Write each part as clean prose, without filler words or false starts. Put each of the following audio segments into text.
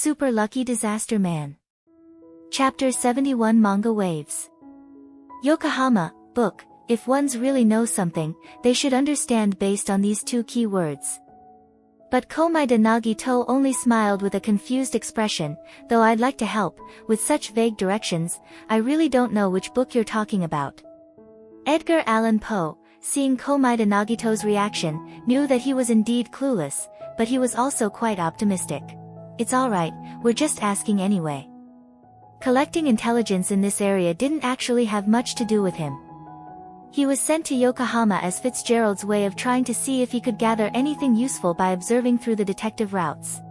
Super Lucky Disaster Man. Chapter 71 Manga Waves. Yokohama, book. If ones really know something, they should understand based on these two key words. But Komaeda Nagito only smiled with a confused expression. Though I'd like to help, with such vague directions, I really don't know which book you're talking about. Edgar Allan Poe, seeing Komaeda Nagito's reaction, knew that he was indeed clueless, but he was also quite optimistic. It's alright, we're just asking anyway. Collecting intelligence in this area didn't actually have much to do with him. He was sent to Yokohama as Fitzgerald's way of trying to see if he could gather anything useful by observing through the detective routes.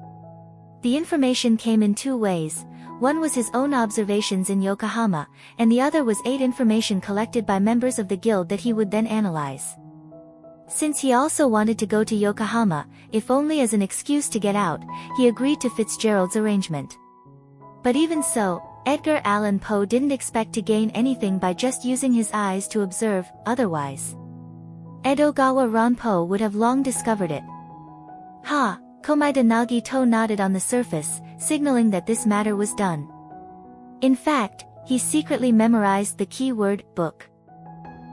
The information came in two ways. One was his own observations in Yokohama, and the other was aid information collected by members of the guild that he would then analyze. Since he also wanted to go to Yokohama, if only as an excuse to get out, he agreed to Fitzgerald's arrangement. But even so, Edgar Allan Poe didn't expect to gain anything by just using his eyes to observe, otherwise Edogawa Ranpo would have long discovered it. Ha! Komaeda Nagito nodded on the surface, signaling that this matter was done. In fact, he secretly memorized the keyword, book.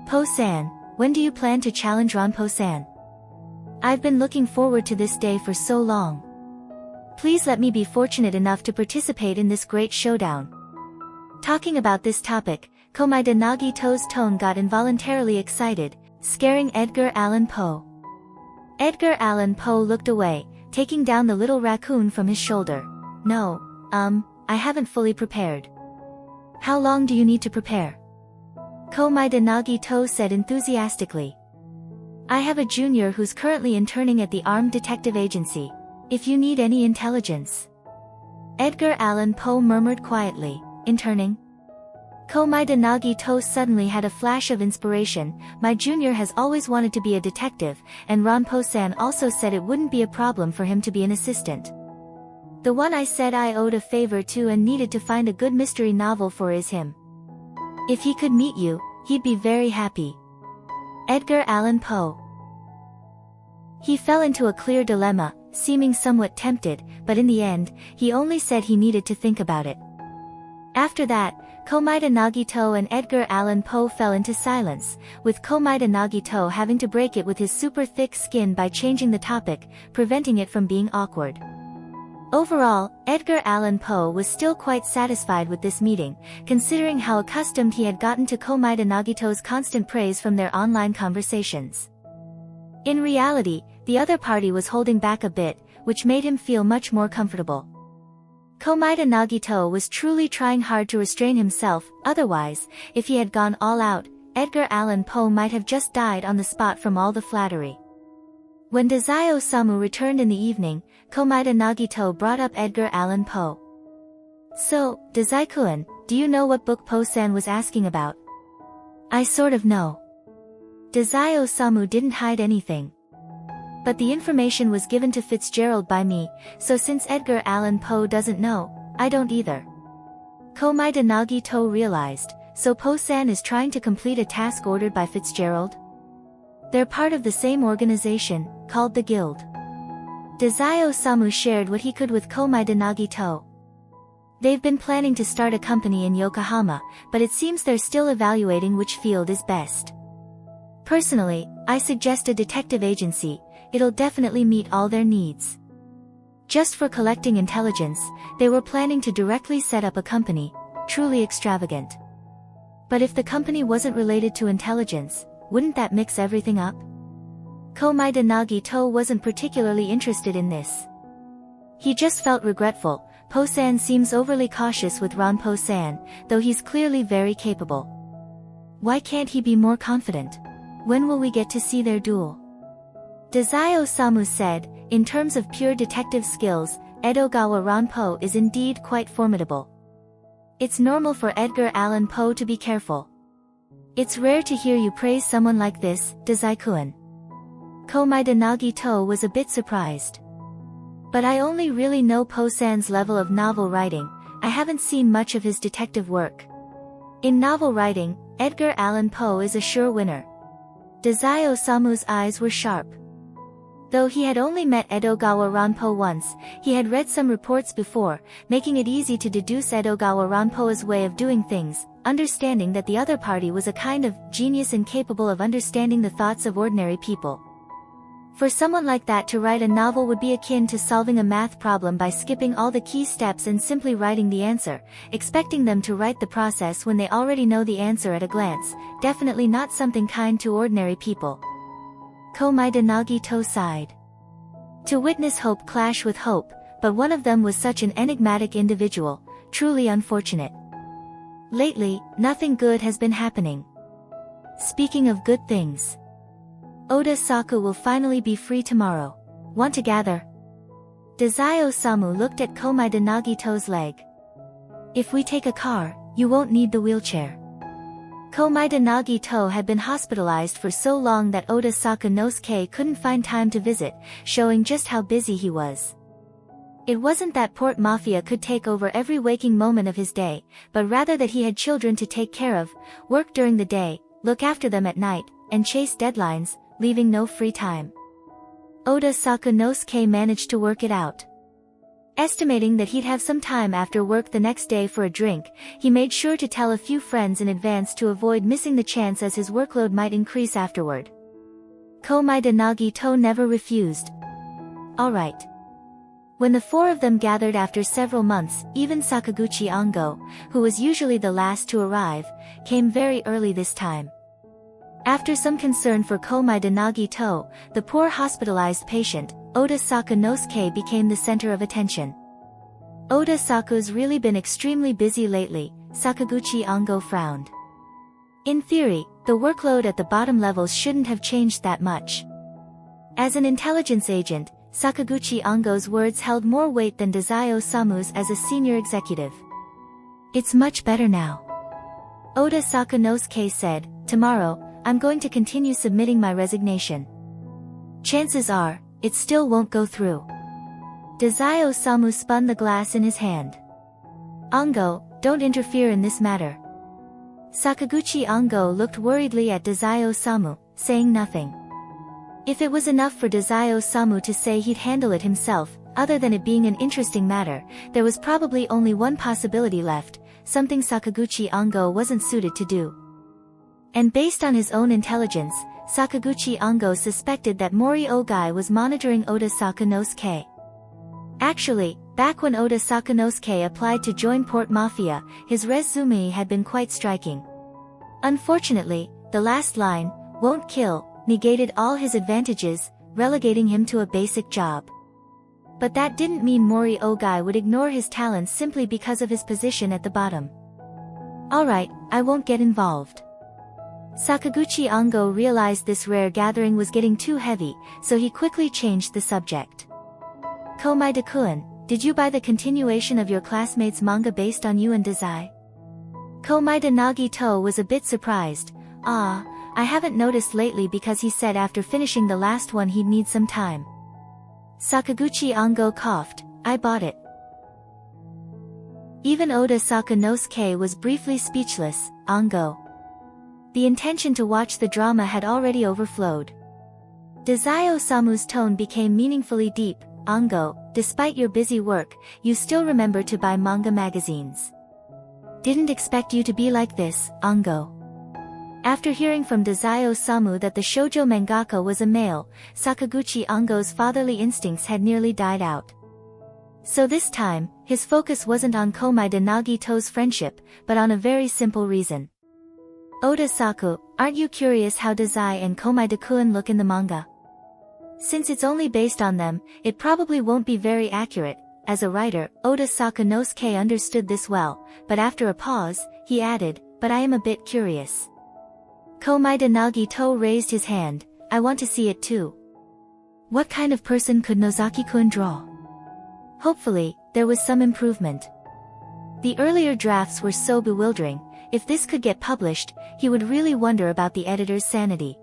Po-san, when do you plan to challenge Ranpo-san? I've been looking forward to this day for so long. Please let me be fortunate enough to participate in this great showdown. Talking about this topic, Komaeda Nagito's tone got involuntarily excited, scaring Edgar Allan Poe. Edgar Allan Poe looked away, taking down the little raccoon from his shoulder. No, I haven't fully prepared. How long do you need to prepare? Komaeda Nagito said enthusiastically. I have a junior who's currently interning at the Armed Detective Agency. If you need any intelligence. Edgar Allan Poe murmured quietly. Interning? Komaeda Nagito suddenly had a flash of inspiration. My junior has always wanted to be a detective, and Ranpo-san also said it wouldn't be a problem for him to be an assistant. The one I said I owed a favor to and needed to find a good mystery novel for is him. If he could meet you, he'd be very happy. Edgar Allan Poe. He fell into a clear dilemma, seeming somewhat tempted, but in the end, he only said he needed to think about it. After that, Komaeda Nagito and Edgar Allan Poe fell into silence, with Komaeda Nagito having to break it with his super thick skin by changing the topic, preventing it from being awkward. Overall, Edgar Allan Poe was still quite satisfied with this meeting, considering how accustomed he had gotten to Komaeda Nagito's constant praise from their online conversations. In reality, the other party was holding back a bit, which made him feel much more comfortable. Komaeda Nagito was truly trying hard to restrain himself, otherwise, if he had gone all out, Edgar Allan Poe might have just died on the spot from all the flattery. When Dazai-Osamu returned in the evening, Komaeda Nagito brought up Edgar Allan Poe. So, Dazai-kun, do you know what book Po-san was asking about? I sort of know. Dazai-Osamu didn't hide anything. But the information was given to Fitzgerald by me, so since Edgar Allan Poe doesn't know, I don't either. Komaeda Nagito realized, so Po-san is trying to complete a task ordered by Fitzgerald? They're part of the same organization, called the Guild. Dazai-Osamu shared what he could with Komaeda Nagito. They've been planning to start a company in Yokohama, but it seems they're still evaluating which field is best. Personally, I suggest a detective agency. It'll definitely meet all their needs. Just for collecting intelligence, they were planning to directly set up a company, truly extravagant. But if the company wasn't related to intelligence, wouldn't that mix everything up? Komaeda Nagito wasn't particularly interested in this. He just felt regretful. Po-san seems overly cautious with Ranpo-san, though he's clearly very capable. Why can't he be more confident? When will we get to see their duel? Dazai-Osamu said, in terms of pure detective skills, Edogawa Ranpo is indeed quite formidable. It's normal for Edgar Allan Poe to be careful. It's rare to hear you praise someone like this, Dazai-kun. Komaeda Nagito was a bit surprised. But I only really know Po-san's level of novel writing. I haven't seen much of his detective work. In novel writing, Edgar Allan Poe is a sure winner. Dazai-Osamu's eyes were sharp. Though he had only met Edogawa Ranpo once, he had read some reports before, making it easy to deduce Edogawa Ranpo's way of doing things, understanding that the other party was a kind of genius incapable of understanding the thoughts of ordinary people. For someone like that to write a novel would be akin to solving a math problem by skipping all the key steps and simply writing the answer, expecting them to write the process when they already know the answer at a glance, definitely not something kind to ordinary people. Komaeda Nagito sighed. To witness hope clash with hope, but one of them was such an enigmatic individual, truly unfortunate. Lately, nothing good has been happening. Speaking of good things. Oda Saku will finally be free tomorrow. Want to gather? Dazai Osamu looked at Komaeda Nagito's leg. If we take a car, you won't need the wheelchair. Komaeda Nagito had been hospitalized for so long that Oda Sakanosuke couldn't find time to visit, showing just how busy he was. It wasn't that Port Mafia could take over every waking moment of his day, but rather that he had children to take care of, work during the day, look after them at night, and chase deadlines, leaving no free time. Oda Sakanosuke managed to work it out. Estimating that he'd have some time after work the next day for a drink, he made sure to tell a few friends in advance to avoid missing the chance as his workload might increase afterward. Komaeda Nagito never refused. All right. When the four of them gathered after several months, even Sakaguchi Ango, who was usually the last to arrive, came very early this time. After some concern for Komaeda Nagito, the poor hospitalized patient, Oda Sakanosuke became the center of attention. Oda Saku's really been extremely busy lately, Sakaguchi Ango frowned. In theory, the workload at the bottom levels shouldn't have changed that much. As an intelligence agent, Sakaguchi Ango's words held more weight than Dazai Osamu's as a senior executive. It's much better now. Oda Sakanosuke said, tomorrow, I'm going to continue submitting my resignation. Chances are, it still won't go through. Dazai Osamu spun the glass in his hand. Ango, don't interfere in this matter. Sakaguchi Ango looked worriedly at Dazai Osamu, saying nothing. If it was enough for Dazai Osamu to say he'd handle it himself, other than it being an interesting matter, there was probably only one possibility left, something Sakaguchi Ango wasn't suited to do. And based on his own intelligence, Sakaguchi Ango suspected that Mori Ogai was monitoring Oda Sakanosuke. Actually, back when Oda Sakanosuke applied to join Port Mafia, his resume had been quite striking. Unfortunately, the last line, won't kill, negated all his advantages, relegating him to a basic job. But that didn't mean Mori Ogai would ignore his talents simply because of his position at the bottom. Alright, I won't get involved. Sakaguchi Ango realized this rare gathering was getting too heavy, so he quickly changed the subject. Komaeda-kun, did you buy the continuation of your classmates' manga based on you and Dazai? Komaeda Nagito was a bit surprised. I haven't noticed lately because he said after finishing the last one he'd need some time. Sakaguchi Ango coughed, I bought it. Even Oda Sakanosuke was briefly speechless, Ango. The intention to watch the drama had already overflowed. Dazai Osamu's tone became meaningfully deep, Ango, despite your busy work, you still remember to buy manga magazines. Didn't expect you to be like this, Ango. After hearing from Dazai Osamu that the shoujo mangaka was a male, Sakaguchi Ango's fatherly instincts had nearly died out. So this time, his focus wasn't on Komaeda Nagito's friendship, but on a very simple reason. Oda Saku, aren't you curious how Dazai and Komaeda-kun look in the manga? Since it's only based on them, it probably won't be very accurate. As a writer, Oda Sakanosuke understood this well, but after a pause, he added, but I am a bit curious. Komaeda Nagito raised his hand, I want to see it too. What kind of person could Nozaki-kun draw? Hopefully, there was some improvement. The earlier drafts were so bewildering. If this could get published, he would really wonder about the editor's sanity.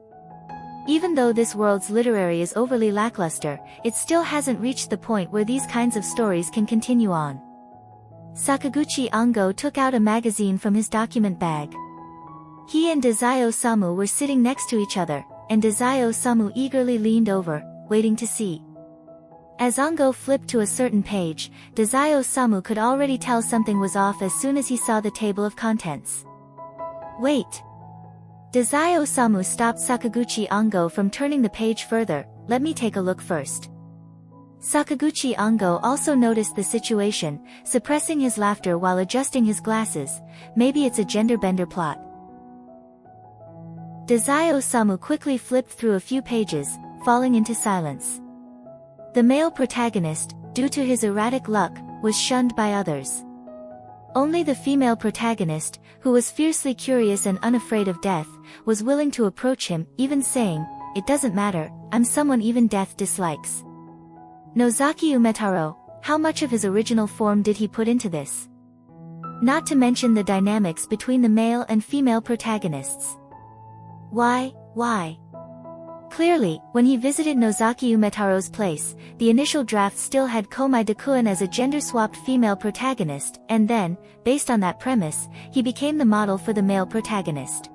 Even though this world's literary is overly lackluster, it still hasn't reached the point where these kinds of stories can continue on. Sakaguchi Ango took out a magazine from his document bag. He and Dazai Osamu were sitting next to each other, and Dazai Osamu eagerly leaned over, waiting to see. As Ongo flipped to a certain page, Dazai-Osamu could already tell something was off as soon as he saw the table of contents. Wait! Dazai-Osamu stopped Sakaguchi Ongo from turning the page further. Let me take a look first. Sakaguchi Ongo also noticed the situation, suppressing his laughter while adjusting his glasses. Maybe it's a gender-bender plot. Dazai-Osamu quickly flipped through a few pages, falling into silence. The male protagonist, due to his erratic luck, was shunned by others. Only the female protagonist, who was fiercely curious and unafraid of death, was willing to approach him, even saying, "It doesn't matter, I'm someone even death dislikes." Nozaki Umetaro, how much of his original form did he put into this? Not to mention the dynamics between the male and female protagonists. Why? Clearly, when he visited Nozaki Umetaro's place, the initial draft still had Komai Dakuen as a gender-swapped female protagonist, and then, based on that premise, he became the model for the male protagonist.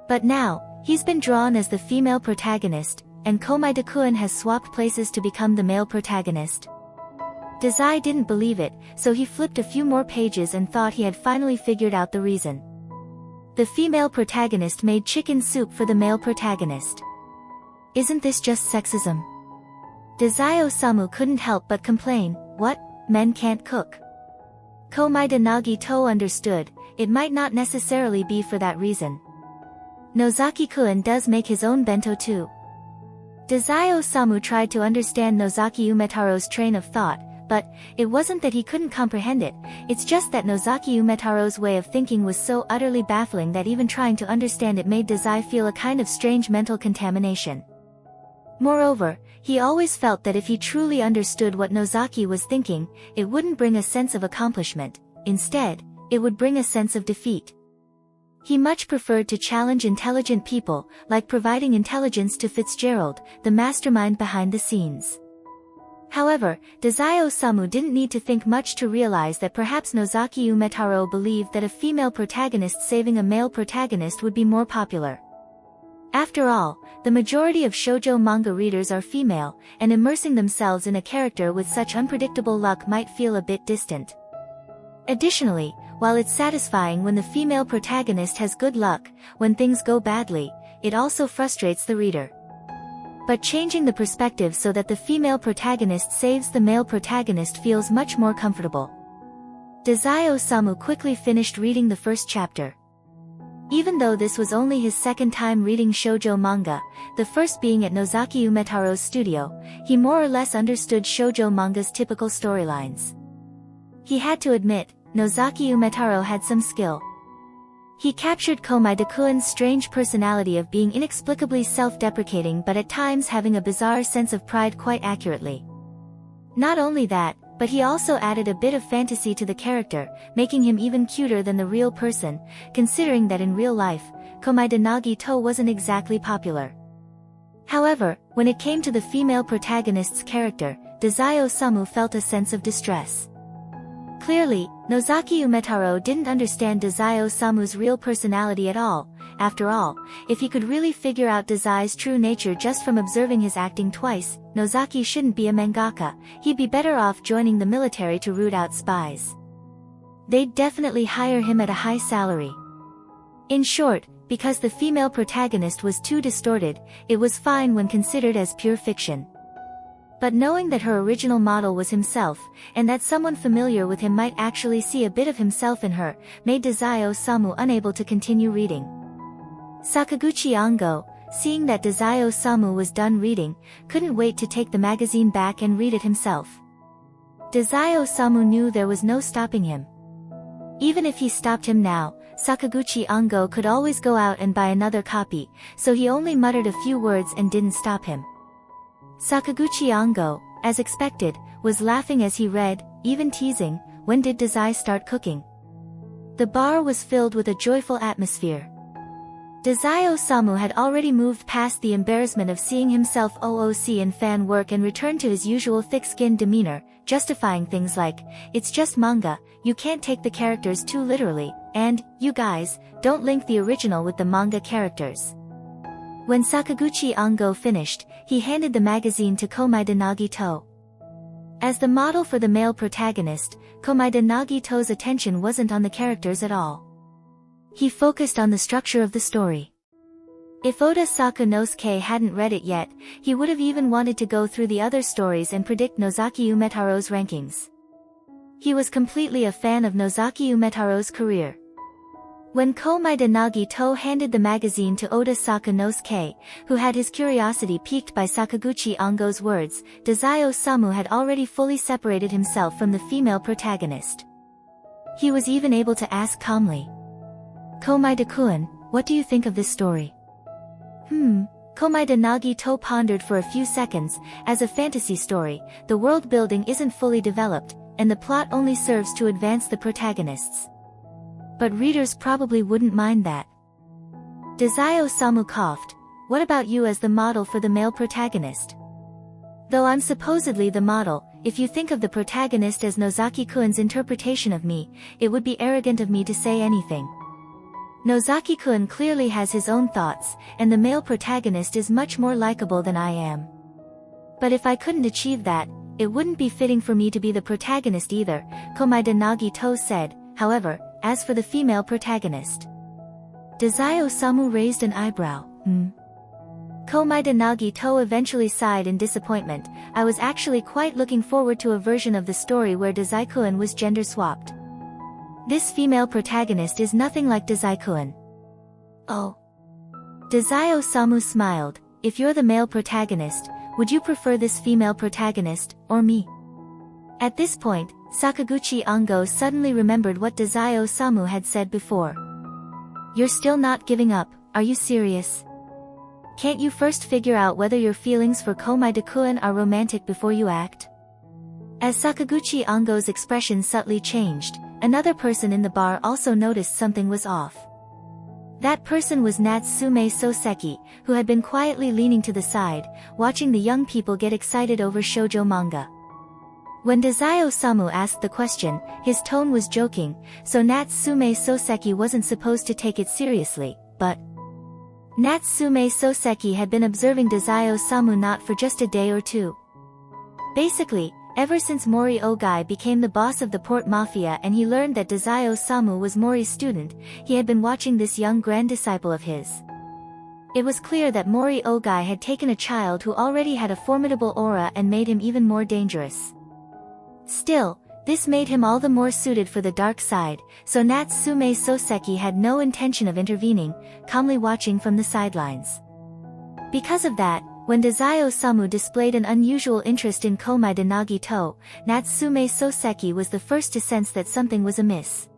But now, he's been drawn as the female protagonist, and Komai Dakuen has swapped places to become the male protagonist. Dazai didn't believe it, so he flipped a few more pages and thought he had finally figured out the reason. The female protagonist made chicken soup for the male protagonist. Isn't this just sexism? Dazai-Osamu couldn't help but complain, what, men can't cook? Komaeda Nagito understood, it might not necessarily be for that reason. Nozaki-kun does make his own bento too. Dazai-Osamu tried to understand Nozaki Umetaro's train of thought, but it wasn't that he couldn't comprehend it, it's just that Nozaki Umetaro's way of thinking was so utterly baffling that even trying to understand it made Dazai feel a kind of strange mental contamination. Moreover, he always felt that if he truly understood what Nozaki was thinking, it wouldn't bring a sense of accomplishment, instead, it would bring a sense of defeat. He much preferred to challenge intelligent people, like providing intelligence to Fitzgerald, the mastermind behind the scenes. However, Dazai-Osamu didn't need to think much to realize that perhaps Nozaki Umetaro believed that a female protagonist saving a male protagonist would be more popular. After all, the majority of shoujo manga readers are female, and immersing themselves in a character with such unpredictable luck might feel a bit distant. Additionally, while it's satisfying when the female protagonist has good luck, when things go badly, it also frustrates the reader. But changing the perspective so that the female protagonist saves the male protagonist feels much more comfortable. Dazai-Osamu quickly finished reading the first chapter. Even though this was only his second time reading shoujo manga, the first being at Nozaki Umetaro's studio, he more or less understood shoujo manga's typical storylines. He had to admit, Nozaki Umetaro had some skill. He captured Komai Dakuen's strange personality of being inexplicably self-deprecating but at times having a bizarre sense of pride quite accurately. Not only that, but he also added a bit of fantasy to the character, making him even cuter than the real person, considering that in real life, Komaeda Nagito wasn't exactly popular. However, when it came to the female protagonist's character, Dazai-Osamu felt a sense of distress. Clearly, Nozaki Umetaro didn't understand Dazai-Osamu's real personality at all. After all, if he could really figure out Dazai's true nature just from observing his acting twice, Nozaki shouldn't be a mangaka, he'd be better off joining the military to root out spies. They'd definitely hire him at a high salary. In short, because the female protagonist was too distorted, it was fine when considered as pure fiction. But knowing that her original model was himself, and that someone familiar with him might actually see a bit of himself in her, made Dazai-Osamu unable to continue reading. Sakaguchi Ongo, seeing that Dazai-Osamu was done reading, couldn't wait to take the magazine back and read it himself. Dazai-Osamu knew there was no stopping him. Even if he stopped him now, Sakaguchi Ongo could always go out and buy another copy, so he only muttered a few words and didn't stop him. Sakaguchi Ongo, as expected, was laughing as he read, even teasing, when did Dazai start cooking? The bar was filled with a joyful atmosphere. Dazai-Osamu had already moved past the embarrassment of seeing himself OOC in fan work and returned to his usual thick-skinned demeanor, justifying things like, it's just manga, you can't take the characters too literally, and, you guys, don't link the original with the manga characters. When Sakaguchi Ongo finished, he handed the magazine to Komaeda Nagito. As the model for the male protagonist, Komaeda Nagito's attention wasn't on the characters at all. He focused on the structure of the story. If Oda Sakamosuke hadn't read it yet, he would have even wanted to go through the other stories and predict Nozaki Umetaro's rankings. He was completely a fan of Nozaki Umetaro's career. When Komaeda Nagito handed the magazine to Oda Sakamosuke, who had his curiosity piqued by Sakaguchi Ango's words, Dazai Osamu had already fully separated himself from the female protagonist. He was even able to ask calmly, "Komaeda-kun, what do you think of this story?" Komaeda Nagito pondered for a few seconds. As a fantasy story, the world building isn't fully developed, and the plot only serves to advance the protagonists. But readers probably wouldn't mind that. Dazai Osamu coughed. "What about you as the model for the male protagonist? Though I'm supposedly the model, if you think of the protagonist as Nozaki-kun's interpretation of me, it would be arrogant of me to say anything. Nozaki-kun clearly has his own thoughts, and the male protagonist is much more likable than I am. But if I couldn't achieve that, it wouldn't be fitting for me to be the protagonist either," Komaeda Nagito said. However, as for the female protagonist, Dazai Osamu raised an eyebrow. Komaeda Nagito eventually sighed in disappointment. "I was actually quite looking forward to a version of the story where Dazai-kun was gender-swapped. This female protagonist is nothing like Dazai-kun." "Oh." Dazai Osamu smiled. "If you're the male protagonist, would you prefer this female protagonist, or me?" At this point, Sakaguchi Ango suddenly remembered what Dazai Osamu had said before. "You're still not giving up, are you serious? Can't you first figure out whether your feelings for Komaeda-kun are romantic before you act?" As Sakaguchi Ango's expression subtly changed, another person in the bar also noticed something was off. That person was Natsume Soseki, who had been quietly leaning to the side, watching the young people get excited over shoujo manga. When Dazai Osamu asked the question, his tone was joking, so Natsume Soseki wasn't supposed to take it seriously, but Natsume Soseki had been observing Dazai Osamu not for just a day or two. Basically, ever since Mori Ogai became the boss of the Port Mafia and he learned that Dazai Osamu was Mori's student, he had been watching this young grand disciple of his. It was clear that Mori Ogai had taken a child who already had a formidable aura and made him even more dangerous. Still, this made him all the more suited for the dark side, so Natsume Soseki had no intention of intervening, calmly watching from the sidelines. Because of that, when Dazai Osamu displayed an unusual interest in Komaeda Nagito, Natsume Soseki was the first to sense that something was amiss.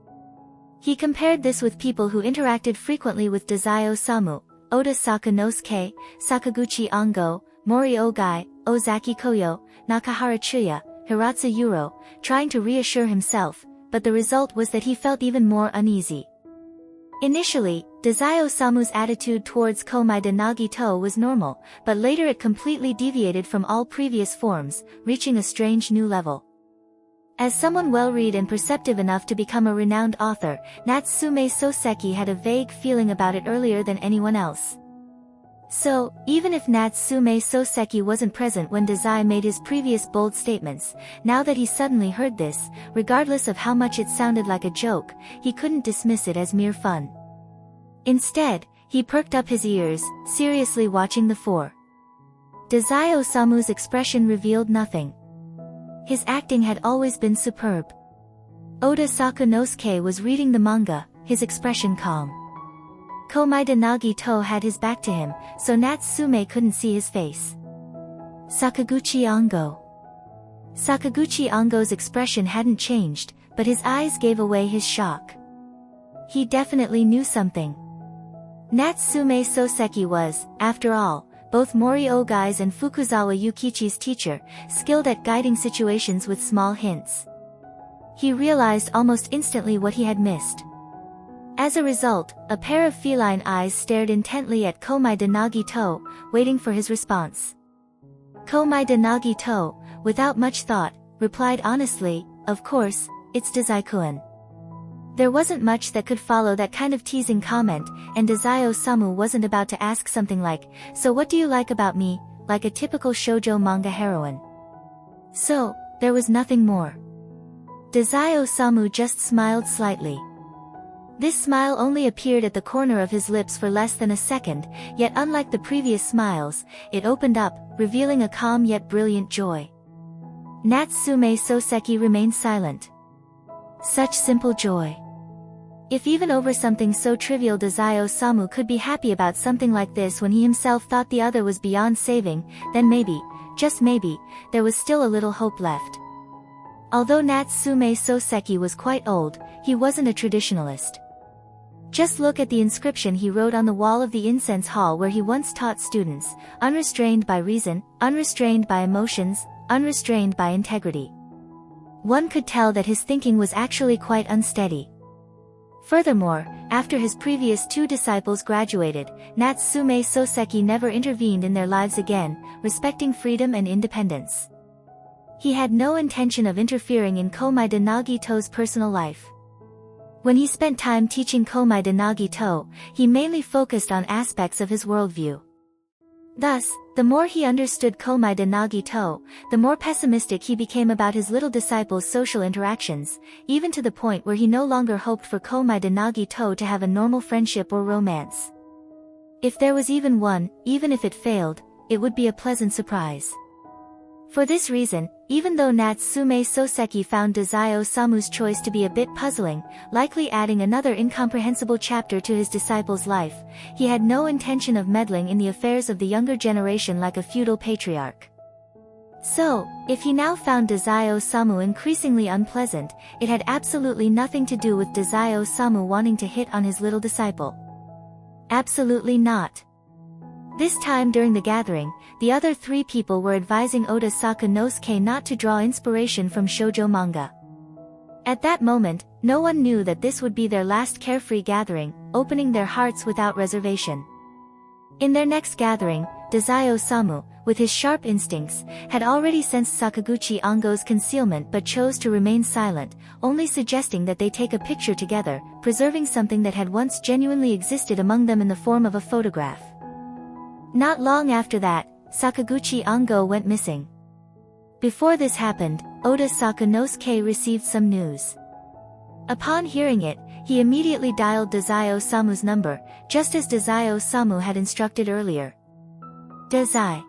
He compared this with people who interacted frequently with Dazai Osamu: Oda Sakamosuke, Sakaguchi Ango, Mori Ogai, Ozaki Koyo, Nakahara Chuya, Hiratsu Yuro, trying to reassure himself, but the result was that he felt even more uneasy. Initially, Dazai Osamu's attitude towards Komaeda Nagito was normal, but later it completely deviated from all previous forms, reaching a strange new level. As someone well-read and perceptive enough to become a renowned author, Natsume Soseki had a vague feeling about it earlier than anyone else. So, even if Natsume Soseki wasn't present when Dazai made his previous bold statements, now that he suddenly heard this, regardless of how much it sounded like a joke, he couldn't dismiss it as mere fun. Instead, he perked up his ears, seriously watching the four. Dazai Osamu's expression revealed nothing. His acting had always been superb. Oda Sakamosuke was reading the manga, his expression calm. Komaeda Nagito had his back to him, so Natsume couldn't see his face. Sakaguchi Ango. Sakaguchi Ango's expression hadn't changed, but his eyes gave away his shock. He definitely knew something. Natsume Soseki was, after all, both Mori Ogai's and Fukuzawa Yukichi's teacher, skilled at guiding situations with small hints. He realized almost instantly what he had missed. As a result, a pair of feline eyes stared intently at Komaeda Nagito, waiting for his response. Komaeda Nagito, without much thought, replied honestly, "Of course, it's Dazai-kun." There wasn't much that could follow that kind of teasing comment, and Dazai Osamu wasn't about to ask something like, "So what do you like about me?" like a typical shoujo manga heroine. So, there was nothing more. Dazai Osamu just smiled slightly. This smile only appeared at the corner of his lips for less than a second, yet unlike the previous smiles, it opened up, revealing a calm yet brilliant joy. Natsume Soseki remained silent. Such simple joy. If even over something so trivial Dazai Osamu could be happy about something like this when he himself thought the other was beyond saving, then maybe, just maybe, there was still a little hope left. Although Natsume Soseki was quite old, he wasn't a traditionalist. Just look at the inscription he wrote on the wall of the incense hall where he once taught students, unrestrained by reason, unrestrained by emotions, unrestrained by integrity. One could tell that his thinking was actually quite unsteady. Furthermore, after his previous two disciples graduated, Natsume Soseki never intervened in their lives again, respecting freedom and independence. He had no intention of interfering in Komaeda Nagito's personal life. When he spent time teaching Komaeda Nagito, he mainly focused on aspects of his worldview. Thus, the more he understood Komaeda Nagito, the more pessimistic he became about his little disciple's social interactions, even to the point where he no longer hoped for Komaeda Nagito to have a normal friendship or romance. If there was even one, even if it failed, it would be a pleasant surprise. For this reason, even though Natsume Soseki found Dazai Osamu's choice to be a bit puzzling, likely adding another incomprehensible chapter to his disciple's life, he had no intention of meddling in the affairs of the younger generation like a feudal patriarch. So, if he now found Dazai Osamu increasingly unpleasant, it had absolutely nothing to do with Dazai Osamu wanting to hit on his little disciple. Absolutely not. This time during the gathering, the other three people were advising Oda Sakamosuke not to draw inspiration from shoujo manga. At that moment, no one knew that this would be their last carefree gathering, opening their hearts without reservation. In their next gathering, Dazai Osamu, with his sharp instincts, had already sensed Sakaguchi Ango's concealment but chose to remain silent, only suggesting that they take a picture together, preserving something that had once genuinely existed among them in the form of a photograph. Not long after that, Sakaguchi Ango went missing. Before this happened, Oda Sakamosuke received some news. Upon hearing it, he immediately dialed Dazai Osamu's number, just as Dazai Osamu had instructed earlier. Dazai.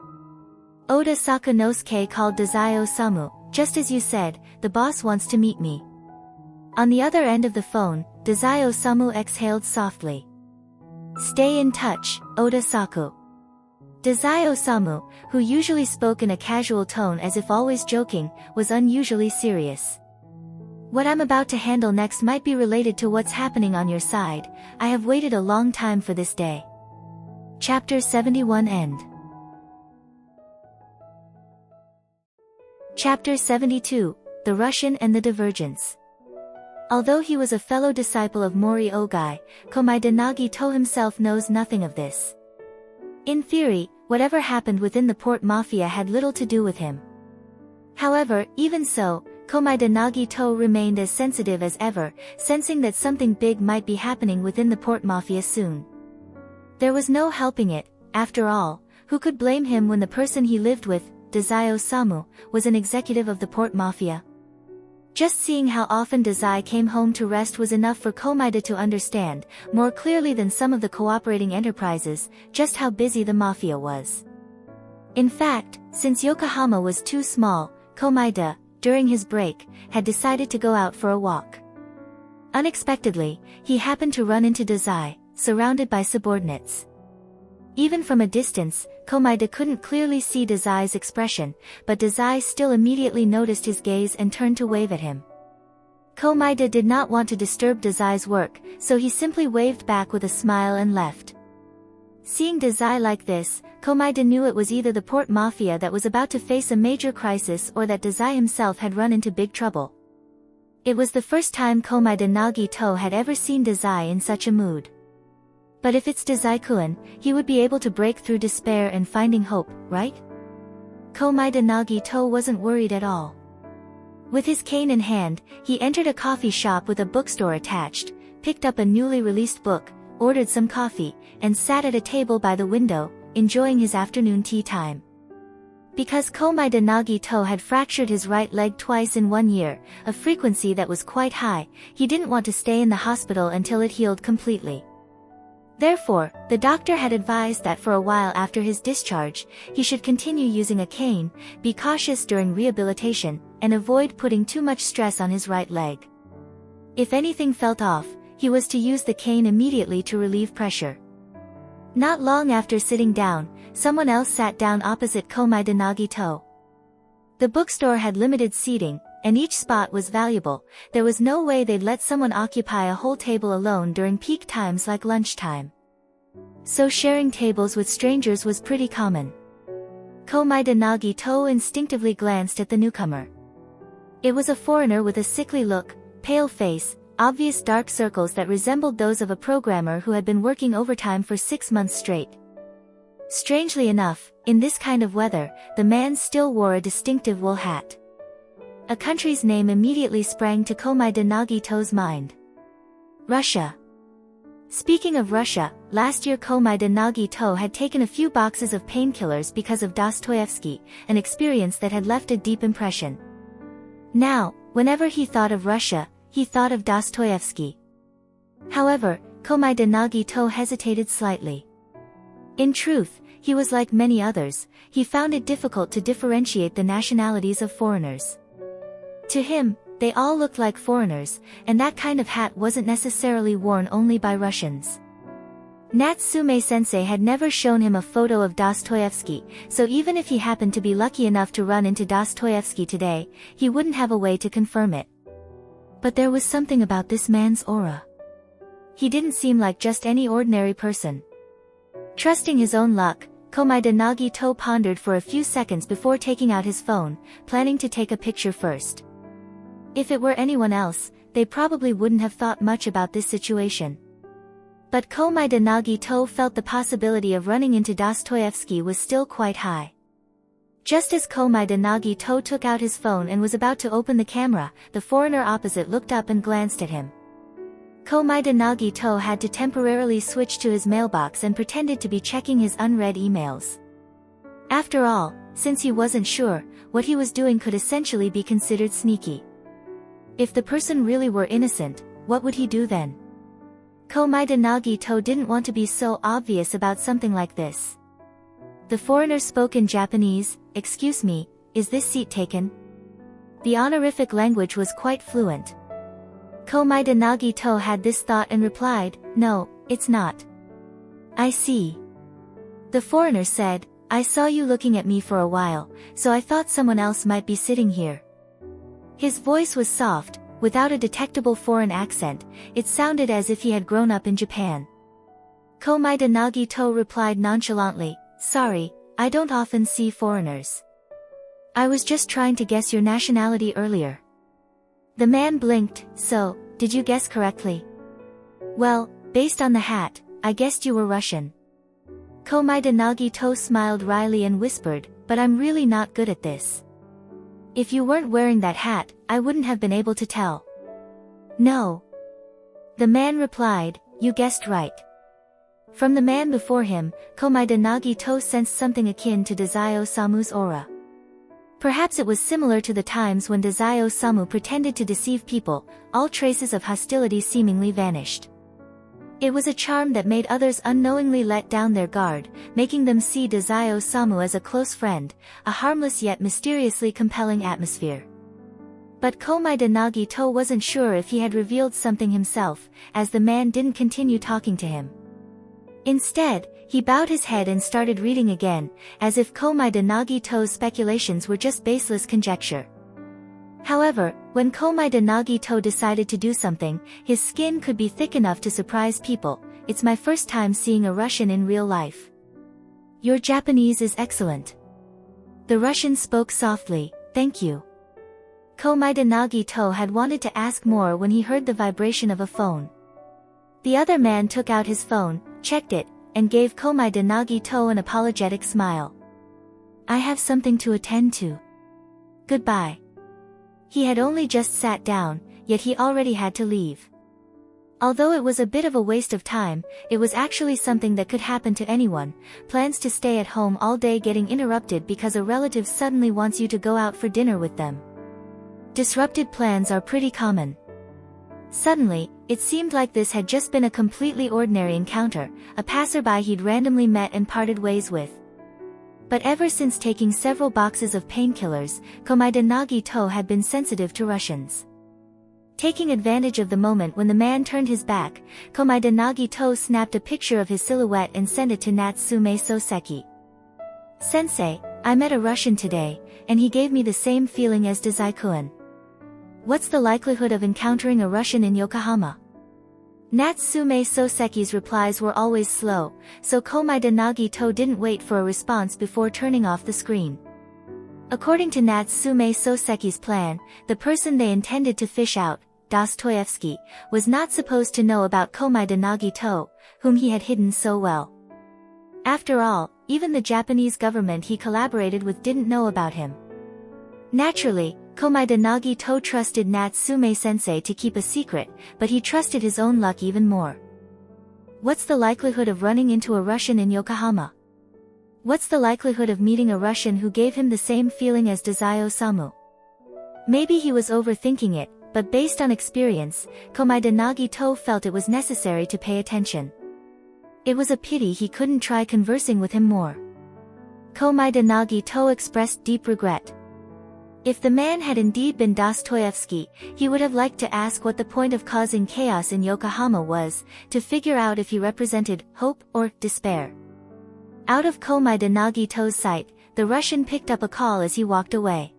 Oda Sakamosuke called Dazai Osamu, just as you said, the boss wants to meet me. On the other end of the phone, Dazai Osamu exhaled softly. Stay in touch, Oda Saku. Dazai Osamu, who usually spoke in a casual tone as if always joking, was unusually serious. What I'm about to handle next might be related to what's happening on your side. I have waited a long time for this day. Chapter 71 End. Chapter 72, The Russian and the Divergence. Although he was a fellow disciple of Mori Ogai, Komaeda Nagito himself knows nothing of this. In theory, whatever happened within the port mafia had little to do with him. However, even so, Komaeda Nagito remained as sensitive as ever, sensing that something big might be happening within the port mafia soon. There was no helping it, after all, who could blame him when the person he lived with, Dazai Osamu, was an executive of the port mafia? Just seeing how often Dazai came home to rest was enough for Komaeda to understand, more clearly than some of the cooperating enterprises, just how busy the mafia was. In fact, since Yokohama was too small, Komaeda, during his break, had decided to go out for a walk. Unexpectedly, he happened to run into Dazai, surrounded by subordinates. Even from a distance, Komaeda couldn't clearly see Dazai's expression, but Dazai still immediately noticed his gaze and turned to wave at him. Komaeda did not want to disturb Dazai's work, so he simply waved back with a smile and left. Seeing Dazai like this, Komaeda knew it was either the port mafia that was about to face a major crisis or that Dazai himself had run into big trouble. It was the first time Komaeda Nagito had ever seen Dazai in such a mood. But if it's Dazai-kun, he would be able to break through despair and finding hope, right? Komaeda Nagito wasn't worried at all. With his cane in hand, he entered a coffee shop with a bookstore attached, picked up a newly released book, ordered some coffee, and sat at a table by the window, enjoying his afternoon tea time. Because Komaeda Nagito had fractured his right leg twice in 1 year, a frequency that was quite high, he didn't want to stay in the hospital until it healed completely. Therefore, the doctor had advised that for a while after his discharge, he should continue using a cane, be cautious during rehabilitation, and avoid putting too much stress on his right leg. If anything felt off, he was to use the cane immediately to relieve pressure. Not long after sitting down, someone else sat down opposite Komaeda Nagito. The bookstore had limited seating, and each spot was valuable. There was no way they'd let someone occupy a whole table alone during peak times like lunchtime. So sharing tables with strangers was pretty common. Komaeda Nagito instinctively glanced at the newcomer. It was a foreigner with a sickly look, pale face, obvious dark circles that resembled those of a programmer who had been working overtime for 6 months straight. Strangely enough, in this kind of weather, the man still wore a distinctive wool hat. A country's name immediately sprang to Komaeda Nagito's mind. Russia. Speaking of Russia, last year Komaeda Nagito had taken a few boxes of painkillers because of Dostoevsky, an experience that had left a deep impression. Now, whenever he thought of Russia, he thought of Dostoevsky. However, Komaeda Nagito hesitated slightly. In truth, he was like many others, he found it difficult to differentiate the nationalities of foreigners. To him, they all looked like foreigners, and that kind of hat wasn't necessarily worn only by Russians. Natsume-sensei had never shown him a photo of Dostoevsky, so even if he happened to be lucky enough to run into Dostoevsky today, he wouldn't have a way to confirm it. But there was something about this man's aura. He didn't seem like just any ordinary person. Trusting his own luck, Komaeda Nagito pondered for a few seconds before taking out his phone, planning to take a picture first. If it were anyone else, they probably wouldn't have thought much about this situation. But Komaeda Nagito felt the possibility of running into Dostoevsky was still quite high. Just as Komaeda Nagito took out his phone and was about to open the camera, the foreigner opposite looked up and glanced at him. Komaeda Nagito had to temporarily switch to his mailbox and pretended to be checking his unread emails. After all, since he wasn't sure, what he was doing could essentially be considered sneaky. If the person really were innocent, what would he do then? Komaeda Nagito didn't want to be so obvious about something like this. The foreigner spoke in Japanese. "Excuse me, is this seat taken?" The honorific language was quite fluent. Komaeda Nagito had this thought and replied, "No, it's not." "I see." The foreigner said, "I saw you looking at me for a while, so I thought someone else might be sitting here." His voice was soft, without a detectable foreign accent. It sounded as if he had grown up in Japan. Komaeda Nagito replied nonchalantly, "Sorry, I don't often see foreigners. I was just trying to guess your nationality earlier." The man blinked. "So, did you guess correctly?" "Well, based on the hat, I guessed you were Russian." Komaeda Nagito smiled wryly and whispered, "But I'm really not good at this. If you weren't wearing that hat, I wouldn't have been able to tell." "No." The man replied, "You guessed right." From the man before him, Komaeda Nagito sensed something akin to Dazai Osamu's aura. Perhaps it was similar to the times when Dazai Osamu pretended to deceive people, all traces of hostility seemingly vanished. It was a charm that made others unknowingly let down their guard, making them see Dazai Osamu as a close friend, a harmless yet mysteriously compelling atmosphere. But Komaeda Nagito wasn't sure if he had revealed something himself, as the man didn't continue talking to him. Instead, he bowed his head and started reading again, as if Komaeda Nagito's speculations were just baseless conjecture. However, when Komaeda Nagito decided to do something, his skin could be thick enough to surprise people. "It's my first time seeing a Russian in real life." "Your Japanese is excellent." The Russian spoke softly, "Thank you." Komaeda Nagito had wanted to ask more when he heard the vibration of a phone. The other man took out his phone, checked it, and gave Komaeda Nagito an apologetic smile. "I have something to attend to. Goodbye." He had only just sat down, yet he already had to leave. Although it was a bit of a waste of time, it was actually something that could happen to anyone. Plans to stay at home all day getting interrupted because a relative suddenly wants you to go out for dinner with them. Disrupted plans are pretty common. Suddenly, it seemed like this had just been a completely ordinary encounter, a passerby he'd randomly met and parted ways with. But ever since taking several boxes of painkillers, Komaeda Nagito had been sensitive to Russians. Taking advantage of the moment when the man turned his back, Komaeda Nagito snapped a picture of his silhouette and sent it to Natsume Soseki. "Sensei, I met a Russian today, and he gave me the same feeling as Dazai-kun. What's the likelihood of encountering a Russian in Yokohama?" Natsume Soseki's replies were always slow, so Komaeda Nagito didn't wait for a response before turning off the screen. According to Natsume Soseki's plan, the person they intended to fish out, Dostoevsky, was not supposed to know about Komaeda Nagito, whom he had hidden so well. After all, even the Japanese government he collaborated with didn't know about him. Naturally, Komaeda Nagito trusted Natsume-sensei to keep a secret, but he trusted his own luck even more. What's the likelihood of running into a Russian in Yokohama? What's the likelihood of meeting a Russian who gave him the same feeling as Dazai Osamu? Maybe he was overthinking it, but based on experience, Komaeda Nagito felt it was necessary to pay attention. It was a pity he couldn't try conversing with him more. Komaeda Nagito expressed deep regret. If the man had indeed been Dostoevsky, he would have liked to ask what the point of causing chaos in Yokohama was, to figure out if he represented hope or despair. Out of Komaeda Nagito's sight, the Russian picked up a call as he walked away.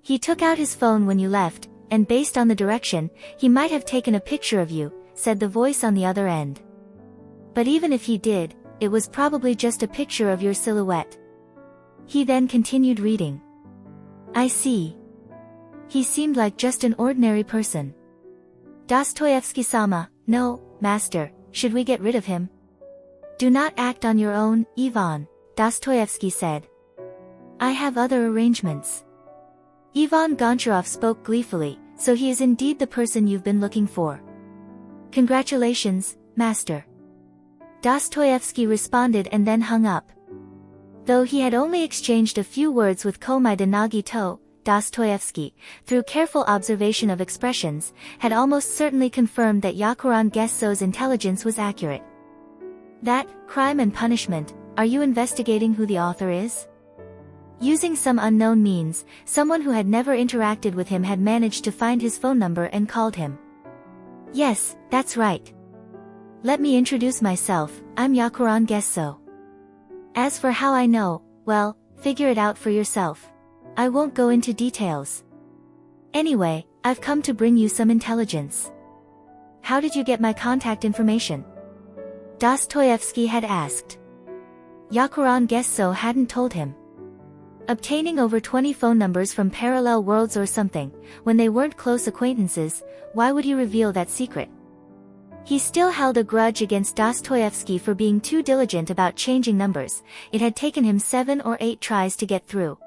"He took out his phone when you left, and based on the direction, he might have taken a picture of you," said the voice on the other end. "But even if he did, it was probably just a picture of your silhouette." He then continued reading. "I see. He seemed like just an ordinary person." "Dostoevsky-sama, no, master, should we get rid of him?" "Do not act on your own, Ivan," Dostoevsky said. "I have other arrangements." Ivan Goncharov spoke gleefully, "So he is indeed the person you've been looking for." "Congratulations, master." Dostoevsky responded and then hung up. Though he had only exchanged a few words with Komaeda Nagito, Dostoevsky, through careful observation of expressions, had almost certainly confirmed that Yakuran Gesso's intelligence was accurate. "That, Crime and Punishment, are you investigating who the author is?" Using some unknown means, someone who had never interacted with him had managed to find his phone number and called him. "Yes, that's right. Let me introduce myself, I'm Yakuran Gesso. As for how I know, well, figure it out for yourself. I won't go into details. Anyway, I've come to bring you some intelligence." "How did you get my contact information?" Dostoevsky had asked. Yakuran Gesso hadn't told him. Obtaining over 20 phone numbers from parallel worlds or something, when they weren't close acquaintances, why would he reveal that secret? He still held a grudge against Dostoevsky for being too diligent about changing numbers. It had taken him 7 or 8 tries to get through.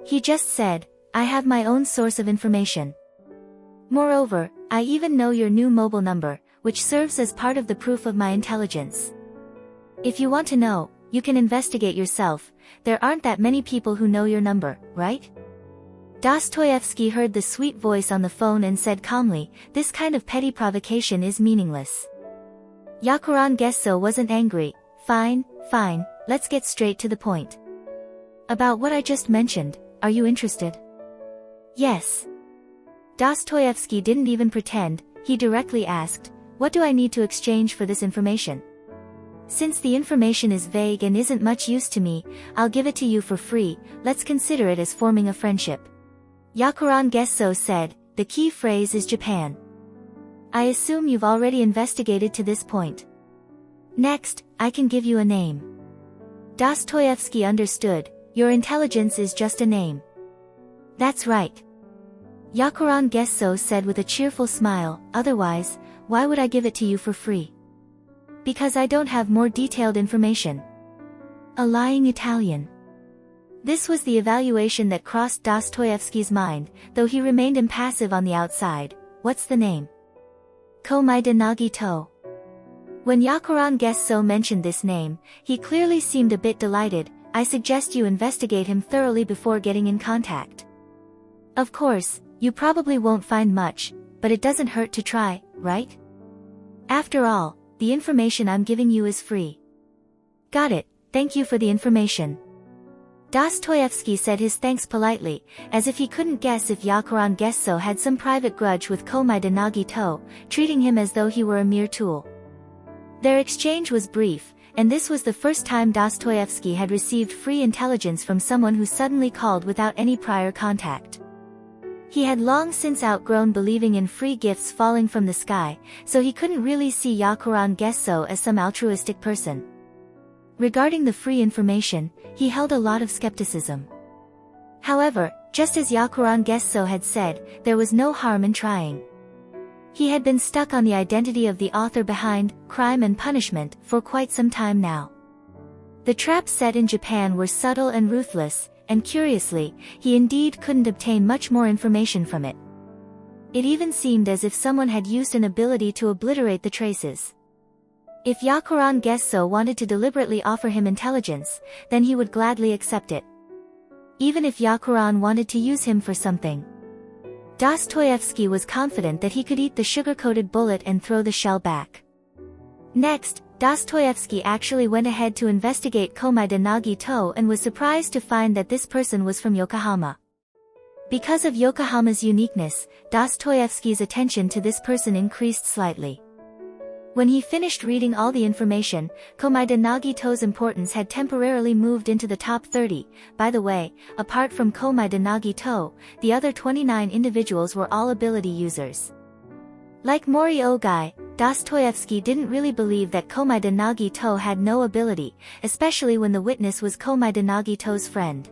He just said, "I have my own source of information. Moreover, I even know your new mobile number, which serves as part of the proof of my intelligence. If you want to know, you can investigate yourself. There aren't that many people who know your number, right?" Dostoevsky heard the sweet voice on the phone and said calmly, "This kind of petty provocation is meaningless." Yakuran Gesso wasn't angry. Fine, let's get straight to the point. "About what I just mentioned, are you interested?" "Yes." Dostoevsky didn't even pretend, he directly asked, "What do I need to exchange for this information? Since the information is vague and isn't much use to me, I'll give it to you for free. Let's consider it as forming a friendship." Yakuran Gesso said, "The key phrase is Japan. I assume you've already investigated to this point. Next, I can give you a name." Dostoevsky understood, "Your intelligence is just a name." "That's right." Yakuran Gesso said with a cheerful smile, "Otherwise, why would I give it to you for free?" "Because I don't have more detailed information." A lying Italian. This was the evaluation that crossed Dostoevsky's mind, though he remained impassive on the outside. "What's the name?" Komaida Nagito. When Yakuran Gesso mentioned this name, he clearly seemed a bit delighted. I suggest you investigate him thoroughly before getting in contact. Of course, you probably won't find much, but it doesn't hurt to try, right? After all, the information I'm giving you is free. Got it, thank you for the information. Dostoevsky said his thanks politely, as if he couldn't guess if Yakuran Gesso had some private grudge with Komaida Nagito, treating him as though he were a mere tool. Their exchange was brief, and this was the first time Dostoevsky had received free intelligence from someone who suddenly called without any prior contact. He had long since outgrown believing in free gifts falling from the sky, so he couldn't really see Yakuran Gesso as some altruistic person. Regarding the free information, he held a lot of skepticism. However, just as Yakuran Gesso had said, there was no harm in trying. He had been stuck on the identity of the author behind Crime and Punishment for quite some time now. The traps set in Japan were subtle and ruthless, and curiously, he indeed couldn't obtain much more information from it. It even seemed as if someone had used an ability to obliterate the traces. If Yakuran Gesso wanted to deliberately offer him intelligence, then he would gladly accept it. Even if Yakuran wanted to use him for something. Dostoevsky was confident that he could eat the sugar-coated bullet and throw the shell back. Next, Dostoevsky actually went ahead to investigate Komaida Nagito and was surprised to find that this person was from Yokohama. Because of Yokohama's uniqueness, Dostoevsky's attention to this person increased slightly. When he finished reading all the information, Komaida Nagito's importance had temporarily moved into the top 30. By the way, apart from Komaida Nagito, the other 29 individuals were all ability users. Like Mori Ogai, Dostoevsky didn't really believe that Komaida Nagito had no ability, especially when the witness was Komaida Nagito's friend.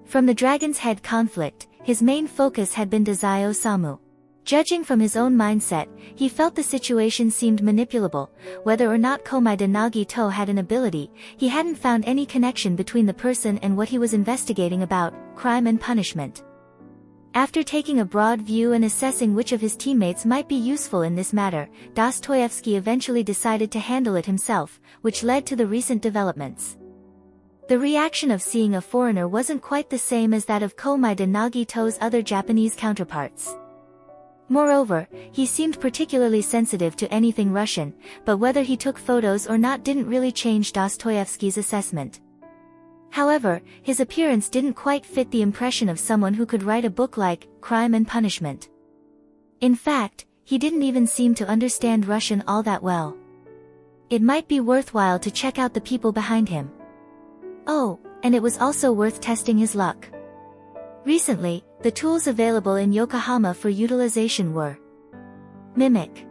From the Dragon's Head conflict, his main focus had been Dazai Osamu. Judging from his own mindset, he felt the situation seemed manipulable. Whether or not Komaida Nagito had an ability, he hadn't found any connection between the person and what he was investigating about, Crime and Punishment. After taking a broad view and assessing which of his teammates might be useful in this matter, Dostoevsky eventually decided to handle it himself, which led to the recent developments. The reaction of seeing a foreigner wasn't quite the same as that of Komaida Nagito's other Japanese counterparts. Moreover, he seemed particularly sensitive to anything Russian, but whether he took photos or not didn't really change Dostoevsky's assessment. However, his appearance didn't quite fit the impression of someone who could write a book like Crime and Punishment. In fact, he didn't even seem to understand Russian all that well. It might be worthwhile to check out the people behind him. Oh, and it was also worth testing his luck. Recently, the tools available in Yokohama for utilization were Mimic.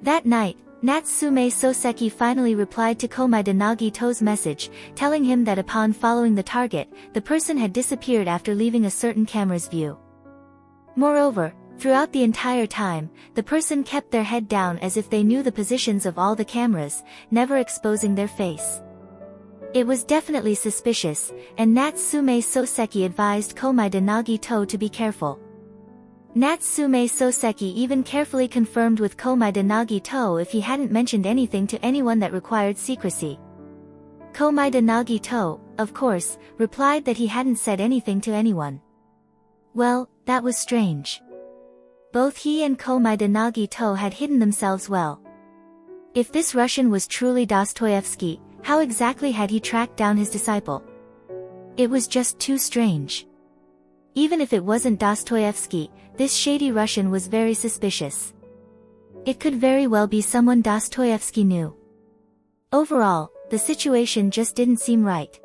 That night, Natsume Soseki finally replied to Komaida Nagito's message, telling him that upon following the target, the person had disappeared after leaving a certain camera's view. Moreover, throughout the entire time, the person kept their head down as if they knew the positions of all the cameras, never exposing their face. It was definitely suspicious, and Natsume Soseki advised Komaida Nagito to be careful. Natsume Soseki even carefully confirmed with Komaida Nagito if he hadn't mentioned anything to anyone that required secrecy. Komaida Nagito, of course, replied that he hadn't said anything to anyone. Well, that was strange. Both he and Komaida Nagito had hidden themselves well. If this Russian was truly Dostoevsky, how exactly had he tracked down his disciple? It was just too strange. Even if it wasn't Dostoevsky, this shady Russian was very suspicious. It could very well be someone Dostoevsky knew. Overall, the situation just didn't seem right.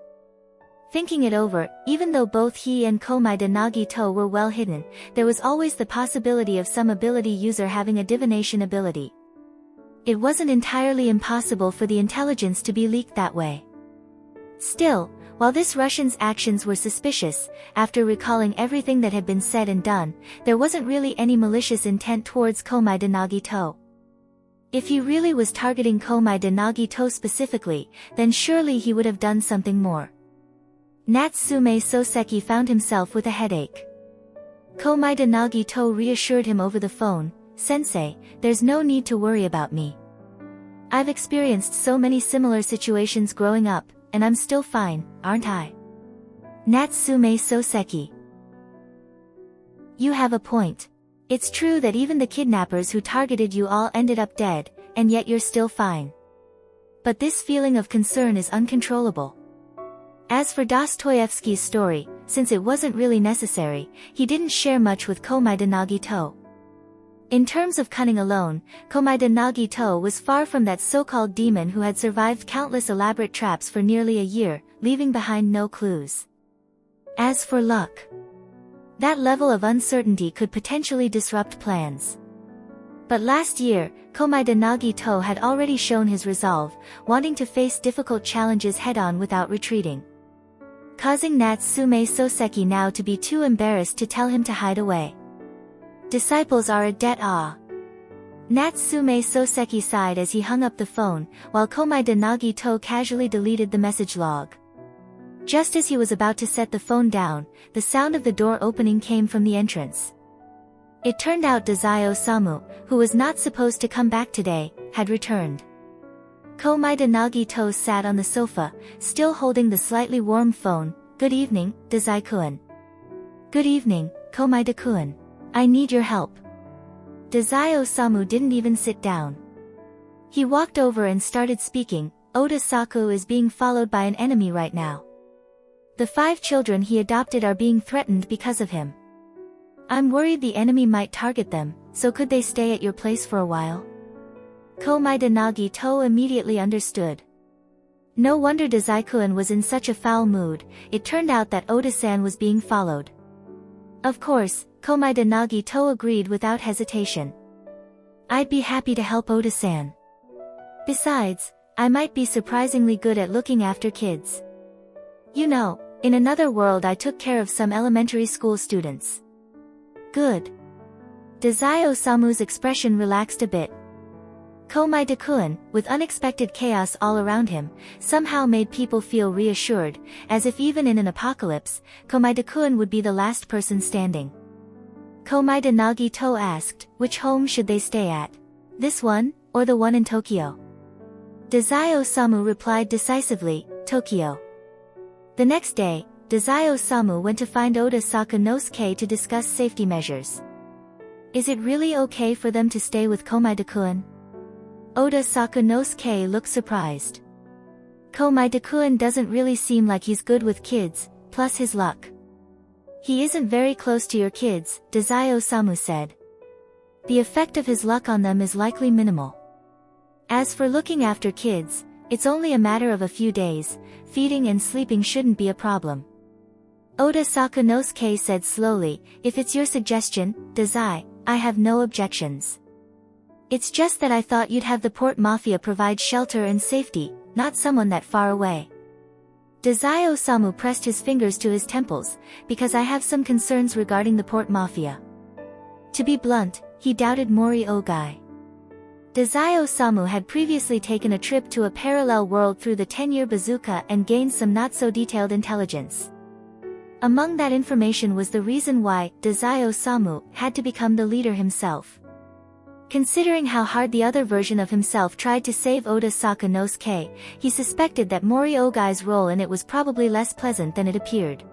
Thinking it over, even though both he and Komaida Nagito were well hidden, there was always the possibility of some ability user having a divination ability. It wasn't entirely impossible for the intelligence to be leaked that way. Still, while this Russian's actions were suspicious, after recalling everything that had been said and done, there wasn't really any malicious intent towards Komaida Nagito. If he really was targeting Komaida Nagito specifically, then surely he would have done something more. Natsume Soseki found himself with a headache. Komaida Nagito reassured him over the phone, "Sensei, there's no need to worry about me. I've experienced so many similar situations growing up, and I'm still fine, aren't I?" Natsume Soseki. You have a point. It's true that even the kidnappers who targeted you all ended up dead, and yet you're still fine. But this feeling of concern is uncontrollable. As for Dostoevsky's story, since it wasn't really necessary, he didn't share much with Komaeda Nagito. In terms of cunning alone, Komaeda Nagito was far from that so-called demon who had survived countless elaborate traps for nearly a year, leaving behind no clues. As for luck, that level of uncertainty could potentially disrupt plans. But last year, Komaeda Nagito had already shown his resolve, wanting to face difficult challenges head-on without retreating, causing Natsume Soseki now to be too embarrassed to tell him to hide away. Disciples are a debt. Natsume Soseki sighed as he hung up the phone, while Komaeda Nagito casually deleted the message log. Just as he was about to set the phone down, the sound of the door opening came from the entrance. It turned out Dazai Osamu, who was not supposed to come back today, had returned. Komaeda Nagito sat on the sofa, still holding the slightly warm phone. "Good evening, Dazai-kun." "Good evening, Komaeda-kun. I need your help." Dazai Osamu didn't even sit down. He walked over and started speaking. "Oda Saku is being followed by an enemy right now. The 5 children he adopted are being threatened because of him. I'm worried the enemy might target them, so could they stay at your place for a while?" Komaeda Nagito immediately understood. No wonder Dazai-kun was in such a foul mood. It turned out that Oda-san was being followed. Of course, Komaeda Nagito agreed without hesitation. "I'd be happy to help Oda-san. Besides, I might be surprisingly good at looking after kids. You know, in another world I took care of some elementary school students." "Good." Dazai Osamu's expression relaxed a bit. Komaeda-kun, with unexpected chaos all around him, somehow made people feel reassured, as if even in an apocalypse, Komaeda-kun would be the last person standing. Komaeda Nagito asked, "Which home should they stay at? This one, or the one in Tokyo?" Dazai Osamu replied decisively, "Tokyo." The next day, Dazai Osamu went to find Oda Sakanosuke to discuss safety measures. "Is it really okay for them to stay with Komaeda-kun?" Oda Sakanosuke looked surprised. "Komaeda-kun doesn't really seem like he's good with kids, plus his luck. He isn't very close to your kids," Dazai Osamu said. "The effect of his luck on them is likely minimal. As for looking after kids, it's only a matter of a few days. Feeding and sleeping shouldn't be a problem." Oda Sakanosuke said slowly, "If it's your suggestion, Dazai, I have no objections. It's just that I thought you'd have the port mafia provide shelter and safety, not someone that far away." Dazai Osamu pressed his fingers to his temples, "Because I have some concerns regarding the port mafia." To be blunt, he doubted Mori Ogai. Dazai Osamu had previously taken a trip to a parallel world through the 10-year bazooka and gained some not-so-detailed intelligence. Among that information was the reason why Dazai Osamu had to become the leader himself. Considering how hard the other version of himself tried to save Oda Sakanosuke, he suspected that Mori Ogai's role in it was probably less pleasant than it appeared.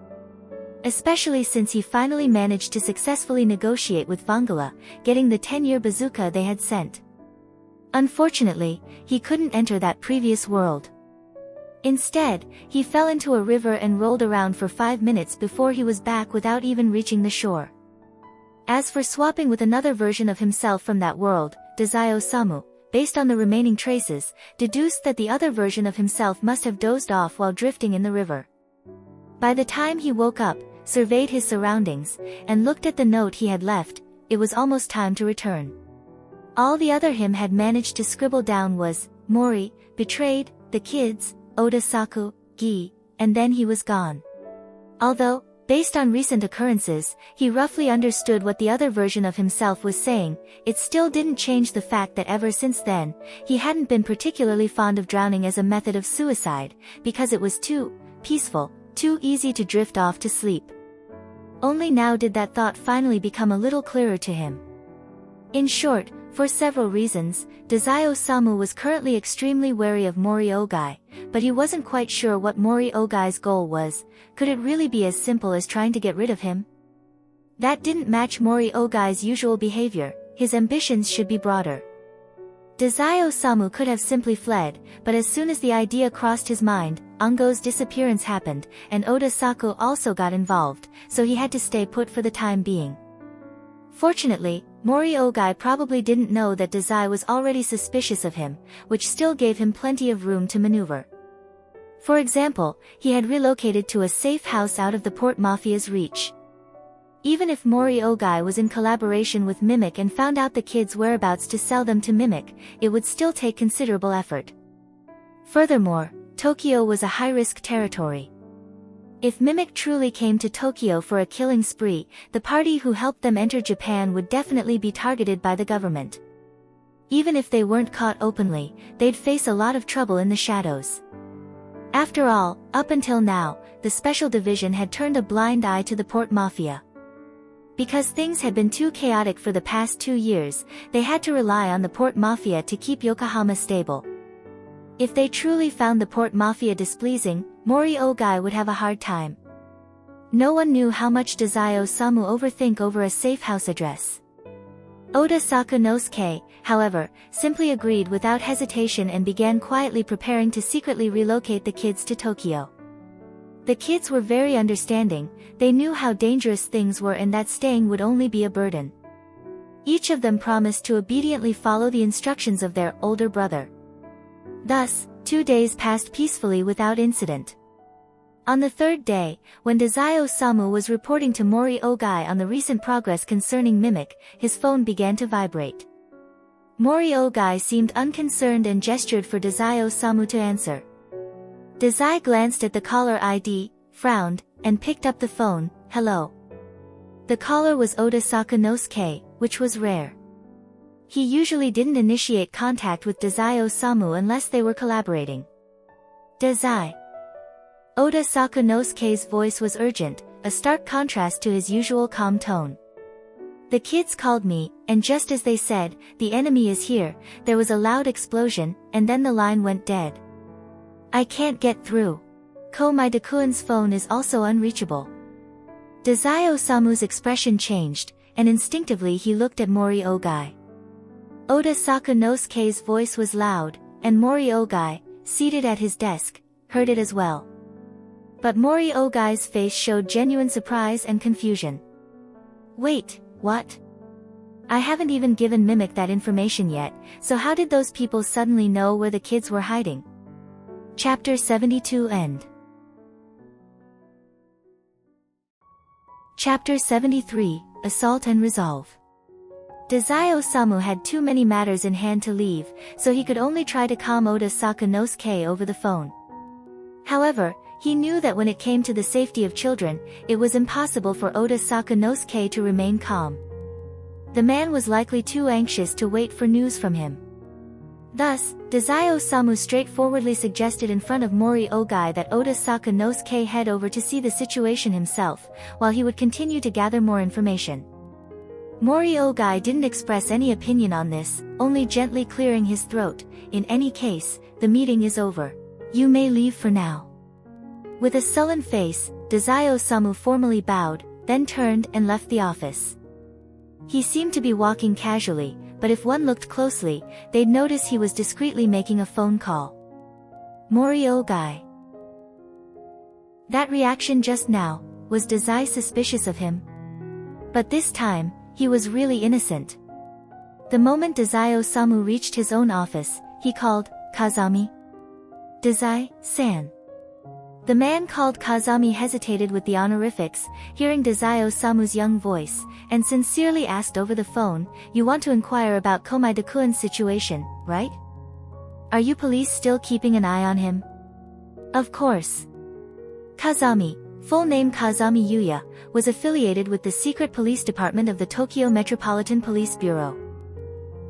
Especially since he finally managed to successfully negotiate with Vangala, getting the 10-year bazooka they had sent. Unfortunately, he couldn't enter that previous world. Instead, he fell into a river and rolled around for 5 minutes before he was back without even reaching the shore. As for swapping with another version of himself from that world, Dazai Osamu, based on the remaining traces, deduced that the other version of himself must have dozed off while drifting in the river. By the time he woke up, surveyed his surroundings, and looked at the note he had left, it was almost time to return. All the other him had managed to scribble down was, "Mori, betrayed, the kids, Oda Saku, Gi," and then he was gone. Although, based on recent occurrences, he roughly understood what the other version of himself was saying, it still didn't change the fact that ever since then, he hadn't been particularly fond of drowning as a method of suicide, because it was too peaceful, too easy to drift off to sleep. Only now did that thought finally become a little clearer to him. In short, for several reasons, Dazai-Osamu was currently extremely wary of Mori Ogai, but he wasn't quite sure what Mori Ogai's goal was. Could it really be as simple as trying to get rid of him? That didn't match Mori Ogai's usual behavior. His ambitions should be broader. Dazai-Osamu could have simply fled, but as soon as the idea crossed his mind, Ango's disappearance happened, and Oda Saku also got involved, so he had to stay put for the time being. Fortunately, Mori Ogai probably didn't know that Dazai was already suspicious of him, which still gave him plenty of room to maneuver. For example, he had relocated to a safe house out of the Port Mafia's reach. Even if Mori Ogai was in collaboration with Mimic and found out the kids' whereabouts to sell them to Mimic, it would still take considerable effort. Furthermore, Tokyo was a high-risk territory. If Mimic truly came to Tokyo for a killing spree, the party who helped them enter Japan would definitely be targeted by the government. Even if they weren't caught openly, they'd face a lot of trouble in the shadows. After all, up until now, the Special Division had turned a blind eye to the Port Mafia. Because things had been too chaotic for the past 2 years, they had to rely on the Port Mafia to keep Yokohama stable. If they truly found the Port Mafia displeasing, Mori Ogai would have a hard time. No one knew how much Dazai-Osamu overthink over a safe house address. Oda Sakunosuke, however, simply agreed without hesitation and began quietly preparing to secretly relocate the kids to Tokyo. The kids were very understanding, they knew how dangerous things were and that staying would only be a burden. Each of them promised to obediently follow the instructions of their older brother. Thus, 2 days passed peacefully without incident. On the third day, when Dazai-Osamu was reporting to Mori Ogai on the recent progress concerning Mimic, his phone began to vibrate. Mori Ogai seemed unconcerned and gestured for Dazai-Osamu to answer. Dazai glanced at the caller ID, frowned, and picked up the phone. Hello. The caller was Oda Sakunosuke, which was rare. He usually didn't initiate contact with Dazai-Osamu unless they were collaborating. Dazai. Oda Sakunosuke's voice was urgent, a stark contrast to his usual calm tone. The kids called me, and just as they said, the enemy is here, there was a loud explosion, and then the line went dead. I can't get through. Komai-Dakuin's phone is also unreachable. Dazai-Osamu's expression changed, and instinctively he looked at Mori Ogai. Oda Sakunosuke's voice was loud, and Mori Ogai, seated at his desk, heard it as well. But Mori Ogai's face showed genuine surprise and confusion. Wait, what? I haven't even given Mimic that information yet, so how did those people suddenly know where the kids were hiding? Chapter 72 End. Chapter 73, Assault and Resolve. Dazai-Osamu had too many matters in hand to leave, so he could only try to calm Oda Sakunosuke over the phone. However, he knew that when it came to the safety of children, it was impossible for Oda Sakunosuke to remain calm. The man was likely too anxious to wait for news from him. Thus, Dazai-Osamu straightforwardly suggested in front of Mori Ogai that Oda Sakunosuke head over to see the situation himself, while he would continue to gather more information. Mori Ogai didn't express any opinion on this, only gently clearing his throat. In any case, the meeting is over. You may leave for now. With a sullen face, Dazai-Osamu formally bowed, then turned and left the office. He seemed to be walking casually, but if one looked closely, they'd notice he was discreetly making a phone call. Mori Ogai. That reaction just now, was Dazai suspicious of him? But this time, he was really innocent. The moment Dazai-Osamu reached his own office, he called, Kazami. Dazai-san. The man called Kazami hesitated with the honorifics, hearing Dazai-Osamu's young voice, and sincerely asked over the phone, You want to inquire about Komai-Dakuin's situation, right? Are you police still keeping an eye on him? Of course. Kazami, full name Kazami Yuya, was affiliated with the secret police department of the Tokyo Metropolitan Police Bureau.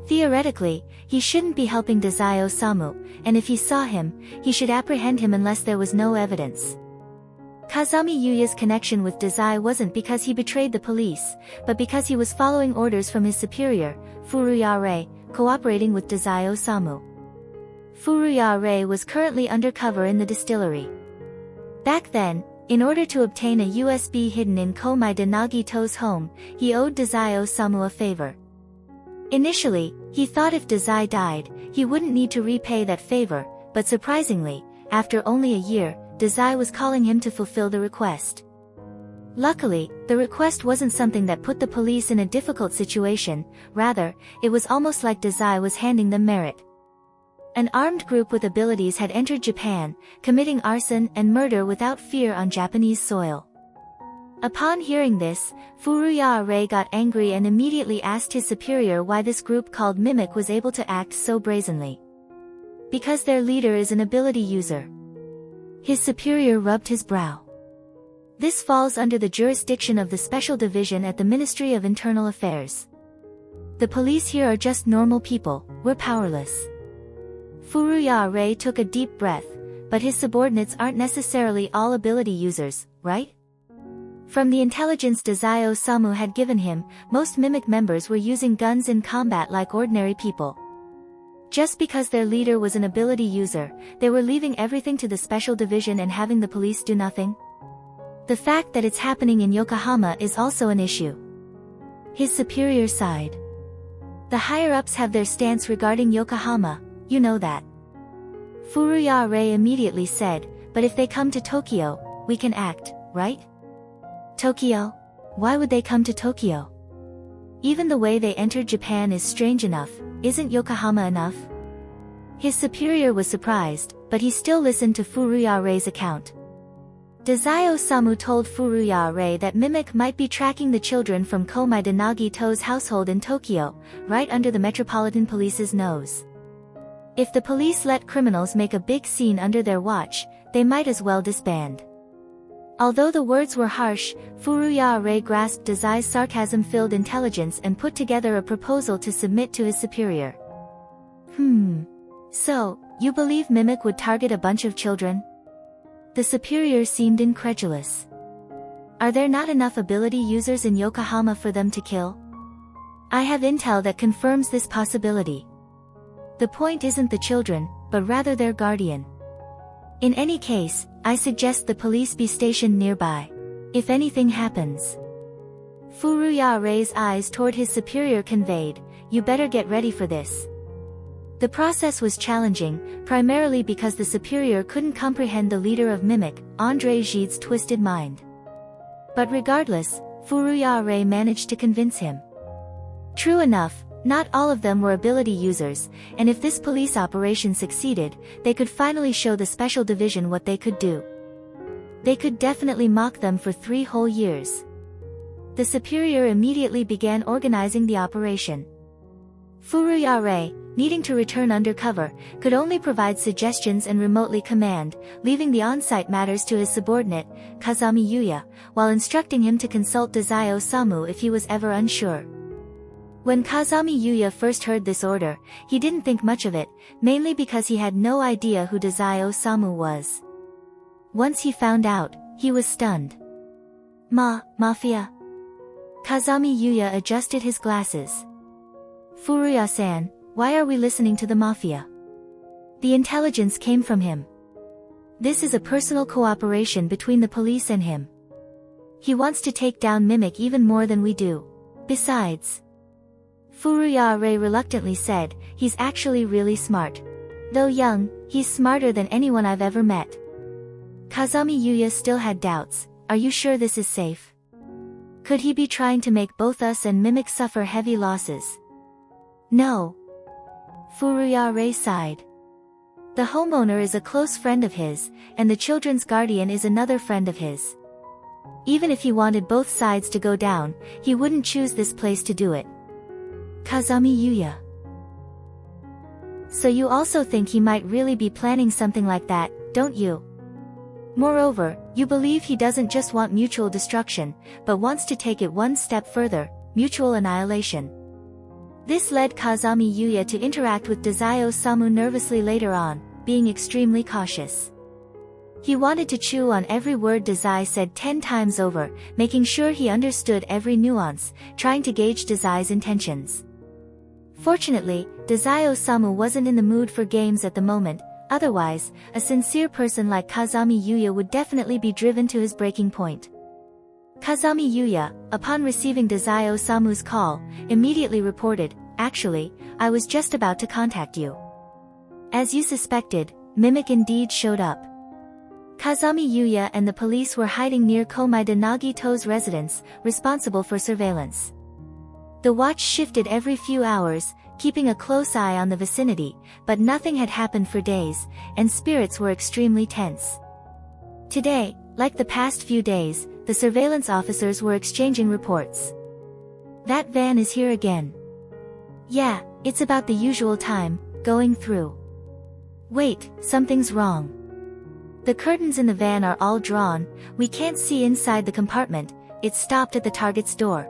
Theoretically, he shouldn't be helping Dazai-Osamu, and if he saw him, he should apprehend him unless there was no evidence. Kazami Yuya's connection with Dazai wasn't because he betrayed the police, but because he was following orders from his superior, Furuya, cooperating with Dazai Osamu. Furuya was currently undercover in the distillery. Back then, in order to obtain a USB hidden in Komai de Nagito's home, he owed Dazai Osamu a favor. Initially, he thought if Dazai died, he wouldn't need to repay that favor, but surprisingly, after only a year, Dazai was calling him to fulfill the request. Luckily, the request wasn't something that put the police in a difficult situation, rather, it was almost like Dazai was handing them merit. An armed group with abilities had entered Japan, committing arson and murder without fear on Japanese soil. Upon hearing this, Furuya got angry and immediately asked his superior why this group called Mimic was able to act so brazenly. Because their leader is an ability user. His superior rubbed his brow. This falls under the jurisdiction of the Special Division at the Ministry of Internal Affairs. The police here are just normal people, we're powerless. Furuya took a deep breath, but his subordinates aren't necessarily all ability users, right? From the intelligence Dazai Osamu had given him, most Mimic members were using guns in combat like ordinary people. Just because their leader was an ability user, they were leaving everything to the Special Division and having the police do nothing? The fact that it's happening in Yokohama is also an issue. His superior sighed. The higher-ups have their stance regarding Yokohama, you know that. Furuya immediately said, but if they come to Tokyo, we can act, right? Tokyo? Why would they come to Tokyo? Even the way they entered Japan is strange enough, isn't Yokohama enough? His superior was surprised, but he still listened to Furuya's account. Dazai Osamu told Furuya that Mimic might be tracking the children from Komai de Nagito's household in Tokyo, right under the Metropolitan Police's nose. If the police let criminals make a big scene under their watch, they might as well disband. Although the words were harsh, Furuya grasped Dazai's sarcasm-filled intelligence and put together a proposal to submit to his superior. So, you believe Mimic would target a bunch of children? The superior seemed incredulous. Are there not enough ability users in Yokohama for them to kill? I have intel that confirms this possibility. The point isn't the children, but rather their guardian. In any case, I suggest the police be stationed nearby. If anything happens. Furuya's eyes toward his superior conveyed, you better get ready for this. The process was challenging, primarily because the superior couldn't comprehend the leader of Mimic, André Gide's twisted mind. But regardless, Furuya managed to convince him. True enough, not all of them were ability users, and if this police operation succeeded, they could finally show the Special Division what they could do. They could definitely mock them for 3 whole years. The superior immediately began organizing the operation. Furuya, needing to return undercover, could only provide suggestions and remotely command, leaving the on-site matters to his subordinate, Kazami Yuya, while instructing him to consult Dazai Osamu if he was ever unsure. When Kazami Yuya first heard this order, he didn't think much of it, mainly because he had no idea who Dazai Osamu was. Once he found out, he was stunned. Mafia? Kazami Yuya adjusted his glasses. Furuya-san, why are we listening to the Mafia? The intelligence came from him. This is a personal cooperation between the police and him. He wants to take down Mimic even more than we do. Besides, Furuya reluctantly said, he's actually really smart. Though young, he's smarter than anyone I've ever met. Kazami Yuya still had doubts, are you sure this is safe? Could he be trying to make both us and Mimic suffer heavy losses? No. Furuya sighed. The homeowner is a close friend of his, and the children's guardian is another friend of his. Even if he wanted both sides to go down, he wouldn't choose this place to do it. Kazami Yuya. So you also think he might really be planning something like that, don't you? Moreover, you believe he doesn't just want mutual destruction, but wants to take it one step further, mutual annihilation. This led Kazami Yuya to interact with Dazai Osamu nervously later on, being extremely cautious. He wanted to chew on every word Dazai said 10 times over, making sure he understood every nuance, trying to gauge Dazai's intentions. Fortunately, Dazai Osamu wasn't in the mood for games at the moment, otherwise, a sincere person like Kazami Yuya would definitely be driven to his breaking point. Kazami Yuya, upon receiving Dazai Osamu's call, immediately reported, "Actually, I was just about to contact you." As you suspected, Mimic indeed showed up. Kazami Yuya and the police were hiding near Komaeda Nagito's residence, responsible for surveillance. The watch shifted every few hours, keeping a close eye on the vicinity, but nothing had happened for days, and spirits were extremely tense. Today, like the past few days, the surveillance officers were exchanging reports. "That van is here again." "Yeah, it's about the usual time, going through." "Wait, something's wrong. The curtains in the van are all drawn, we can't see inside the compartment, it stopped at the target's door."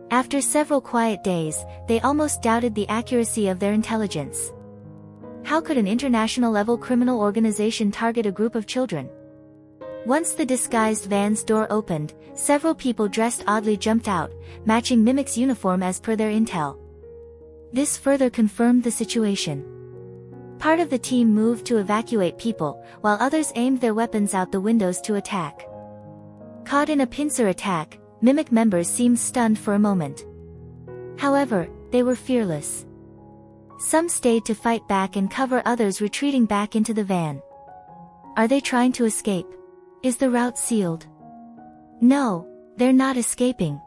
After several quiet days, they almost doubted the accuracy of their intelligence. How could an international-level criminal organization target a group of children? Once the disguised van's door opened, several people dressed oddly jumped out, matching Mimic's uniform as per their intel. This further confirmed the situation. Part of the team moved to evacuate people, while others aimed their weapons out the windows to attack. Caught in a pincer attack, Mimic members seemed stunned for a moment. However, they were fearless. Some stayed to fight back and cover others retreating back into the van. Are they trying to escape? Is the route sealed? No, they're not escaping.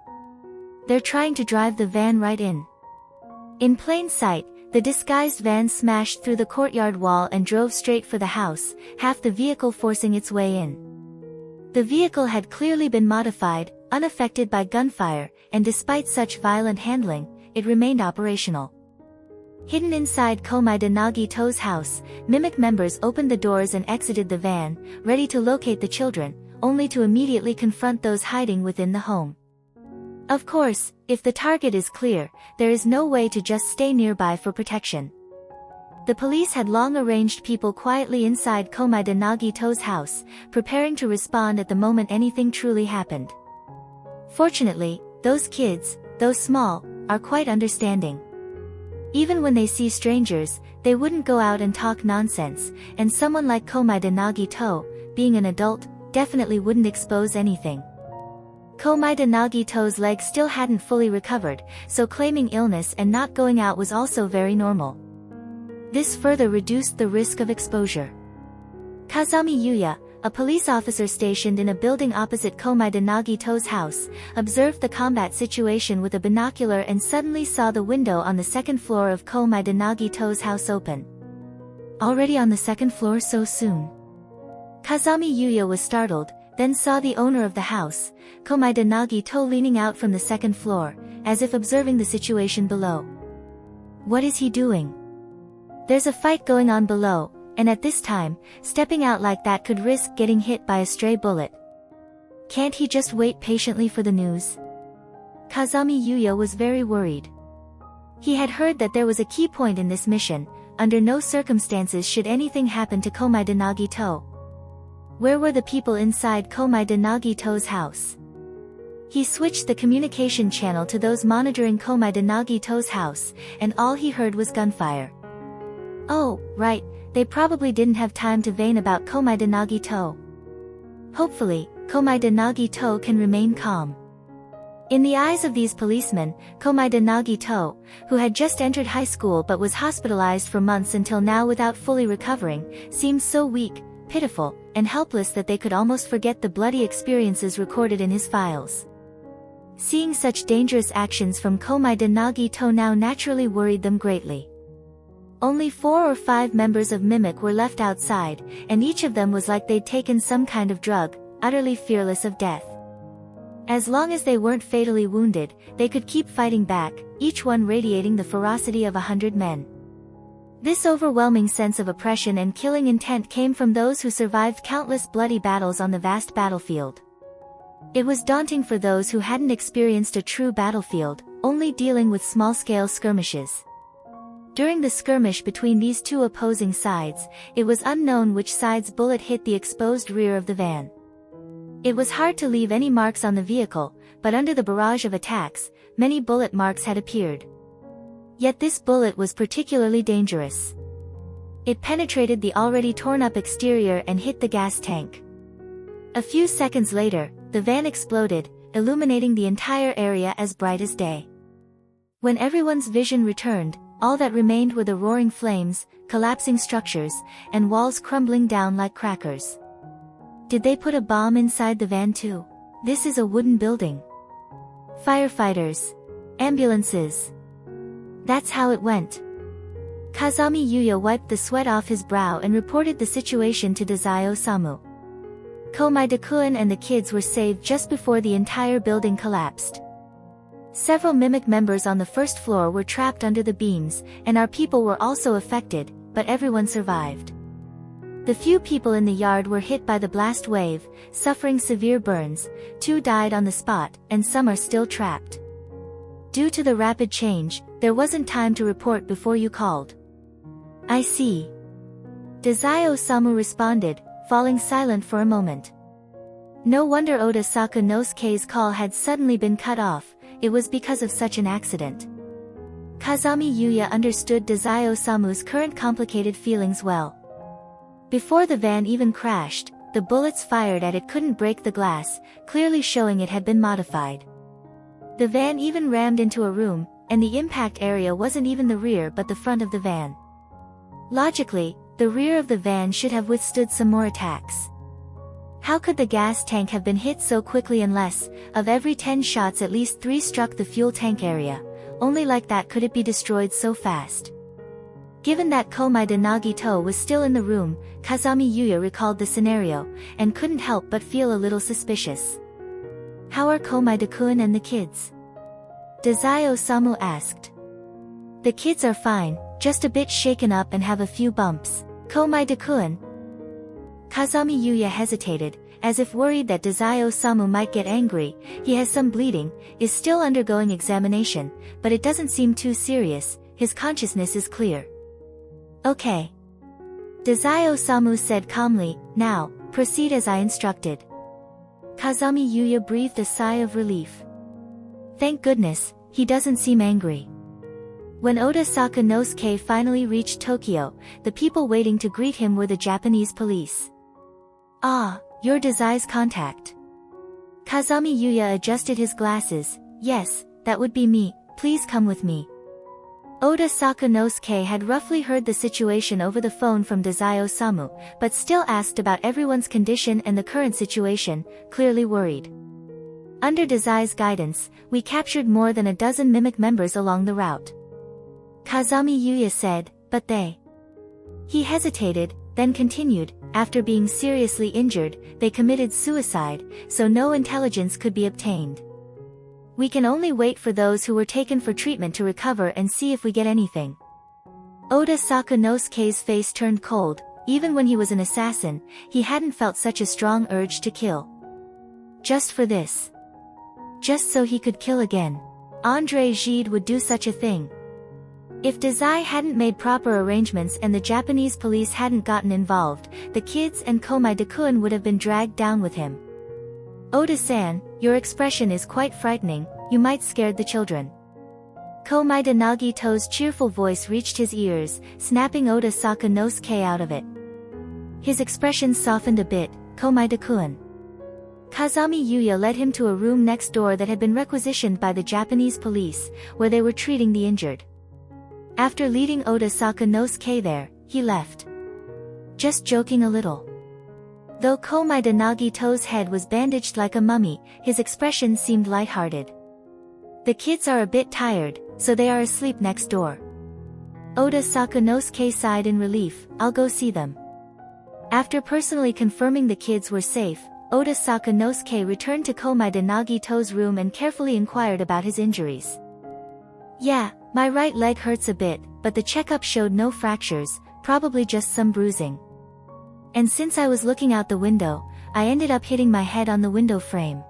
They're trying to drive the van right in. In plain sight, the disguised van smashed through the courtyard wall and drove straight for the house, half the vehicle forcing its way in. The vehicle had clearly been modified, unaffected by gunfire, and despite such violent handling, it remained operational. Hidden inside Komaeda Nagito's house, Mimic members opened the doors and exited the van, ready to locate the children, only to immediately confront those hiding within the home. Of course, if the target is clear, there is no way to just stay nearby for protection. The police had long arranged people quietly inside Komaeda Nagito's house, preparing to respond at the moment anything truly happened. Fortunately, those kids, though small, are quite understanding. Even when they see strangers, they wouldn't go out and talk nonsense, and someone like Komaeda Nagito, being an adult, definitely wouldn't expose anything. Komaeda Nagito's leg still hadn't fully recovered, so claiming illness and not going out was also very normal. This further reduced the risk of exposure. Kazami Yuya, a police officer stationed in a building opposite Komaeda Nagito's house, observed the combat situation with a binocular and suddenly saw the window on the second floor of Komaeda Nagito's house open. Already on the second floor so soon? Kazami Yuya was startled, then saw the owner of the house, Komaeda Nagito, leaning out from the second floor, as if observing the situation below. What is he doing? There's a fight going on below, and at this time, stepping out like that could risk getting hit by a stray bullet. Can't he just wait patiently for the news? Kazami Yuya was very worried. He had heard that there was a key point in this mission, under no circumstances should anything happen to Komaeda Nagito. Where were the people inside Komaeda Nagito's house? He switched the communication channel to those monitoring Komaeda Nagito's house, and all he heard was gunfire. Oh, right, they probably didn't have time to vein about Komaeda Nagito. Hopefully, Komaeda Nagito can remain calm. In the eyes of these policemen, Komaeda Nagito, who had just entered high school but was hospitalized for months until now without fully recovering, seemed so weak, pitiful, and helpless that they could almost forget the bloody experiences recorded in his files. Seeing such dangerous actions from Komaeda Nagito now naturally worried them greatly. Only 4 or 5 members of Mimic were left outside, and each of them was like they'd taken some kind of drug, utterly fearless of death. As long as they weren't fatally wounded, they could keep fighting back, each one radiating the ferocity of 100 men. This overwhelming sense of oppression and killing intent came from those who survived countless bloody battles on the vast battlefield. It was daunting for those who hadn't experienced a true battlefield, only dealing with small-scale skirmishes. During the skirmish between these two opposing sides, it was unknown which side's bullet hit the exposed rear of the van. It was hard to leave any marks on the vehicle, but under the barrage of attacks, many bullet marks had appeared. Yet this bullet was particularly dangerous. It penetrated the already torn-up exterior and hit the gas tank. A few seconds later, the van exploded, illuminating the entire area as bright as day. When everyone's vision returned, all that remained were the roaring flames, collapsing structures, and walls crumbling down like crackers. Did they put a bomb inside the van too? This is a wooden building. Firefighters. Ambulances. That's how it went. Kazami Yuya wiped the sweat off his brow and reported the situation to Dazai Osamu. Komai Dakuen and the kids were saved just before the entire building collapsed. Several mimic members on the first floor were trapped under the beams, and our people were also affected, but everyone survived. The few people in the yard were hit by the blast wave, suffering severe burns, 2 died on the spot, and some are still trapped. Due to the rapid change, there wasn't time to report before you called. I see. Dazai Osamu responded, falling silent for a moment. No wonder Oda Sakanosuke's call had suddenly been cut off, it was because of such an accident. Kazami Yuya understood Dazai Osamu's current complicated feelings well. Before the van even crashed, the bullets fired at it couldn't break the glass, clearly showing it had been modified. The van even rammed into a room, and the impact area wasn't even the rear but the front of the van. Logically, the rear of the van should have withstood some more attacks. How could the gas tank have been hit so quickly unless, of every 10 shots at least 3 struck the fuel tank area? Only like that could it be destroyed so fast. Given that Komai de Nagito was still in the room, Kazami Yuya recalled the scenario, and couldn't help but feel a little suspicious. How are Komai Dakuen and the kids? Dazai Osamu asked. The kids are fine, just a bit shaken up and have a few bumps. Komai Dakuen? Kazami Yuya hesitated, as if worried that Dazai Osamu might get angry. He has some bleeding, is still undergoing examination, but it doesn't seem too serious, his consciousness is clear. Okay. Dazai Osamu said calmly, now, proceed as I instructed. Kazami Yuya breathed a sigh of relief. Thank goodness, he doesn't seem angry. When Oda Sakanosuke finally reached Tokyo, the people waiting to greet him were the Japanese police. Ah, you're Dazai's contact. Kazami Yuya adjusted his glasses. Yes, that would be me, please come with me. Oda Sakanosuke had roughly heard the situation over the phone from Dazai Osamu, but still asked about everyone's condition and the current situation, clearly worried. Under Dazai's guidance, we captured more than a dozen mimic members along the route. Kazami Yuya said, but they... He hesitated, then continued, after being seriously injured, they committed suicide, so no intelligence could be obtained. We can only wait for those who were taken for treatment to recover and see if we get anything. Oda Sakanosuke's face turned cold. Even when he was an assassin, he hadn't felt such a strong urge to kill. Just for this. Just so he could kill again. Andre Gide would do such a thing. If Dazai hadn't made proper arrangements and the Japanese police hadn't gotten involved, the kids and Komai Dakuen would have been dragged down with him. Oda-san, your expression is quite frightening, you might scared the children. Komai de Nagito's cheerful voice reached his ears, snapping Oda Sakanosuke out of it. His expression softened a bit. Komai Dakuen. Kazami Yuya led him to a room next door that had been requisitioned by the Japanese police, where they were treating the injured. After leading Oda Sakanosuke there, he left. Just joking a little. Though Komai de Nagito's head was bandaged like a mummy, his expression seemed lighthearted. The kids are a bit tired, so they are asleep next door. Oda Sakanosuke sighed in relief. I'll go see them. After personally confirming the kids were safe, Oda Sakanosuke returned to Komai de Nagito's room and carefully inquired about his injuries. Yeah, my right leg hurts a bit, but the checkup showed no fractures, probably just some bruising. And since I was looking out the window, I ended up hitting my head on the window frame.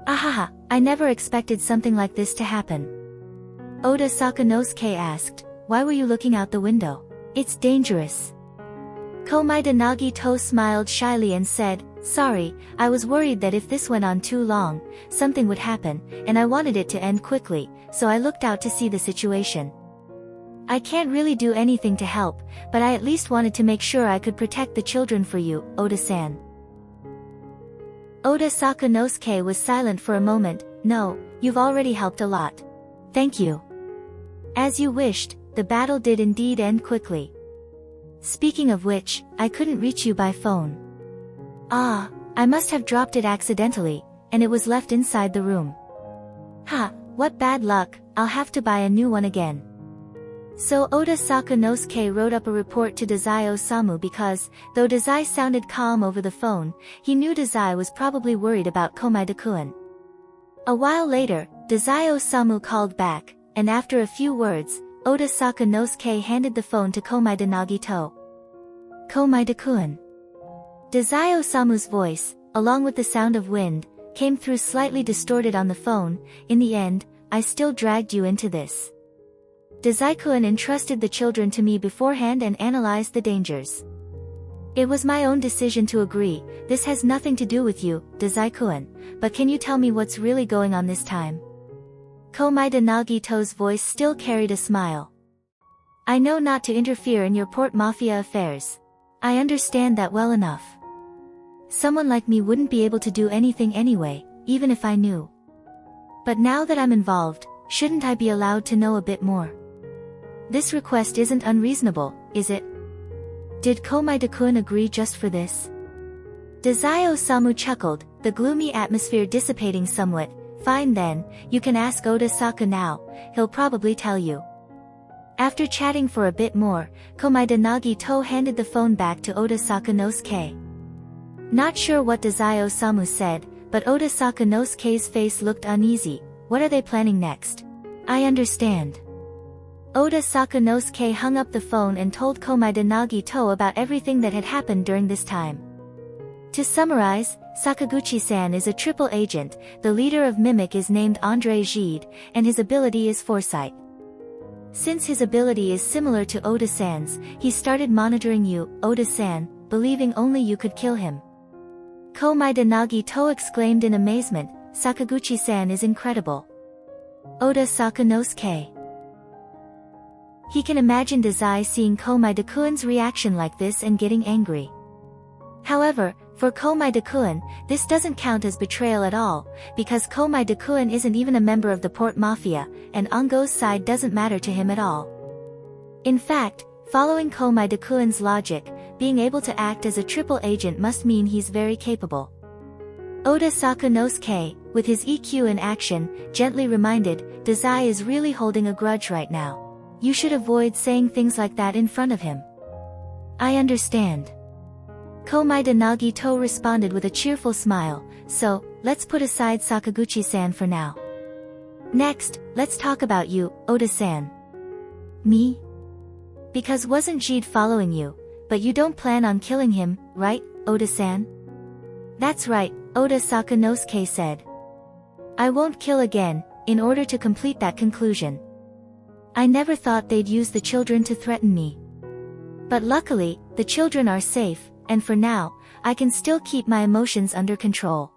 Ahaha, I never expected something like this to happen. Oda Sakanosuke asked, why were you looking out the window? It's dangerous. Komaeda Nagito smiled shyly and said, sorry, I was worried that if this went on too long, something would happen, and I wanted it to end quickly, so I looked out to see the situation. I can't really do anything to help, but I at least wanted to make sure I could protect the children for you, Oda-san. Oda Sakanosuke was silent for a moment. No, you've already helped a lot. Thank you. As you wished, the battle did indeed end quickly. Speaking of which, I couldn't reach you by phone. Ah, I must have dropped it accidentally, and it was left inside the room. Ha, what bad luck, I'll have to buy a new one again. So Oda Sakanosuke wrote up a report to Dazai Osamu because, though Dazai sounded calm over the phone, he knew Dazai was probably worried about Komaeda-kun. A while later, Dazai Osamu called back, and after a few words, Oda Sakanosuke handed the phone to Komaeda Nagito. Komaeda-kun. Dazai Osamu's voice, along with the sound of wind, came through slightly distorted on the phone. In the end, I still dragged you into this. Dazai-kun entrusted the children to me beforehand and analyzed the dangers. It was my own decision to agree. This has nothing to do with you, Dazai-kun, but can you tell me what's really going on this time? Komaeda Nagito's voice still carried a smile. I know not to interfere in your port mafia affairs. I understand that well enough. Someone like me wouldn't be able to do anything anyway, even if I knew. But now that I'm involved, shouldn't I be allowed to know a bit more? This request isn't unreasonable, is it? Did Komaeda-kun agree just for this? Dazai Osamu chuckled, the gloomy atmosphere dissipating somewhat. Fine then, you can ask Oda Saka now, he'll probably tell you. After chatting for a bit more, Komaeda Nagito handed the phone back to Oda Sakanosuke. Not sure what Dazai Osamu said, but Oda Sakanosuke's face looked uneasy. What are they planning next? I understand. Oda Sakanosuke hung up the phone and told Komaeda Nagito about everything that had happened during this time. To summarize, Sakaguchi-san is a triple agent, the leader of Mimic is named Andre Gide, and his ability is foresight. Since his ability is similar to Oda-san's, he started monitoring you, Oda-san, believing only you could kill him. Komaeda Nagito exclaimed in amazement, Sakaguchi-san is incredible. Oda Sakanosuke. He can imagine Dazai seeing Komaeda-kun's reaction like this and getting angry. However, for Komaeda-kun, this doesn't count as betrayal at all, because Komaeda-kun isn't even a member of the Port Mafia, and Ongo's side doesn't matter to him at all. In fact, following Komaeda-kun's logic, being able to act as a triple agent must mean he's very capable. Oda Sakanosuke, with his EQ in action, gently reminded, Dazai is really holding a grudge right now. You should avoid saying things like that in front of him. I understand. Komaeda Nagito responded with a cheerful smile, so, let's put aside Sakaguchi-san for now. Next, let's talk about you, Oda-san. Me? Because wasn't Gide following you, but you don't plan on killing him, right, Oda-san? That's right, Oda Sakanosuke said. I won't kill again, in order to complete that conclusion. I never thought they'd use the children to threaten me. But luckily, the children are safe, and for now, I can still keep my emotions under control.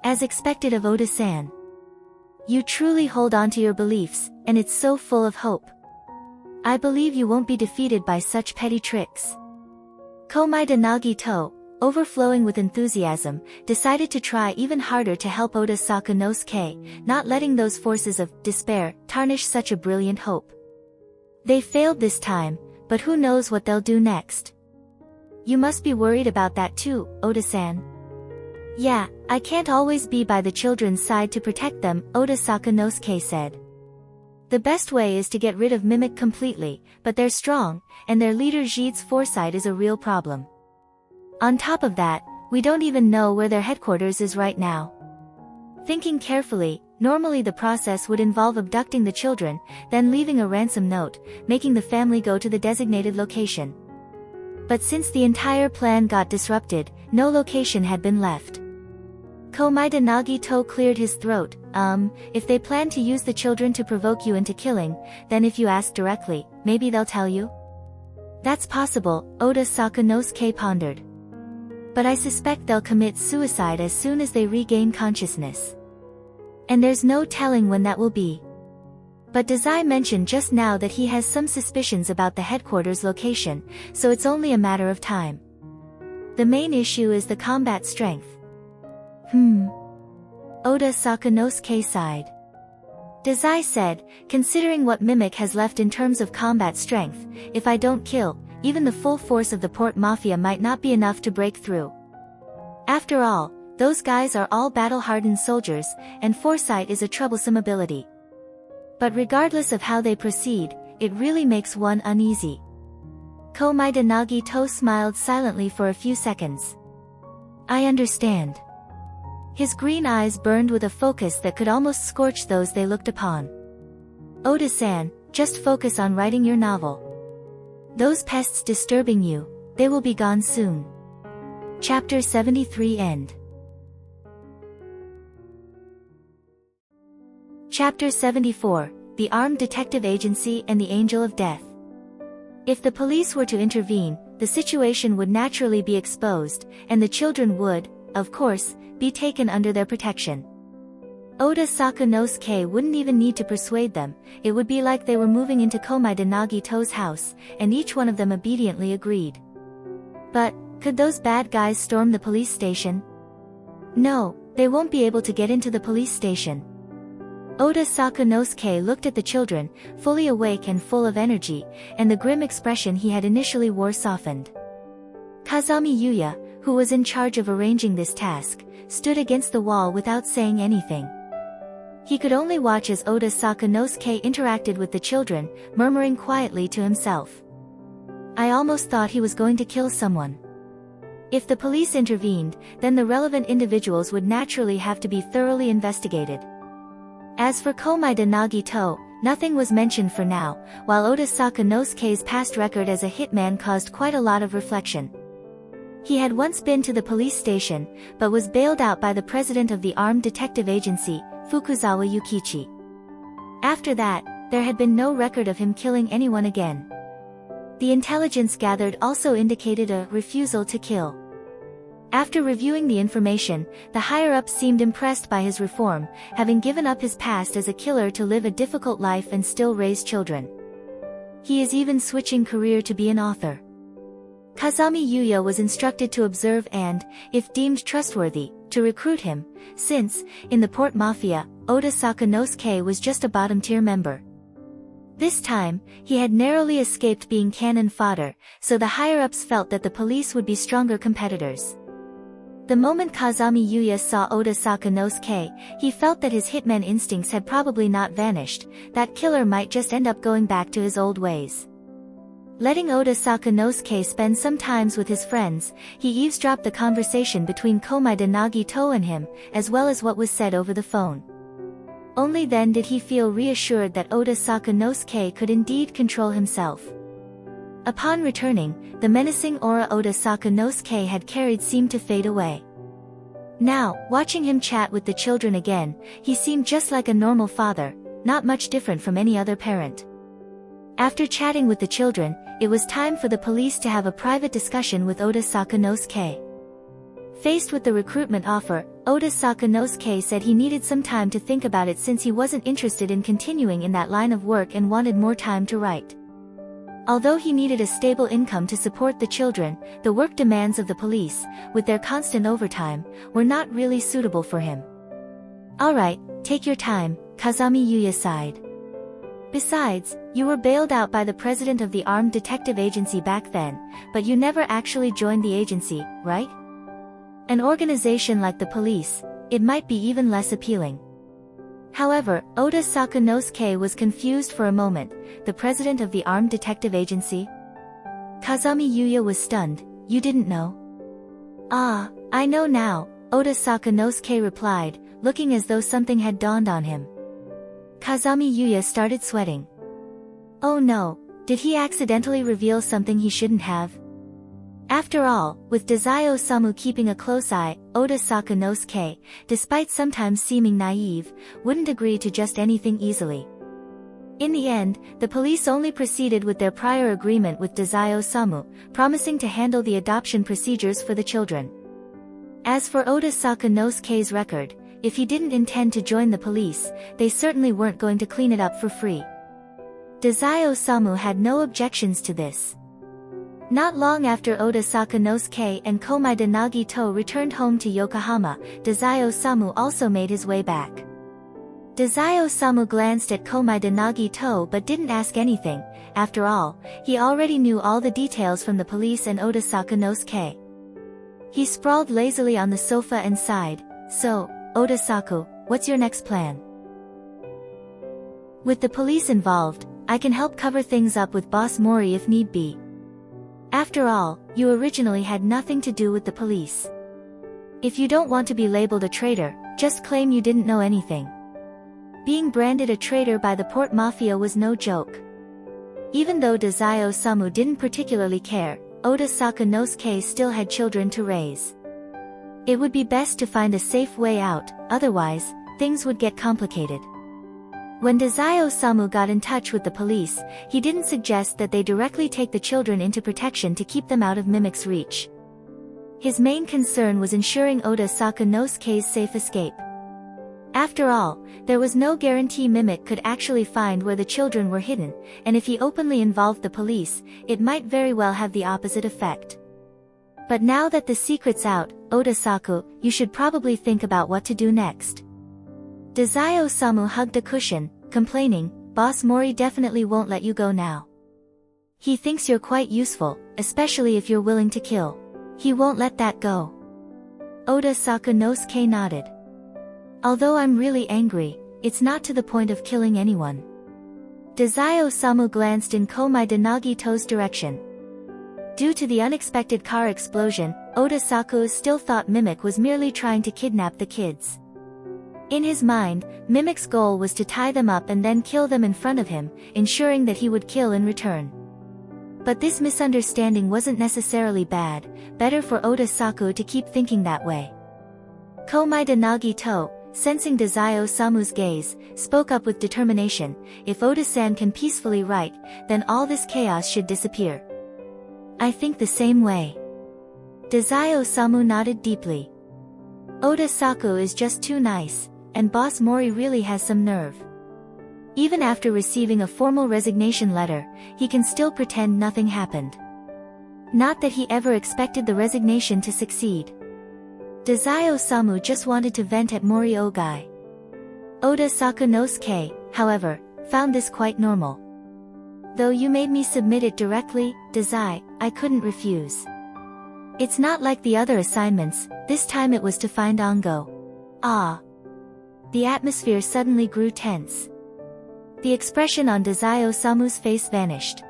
As expected of Oda-san. You truly hold on to your beliefs, and it's so full of hope. I believe you won't be defeated by such petty tricks. Komaeda Nagito, overflowing with enthusiasm, decided to try even harder to help Oda Sakanosuke, not letting those forces of despair tarnish such a brilliant hope. They failed this time, but who knows what they'll do next. You must be worried about that too, Oda-san. Yeah, I can't always be by the children's side to protect them, Oda Sakanosuke said. The best way is to get rid of Mimic completely, but they're strong, and their leader Gide's foresight is a real problem. On top of that, we don't even know where their headquarters is right now. Thinking carefully, normally the process would involve abducting the children, then leaving a ransom note, making the family go to the designated location. But since the entire plan got disrupted, no location had been left. Komaeda Nagito cleared his throat. If they plan to use the children to provoke you into killing, then if you ask directly, maybe they'll tell you? That's possible, Oda Sakanosuke pondered. But I suspect they'll commit suicide as soon as they regain consciousness. And there's no telling when that will be. But Dazai mentioned just now that he has some suspicions about the headquarters location, so it's only a matter of time. The main issue is the combat strength. Oda Sakanosuke sighed. Dazai said, considering what Mimic has left in terms of combat strength, if I don't kill, even the full force of the Port Mafia might not be enough to break through. After all, those guys are all battle-hardened soldiers, and foresight is a troublesome ability. But regardless of how they proceed, it really makes one uneasy. Komaeda Nagito smiled silently for a few seconds. I understand. His green eyes burned with a focus that could almost scorch those they looked upon. Oda-san, just focus on writing your novel. Those pests disturbing you, they will be gone soon. Chapter 73 End. Chapter 74, The Armed Detective Agency and the Angel of Death. If the police were to intervene, the situation would naturally be exposed, and the children would, of course, be taken under their protection. Oda Sakanosuke wouldn't even need to persuade them, it would be like they were moving into Komaeda Nagito's house, and each one of them obediently agreed. But, could those bad guys storm the police station? No, they won't be able to get into the police station. Oda Sakanosuke looked at the children, fully awake and full of energy, and the grim expression he had initially wore softened. Kazami Yuya, who was in charge of arranging this task, stood against the wall without saying anything. He could only watch as Oda Sakanosuke interacted with the children, murmuring quietly to himself. I almost thought he was going to kill someone. If the police intervened, then the relevant individuals would naturally have to be thoroughly investigated. As for Komaeda Nagito, nothing was mentioned for now, while Oda Sakanosuke's past record as a hitman caused quite a lot of reflection. He had once been to the police station, but was bailed out by the president of the Armed Detective Agency, Fukuzawa Yukichi. After that, there had been no record of him killing anyone again. The intelligence gathered also indicated a refusal to kill. After reviewing the information, the higher-ups seemed impressed by his reform, having given up his past as a killer to live a difficult life and still raise children. He is even switching career to be an author. Kazami Yuya was instructed to observe and, if deemed trustworthy, to recruit him, since, in the Port Mafia, Oda Sakanosuke was just a bottom-tier member. This time, he had narrowly escaped being cannon fodder, so the higher-ups felt that the police would be stronger competitors. The moment Kazami Yuya saw Oda Sakanosuke, he felt that his hitman instincts had probably not vanished, that killer might just end up going back to his old ways. Letting Oda Sakanosuke spend some times with his friends, he eavesdropped the conversation between Komaeda Nagito and him, as well as what was said over the phone. Only then did he feel reassured that Oda Sakanosuke could indeed control himself. Upon returning, the menacing aura Oda Sakanosuke had carried seemed to fade away. Now, watching him chat with the children again, he seemed just like a normal father, not much different from any other parent. After chatting with the children, it was time for the police to have a private discussion with Oda Sakanosuke. Faced with the recruitment offer, Oda Sakanosuke said he needed some time to think about it since he wasn't interested in continuing in that line of work and wanted more time to write. Although he needed a stable income to support the children, the work demands of the police, with their constant overtime, were not really suitable for him. Alright, take your time, Kazami Yuya sighed. Besides, you were bailed out by the president of the Armed Detective Agency back then, but you never actually joined the agency, right? An organization like the police, it might be even less appealing. However, Oda Sakanosuke was confused for a moment. The president of the Armed Detective Agency? Kazami Yuya was stunned. You didn't know? Ah, I know now, Oda Sakanosuke replied, looking as though something had dawned on him. Kazami Yuya started sweating. Oh no, did he accidentally reveal something he shouldn't have? After all, with Dazai Osamu keeping a close eye, Oda Sakanosuke, despite sometimes seeming naive, wouldn't agree to just anything easily. In the end, the police only proceeded with their prior agreement with Dazai Osamu, promising to handle the adoption procedures for the children. As for Oda Sakanosuke's record, if he didn't intend to join the police, they certainly weren't going to clean it up for free. Dazai Osamu had no objections to this. Not long after Oda Sakanosuke and Komaeda Nagito returned home to Yokohama, Dazai Osamu also made his way back. Dazai Osamu glanced at Komaeda Nagito but didn't ask anything. After all, he already knew all the details from the police and Oda Sakanosuke. He sprawled lazily on the sofa and sighed. So, Oda-saku, what's your next plan? With the police involved, I can help cover things up with Boss Mori if need be. After all, you originally had nothing to do with the police. If you don't want to be labeled a traitor, just claim you didn't know anything. Being branded a traitor by the Port Mafia was no joke. Even though Dazai Osamu didn't particularly care, Oda Sakanosuke still had children to raise. It would be best to find a safe way out, otherwise, things would get complicated. When Dazai Osamu got in touch with the police, he didn't suggest that they directly take the children into protection to keep them out of Mimic's reach. His main concern was ensuring Oda Sakanosuke's safe escape. After all, there was no guarantee Mimic could actually find where the children were hidden, and if he openly involved the police, it might very well have the opposite effect. But now that the secret's out, Oda-saku, you should probably think about what to do next. Dazai Osamu hugged a cushion, complaining, Boss Mori definitely won't let you go now. He thinks you're quite useful, especially if you're willing to kill. He won't let that go. Oda Sakanosuke nodded. Although I'm really angry, it's not to the point of killing anyone. Dazai Osamu glanced in Komaeda Nagito's direction. Due to the unexpected car explosion, Oda-saku still thought Mimic was merely trying to kidnap the kids. In his mind, Mimic's goal was to tie them up and then kill them in front of him, ensuring that he would kill in return. But this misunderstanding wasn't necessarily bad, better for Oda-saku to keep thinking that way. Komaeda Nagito, sensing Dazai Osamu's gaze, spoke up with determination, if Oda-san can peacefully write, then all this chaos should disappear. I think the same way. Dazai Osamu nodded deeply. Oda-saku is just too nice, and Boss Mori really has some nerve. Even after receiving a formal resignation letter, he can still pretend nothing happened. Not that he ever expected the resignation to succeed. Dazai Osamu just wanted to vent at Mori Ogai. Oda Sakanosuke, however, found this quite normal. Though you made me submit it directly, Dazai, I couldn't refuse. It's not like the other assignments, this time it was to find Ongo. Ah. The atmosphere suddenly grew tense. The expression on Dazai Osamu's face vanished.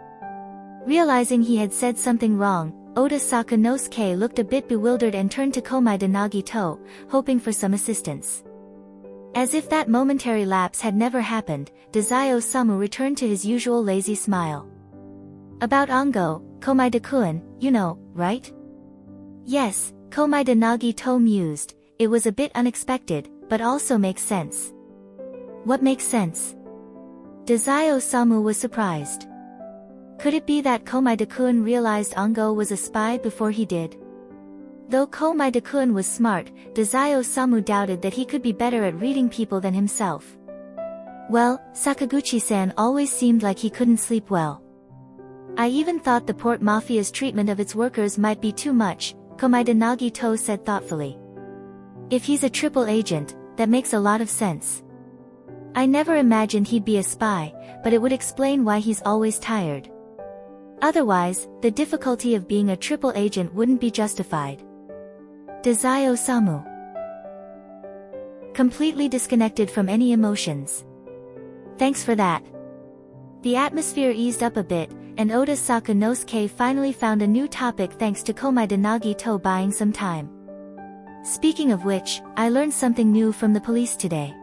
Realizing he had said something wrong, Oda Sakanosuke looked a bit bewildered and turned to Komaeda Nagito, hoping for some assistance. As if that momentary lapse had never happened, Dazai Osamu returned to his usual lazy smile. About Ongo, Komaeda-kun, you know, right? Yes, Komaeda Nagito mused, it was a bit unexpected, but also makes sense. What makes sense? Dazai Osamu was surprised. Could it be that Komaeda-kun realized Ongo was a spy before he did? Though Komaeda-kun was smart, Dazai Osamu doubted that he could be better at reading people than himself. Well, Sakaguchi-san always seemed like he couldn't sleep well. I even thought the Port Mafia's treatment of its workers might be too much, Komaeda Nagito said thoughtfully. If he's a triple agent, that makes a lot of sense. I never imagined he'd be a spy, but it would explain why he's always tired. Otherwise, the difficulty of being a triple agent wouldn't be justified. Dazai Osamu. Completely disconnected from any emotions. Thanks for that. The atmosphere eased up a bit, and Oda Sakanosuke finally found a new topic thanks to Komaeda Nagito buying some time. Speaking of which, I learned something new from the police today.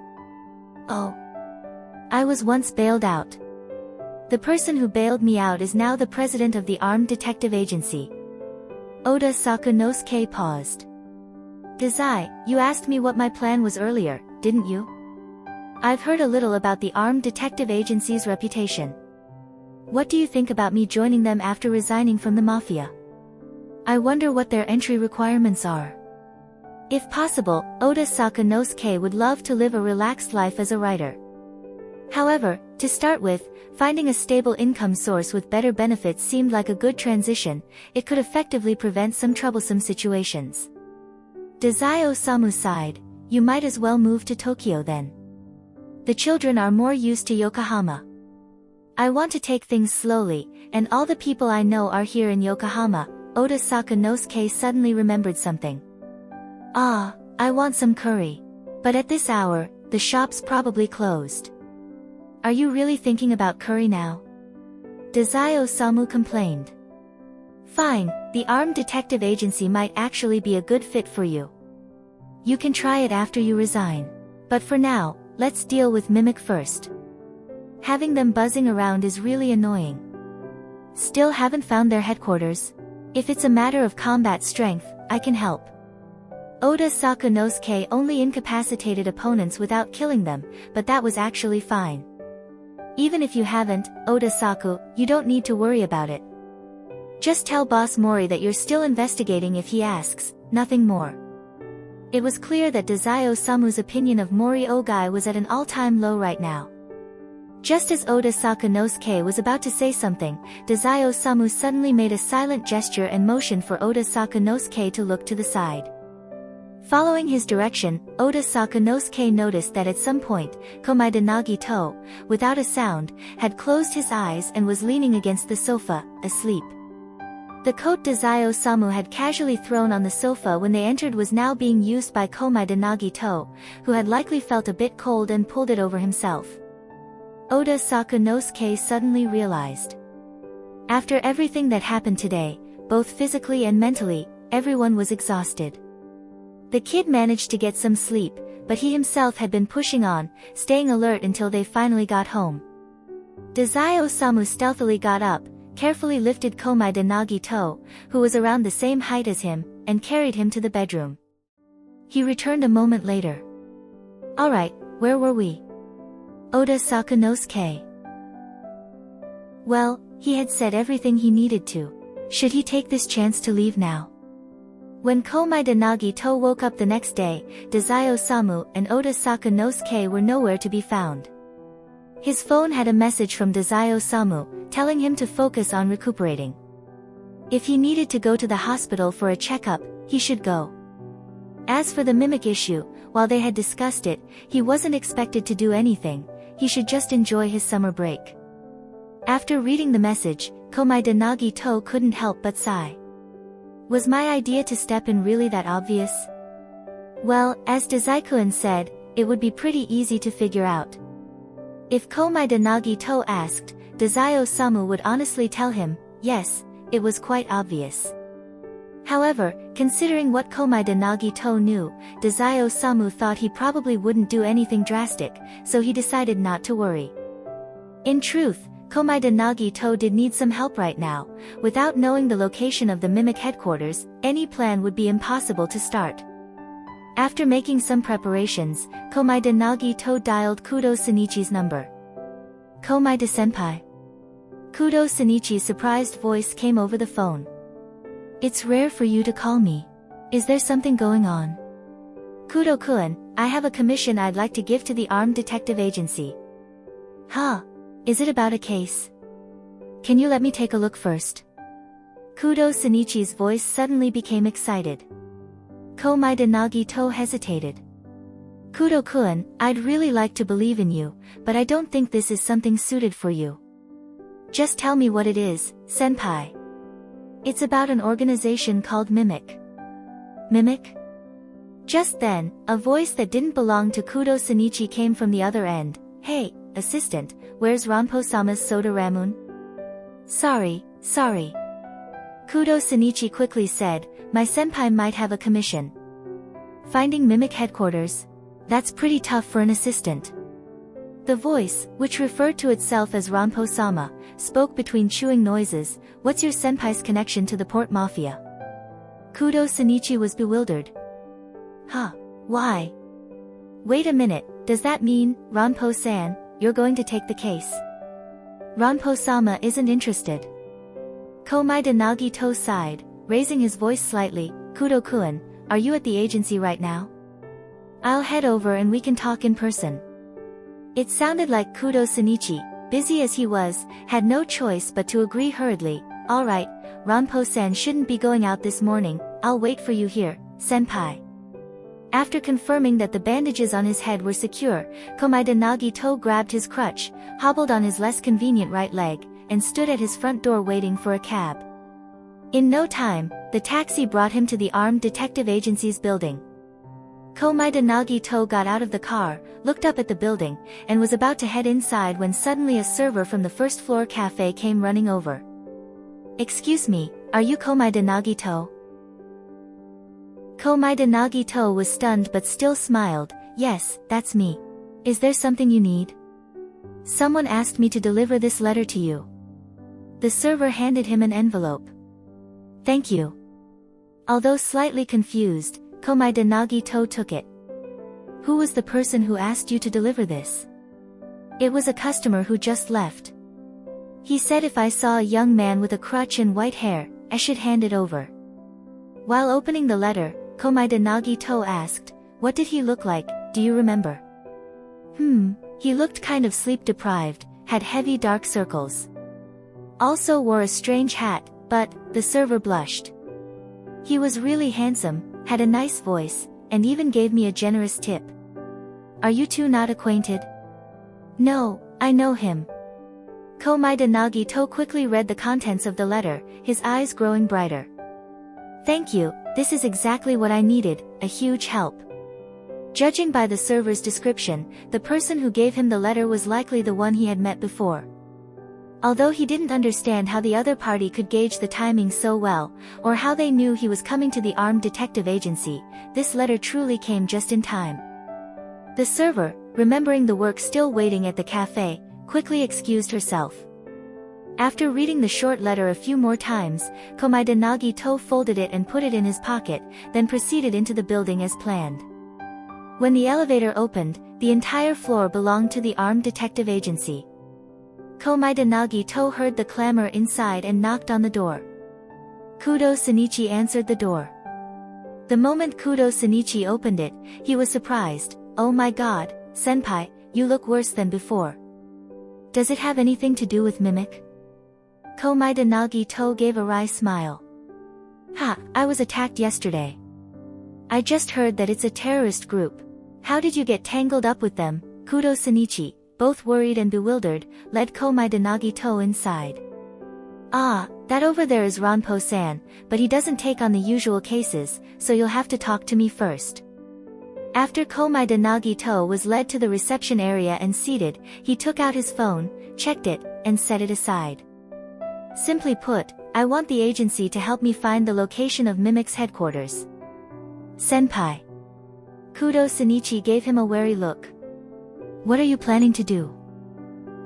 Oh. I was once bailed out. The person who bailed me out is now the president of the Armed Detective Agency. Oda Sakunosuke paused. Dazai, you asked me what my plan was earlier, didn't you? I've heard a little about the armed detective agency's reputation. What do you think about me joining them after resigning from the mafia? I wonder what their entry requirements are. If possible, Oda Sakunosuke would love to live a relaxed life as a writer. However, to start with, finding a stable income source with better benefits seemed like a good transition. It could effectively prevent some troublesome situations. Dazai Osamu sighed. You might as well move to Tokyo then. The children are more used to Yokohama. I want to take things slowly, and all the people I know are here in Yokohama. Oda Sakunosuke suddenly remembered something. Ah, I want some curry. But at this hour, the shop's probably closed. Are you really thinking about curry now? Dazai Osamu complained. Fine, the armed detective agency might actually be a good fit for you. You can try it after you resign. But for now, let's deal with Mimic first. Having them buzzing around is really annoying. Still haven't found their headquarters? If it's a matter of combat strength, I can help. Oda Sakunosuke only incapacitated opponents without killing them, but that was actually fine. Even if you haven't, Oda Saku, you don't need to worry about it. Just tell Boss Mori that you're still investigating if he asks, nothing more. It was clear that Dazai Osamu's opinion of Mori Ogai was at an all-time low right now. Just as Oda Sakunosuke was about to say something, Dazai Osamu suddenly made a silent gesture and motioned for Oda Sakunosuke to look to the side. Following his direction, Oda Sakunosuke noticed that at some point, Komaeda Nagito, without a sound, had closed his eyes and was leaning against the sofa, asleep. The coat Dazai Osamu had casually thrown on the sofa when they entered was now being used by Komaeda Nagito, who had likely felt a bit cold and pulled it over himself. Oda Sakunosuke suddenly realized. After everything that happened today, both physically and mentally, everyone was exhausted. The kid managed to get some sleep, but he himself had been pushing on, staying alert until they finally got home. Dazai Osamu stealthily got up, carefully lifted Komaeda Nagito, who was around the same height as him, and carried him to the bedroom. He returned a moment later. Alright, where were we? Oda Sakunosuke. Well, he had said everything he needed to. Should he take this chance to leave now? When Komaeda Nagito woke up the next day, Dazai Osamu and Oda Sakunosuke were nowhere to be found. His phone had a message from Dazai Osamu, telling him to focus on recuperating. If he needed to go to the hospital for a checkup, he should go. As for the mimic issue, while they had discussed it, he wasn't expected to do anything. He should just enjoy his summer break. After reading the message, Komaeda Nagito couldn't help but sigh. Was my idea to step in really that obvious? Well, as Dazai-kun said, it would be pretty easy to figure out. If Komaeda Nagito asked, Dazai Osamu would honestly tell him, yes, it was quite obvious. However, considering what Komaeda Nagito knew, Dazai Osamu thought he probably wouldn't do anything drastic, so he decided not to worry. In truth, Komaeda Nagito did need some help right now. Without knowing the location of the mimic headquarters, any plan would be impossible to start. After making some preparations, Komaeda Nagito dialed Kudo Shinichi's number. Komaeda-senpai. Kudo Shinichi's surprised voice came over the phone. It's rare for you to call me. Is there something going on? Kudo-kun, I have a commission I'd like to give to the armed detective agency. Huh? Is it about a case? Can you let me take a look first? Kudo Shinichi's voice suddenly became excited. Komaeda Nagito hesitated. Kudo-kun, I'd really like to believe in you, but I don't think this is something suited for you. Just tell me what it is, senpai. It's about an organization called Mimic. Mimic? Just then, a voice that didn't belong to Kudo Shinichi came from the other end. Hey, assistant, where's Ranpo-sama's soda ramen? Sorry. Kudo Shinichi quickly said, my senpai might have a commission. Finding Mimic headquarters? That's pretty tough for an assistant. The voice, which referred to itself as Ranpo-sama, spoke between chewing noises. What's your senpai's connection to the port mafia? Kudo Shinichi was bewildered. Huh? Why? Wait a minute, does that mean, Ranpo-san, you're going to take the case? Ranpo-sama isn't interested. Komaeda Nagito sighed, raising his voice slightly. Kudo-kun, are you at the agency right now? I'll head over and we can talk in person. It sounded like Kudo Shinichi, busy as he was, had no choice but to agree hurriedly. Alright, Ranpo-san shouldn't be going out this morning, I'll wait for you here, senpai. After confirming that the bandages on his head were secure, Komaeda Nagito grabbed his crutch, hobbled on his less convenient right leg, and stood at his front door waiting for a cab. In no time, the taxi brought him to the Armed Detective Agency's building. Komaeda Nagito got out of the car, looked up at the building, and was about to head inside when suddenly a server from the first-floor cafe came running over. Excuse me, are you Komaeda Nagito? Komaeda Nagito was stunned but still smiled. Yes, that's me. Is there something you need? Someone asked me to deliver this letter to you. The server handed him an envelope. Thank you. Although slightly confused, Komaeda Nagito took it. Who was the person who asked you to deliver this? It was a customer who just left. He said if I saw a young man with a crutch and white hair, I should hand it over. While opening the letter, Komaeda Nagito asked, what did he look like, do you remember? He looked kind of sleep-deprived, had heavy dark circles. Also wore a strange hat, but, the server blushed. He was really handsome, had a nice voice, and even gave me a generous tip. Are you two not acquainted? No, I know him. Komaeda Nagito quickly read the contents of the letter, his eyes growing brighter. Thank you, this is exactly what I needed, a huge help. Judging by the server's description, the person who gave him the letter was likely the one he had met before. Although he didn't understand how the other party could gauge the timing so well, or how they knew he was coming to the Armed Detective Agency, this letter truly came just in time. The server, remembering the work still waiting at the cafe, quickly excused herself. After reading the short letter a few more times, Komaeda Nagito folded it and put it in his pocket, then proceeded into the building as planned. When the elevator opened, the entire floor belonged to the Armed Detective Agency. Komaeda Nagito heard the clamor inside and knocked on the door. Kudo Shinichi answered the door. The moment Kudo Shinichi opened it, he was surprised. Oh my god, senpai, you look worse than before. Does it have anything to do with Mimic? Komaeda Nagito gave a wry smile. Ha, I was attacked yesterday. I just heard that it's a terrorist group. How did you get tangled up with them? Kudo Shinichi, both worried and bewildered, led Komaeda Nagito inside. Ah, that over there is Ranpo-san, but he doesn't take on the usual cases, so you'll have to talk to me first. After Komaeda Nagito was led to the reception area and seated, he took out his phone, checked it, and set it aside. Simply put, I want the agency to help me find the location of Mimic's headquarters. Senpai. Kudo Shinichi gave him a wary look. What are you planning to do?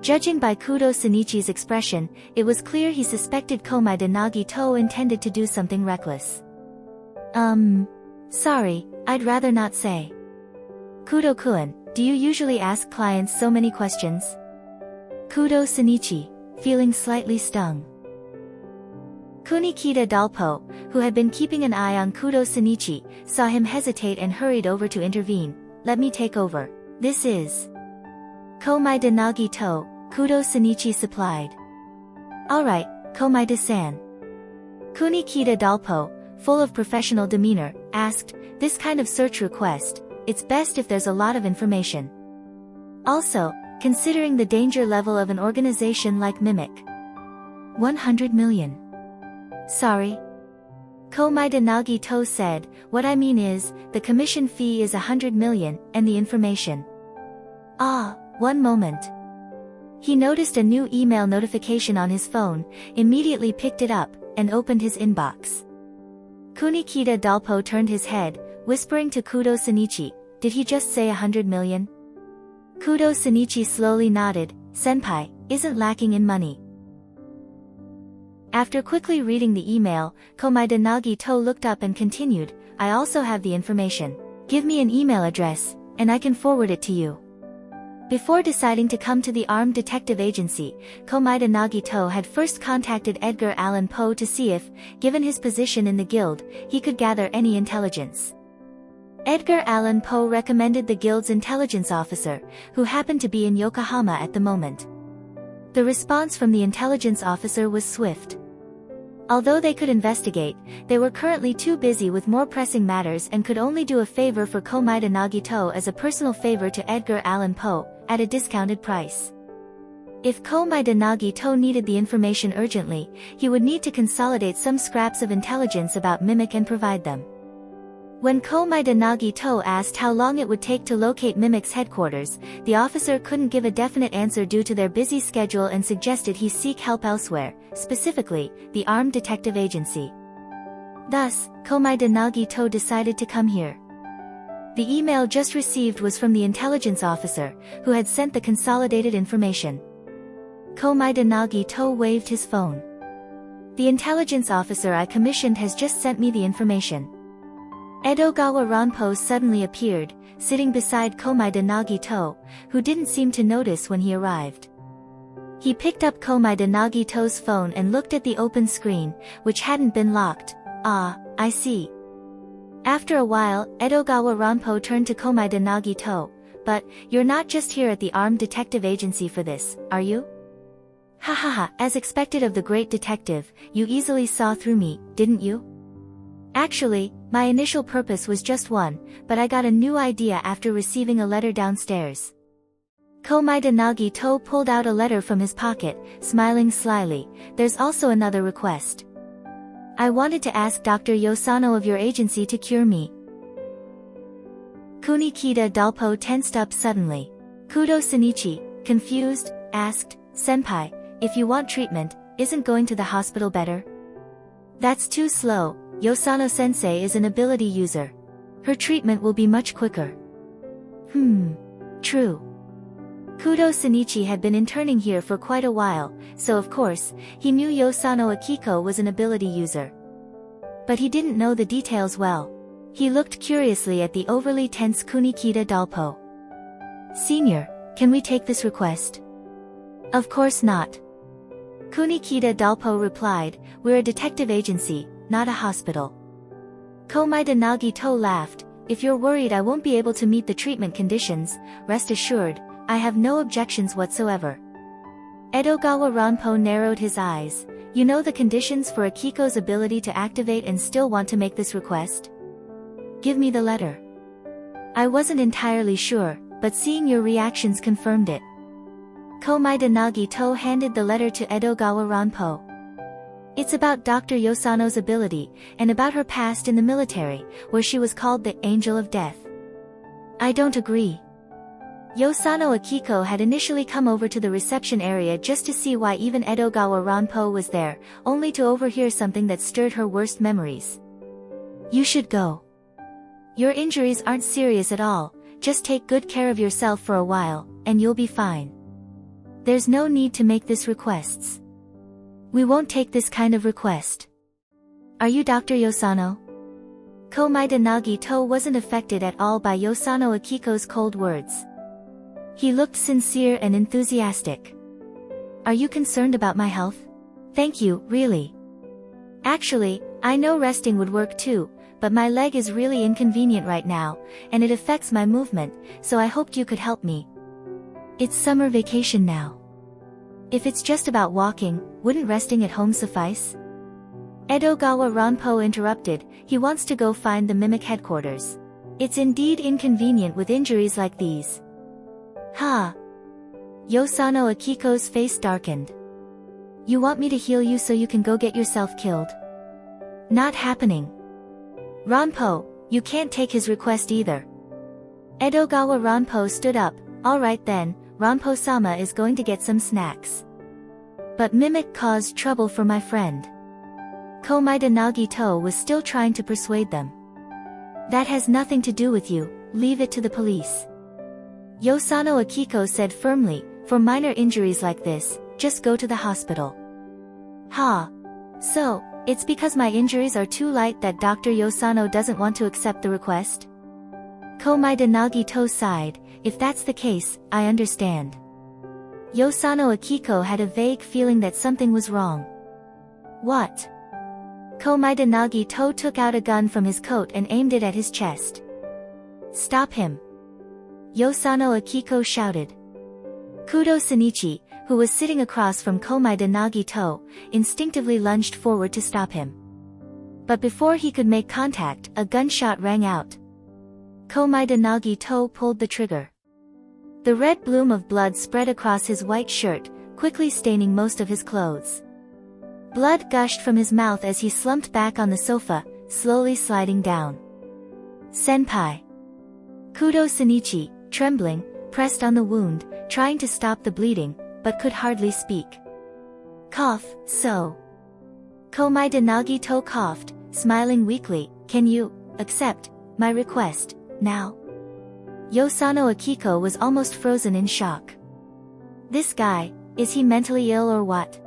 Judging by Kudo Shinichi's expression, it was clear he suspected Komaeda Nagito intended to do something reckless. Sorry, I'd rather not say. Kudo-kun, do you usually ask clients so many questions? Kudo Shinichi, feeling slightly stung. Kunikita Dalpo, who had been keeping an eye on Kudo Shinichi, saw him hesitate and hurried over to intervene. Let me take over. This is Komaeda Nagito, Kudo Shinichi supplied. Alright, Komaeda-san. Kunikita Dalpo, full of professional demeanor, asked, this kind of search request, it's best if there's a lot of information. Also, considering the danger level of an organization like Mimic. 100 million. Sorry. Komaeda Nagito said, what I mean is, the commission fee is 100 million, and the information. Ah, one moment. He noticed a new email notification on his phone, immediately picked it up, and opened his inbox. Kunikita Dalpo turned his head, whispering to Kudo Shinichi, did he just say 100 million? Kudo Shinichi slowly nodded, senpai, isn't lacking in money. After quickly reading the email, Komaeda Nagito looked up and continued, I also have the information. Give me an email address, and I can forward it to you. Before deciding to come to the armed detective agency, Komaeda Nagito had first contacted Edgar Allan Poe to see if, given his position in the guild, he could gather any intelligence. Edgar Allan Poe recommended the guild's intelligence officer, who happened to be in Yokohama at the moment. The response from the intelligence officer was swift. Although they could investigate, they were currently too busy with more pressing matters and could only do a favor for Komaeda Nagito as a personal favor to Edgar Allan Poe, at a discounted price. If Komaeda Nagito needed the information urgently, he would need to consolidate some scraps of intelligence about Mimic and provide them. When Komaeda Nagito asked how long it would take to locate Mimic's headquarters, the officer couldn't give a definite answer due to their busy schedule and suggested he seek help elsewhere, specifically, the Armed Detective Agency. Thus, Komaeda Nagito decided to come here. The email just received was from the intelligence officer, who had sent the consolidated information. Komaeda Nagito waved his phone. The intelligence officer I commissioned has just sent me the information. Edogawa Ranpo suddenly appeared, sitting beside Komaeda Nagito, who didn't seem to notice when he arrived. He picked up Komaeda Nagito's phone and looked at the open screen, which hadn't been locked. Ah, I see. After a while, Edogawa Ranpo turned to Komaeda Nagito. But, you're not just here at the Armed Detective Agency for this, are you? Hahaha, as expected of the great detective, you easily saw through me, didn't you? Actually, my initial purpose was just one, but I got a new idea after receiving a letter downstairs. Komaeda Nagito pulled out a letter from his pocket, smiling slyly. There's also another request. I wanted to ask Dr. Yosano of your agency to cure me. Kunikida Dalpo tensed up suddenly. Kudo Shinichi, confused, asked, Senpai, if you want treatment, isn't going to the hospital better? That's too slow. Yosano-sensei is an ability user. Her treatment will be much quicker. True. Kudo Shinichi had been interning here for quite a while, so of course, he knew Yosano Akiko was an ability user. But he didn't know the details well. He looked curiously at the overly tense Kunikida Dalpo. Senior, can we take this request? Of course not. Kunikida Dalpo replied, we're a detective agency, not a hospital. Komaeda Nagito laughed, if you're worried I won't be able to meet the treatment conditions, rest assured, I have no objections whatsoever. Edogawa Ranpo narrowed his eyes, you know the conditions for Akiko's ability to activate and still want to make this request? Give me the letter. I wasn't entirely sure, but seeing your reactions confirmed it. Komaeda Nagito handed the letter to Edogawa Ranpo. It's about Dr. Yosano's ability, and about her past in the military, where she was called the Angel of Death. I don't agree. Yosano Akiko had initially come over to the reception area just to see why even Edogawa Ranpo was there, only to overhear something that stirred her worst memories. You should go. Your injuries aren't serious at all, just take good care of yourself for a while, and you'll be fine. There's no need to make this requests. We won't take this kind of request. Are you Dr. Yosano? Komaeda Nagito wasn't affected at all by Yosano Akiko's cold words. He looked sincere and enthusiastic. Are you concerned about my health? Thank you, really. Actually, I know resting would work too, but my leg is really inconvenient right now, and it affects my movement, so I hoped you could help me. It's summer vacation now. If it's just about walking, wouldn't resting at home suffice? Edogawa Ranpo interrupted, he wants to go find the Mimic headquarters. It's indeed inconvenient with injuries like these. Ha! Yosano Akiko's face darkened. You want me to heal you so you can go get yourself killed? Not happening. Ranpo, you can't take his request either. Edogawa Ranpo stood up, alright then, Ranpo-sama is going to get some snacks. But Mimic caused trouble for my friend. Komaeda Nagito was still trying to persuade them. That has nothing to do with you, leave it to the police. Yosano Akiko said firmly, for minor injuries like this, just go to the hospital. Ha! So, it's because my injuries are too light that Dr. Yosano doesn't want to accept the request? Komaeda Nagito sighed. If that's the case, I understand. Yosano Akiko had a vague feeling that something was wrong. What? Komaeda Nagito took out a gun from his coat and aimed it at his chest. Stop him! Yosano Akiko shouted. Kudo Shinichi, who was sitting across from Komaeda Nagito, instinctively lunged forward to stop him. But before he could make contact, a gunshot rang out. Komaeda Nagito pulled the trigger. The red bloom of blood spread across his white shirt, quickly staining most of his clothes. Blood gushed from his mouth as he slumped back on the sofa, slowly sliding down. Senpai. Kudo Shinichi, trembling, pressed on the wound, trying to stop the bleeding, but could hardly speak. Cough, so. Komaeda Nagito coughed, smiling weakly. Can you accept my request now? Yosano Akiko was almost frozen in shock. This guy, is he mentally ill or what?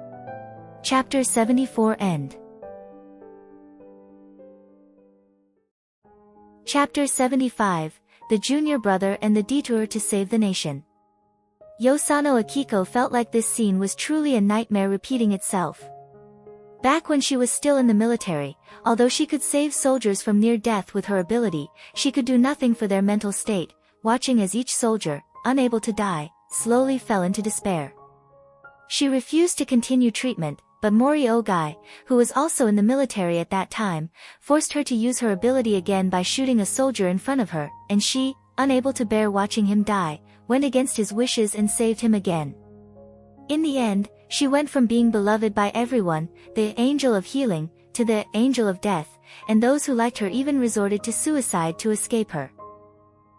Chapter 74 End. Chapter 75, The Junior Brother and the Detour to Save the Nation. Yosano Akiko felt like this scene was truly a nightmare repeating itself. Back when she was still in the military, although she could save soldiers from near death with her ability, she could do nothing for their mental state, watching as each soldier, unable to die, slowly fell into despair. She refused to continue treatment, but Mori Ogai, who was also in the military at that time, forced her to use her ability again by shooting a soldier in front of her, and she, unable to bear watching him die, went against his wishes and saved him again. In the end, she went from being beloved by everyone, the angel of healing, to the angel of death, and those who liked her even resorted to suicide to escape her.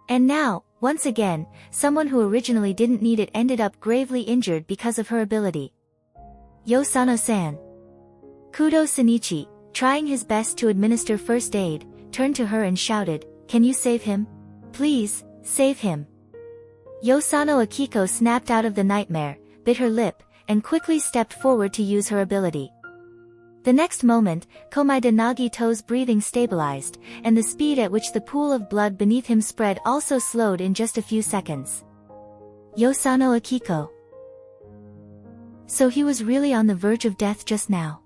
And now, once again, someone who originally didn't need it ended up gravely injured because of her ability. Yosano-san. Kudo Shinichi, trying his best to administer first aid, turned to her and shouted, "Can you save him? Please, save him." Yosano Akiko snapped out of the nightmare, bit her lip, and quickly stepped forward to use her ability. The next moment, Komaeda Nagito's breathing stabilized, and the speed at which the pool of blood beneath him spread also slowed in just a few seconds. Yosano Akiko. So he was really on the verge of death just now.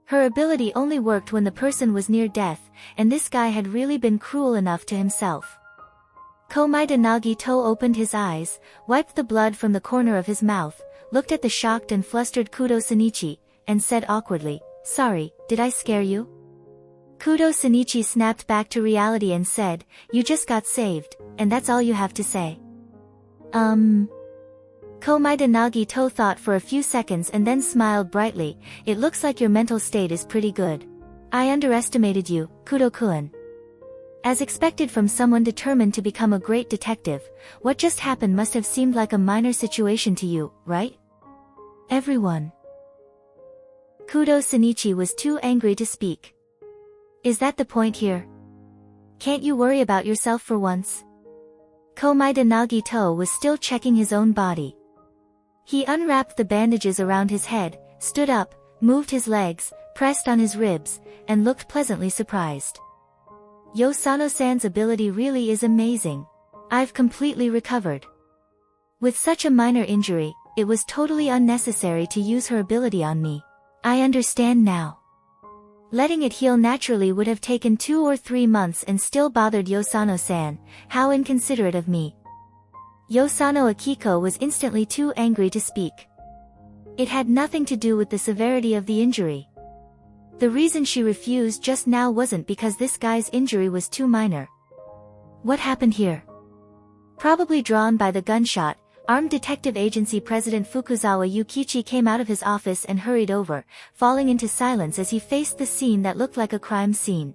Her ability only worked when the person was near death, and this guy had really been cruel enough to himself. Komaeda Nagito opened his eyes, wiped the blood from the corner of his mouth, looked at the shocked and flustered Kudo Shinichi, and said awkwardly, "Sorry, did I scare you?" Kudo Shinichi snapped back to reality and said, "You just got saved, and that's all you have to say." Komaeda Nagito thought for a few seconds and then smiled brightly. "It looks like your mental state is pretty good. I underestimated you, Kudo-kun." As expected from someone determined to become a great detective, what just happened must have seemed like a minor situation to you, right? Everyone. Kudo Shinichi was too angry to speak. Is that the point here? Can't you worry about yourself for once? Komaeda Nagito was still checking his own body. He unwrapped the bandages around his head, stood up, moved his legs, pressed on his ribs, and looked pleasantly surprised. Yosano-san's ability really is amazing. I've completely recovered. With such a minor injury, it was totally unnecessary to use her ability on me. I understand now. Letting it heal naturally would have taken 2 or 3 months and still bothered Yosano-san. How inconsiderate of me. Yosano Akiko was instantly too angry to speak. It had nothing to do with the severity of the injury. The reason she refused just now wasn't because this guy's injury was too minor. What happened here? Probably drawn by the gunshot, Armed Detective Agency President Fukuzawa Yukichi came out of his office and hurried over, falling into silence as he faced the scene that looked like a crime scene.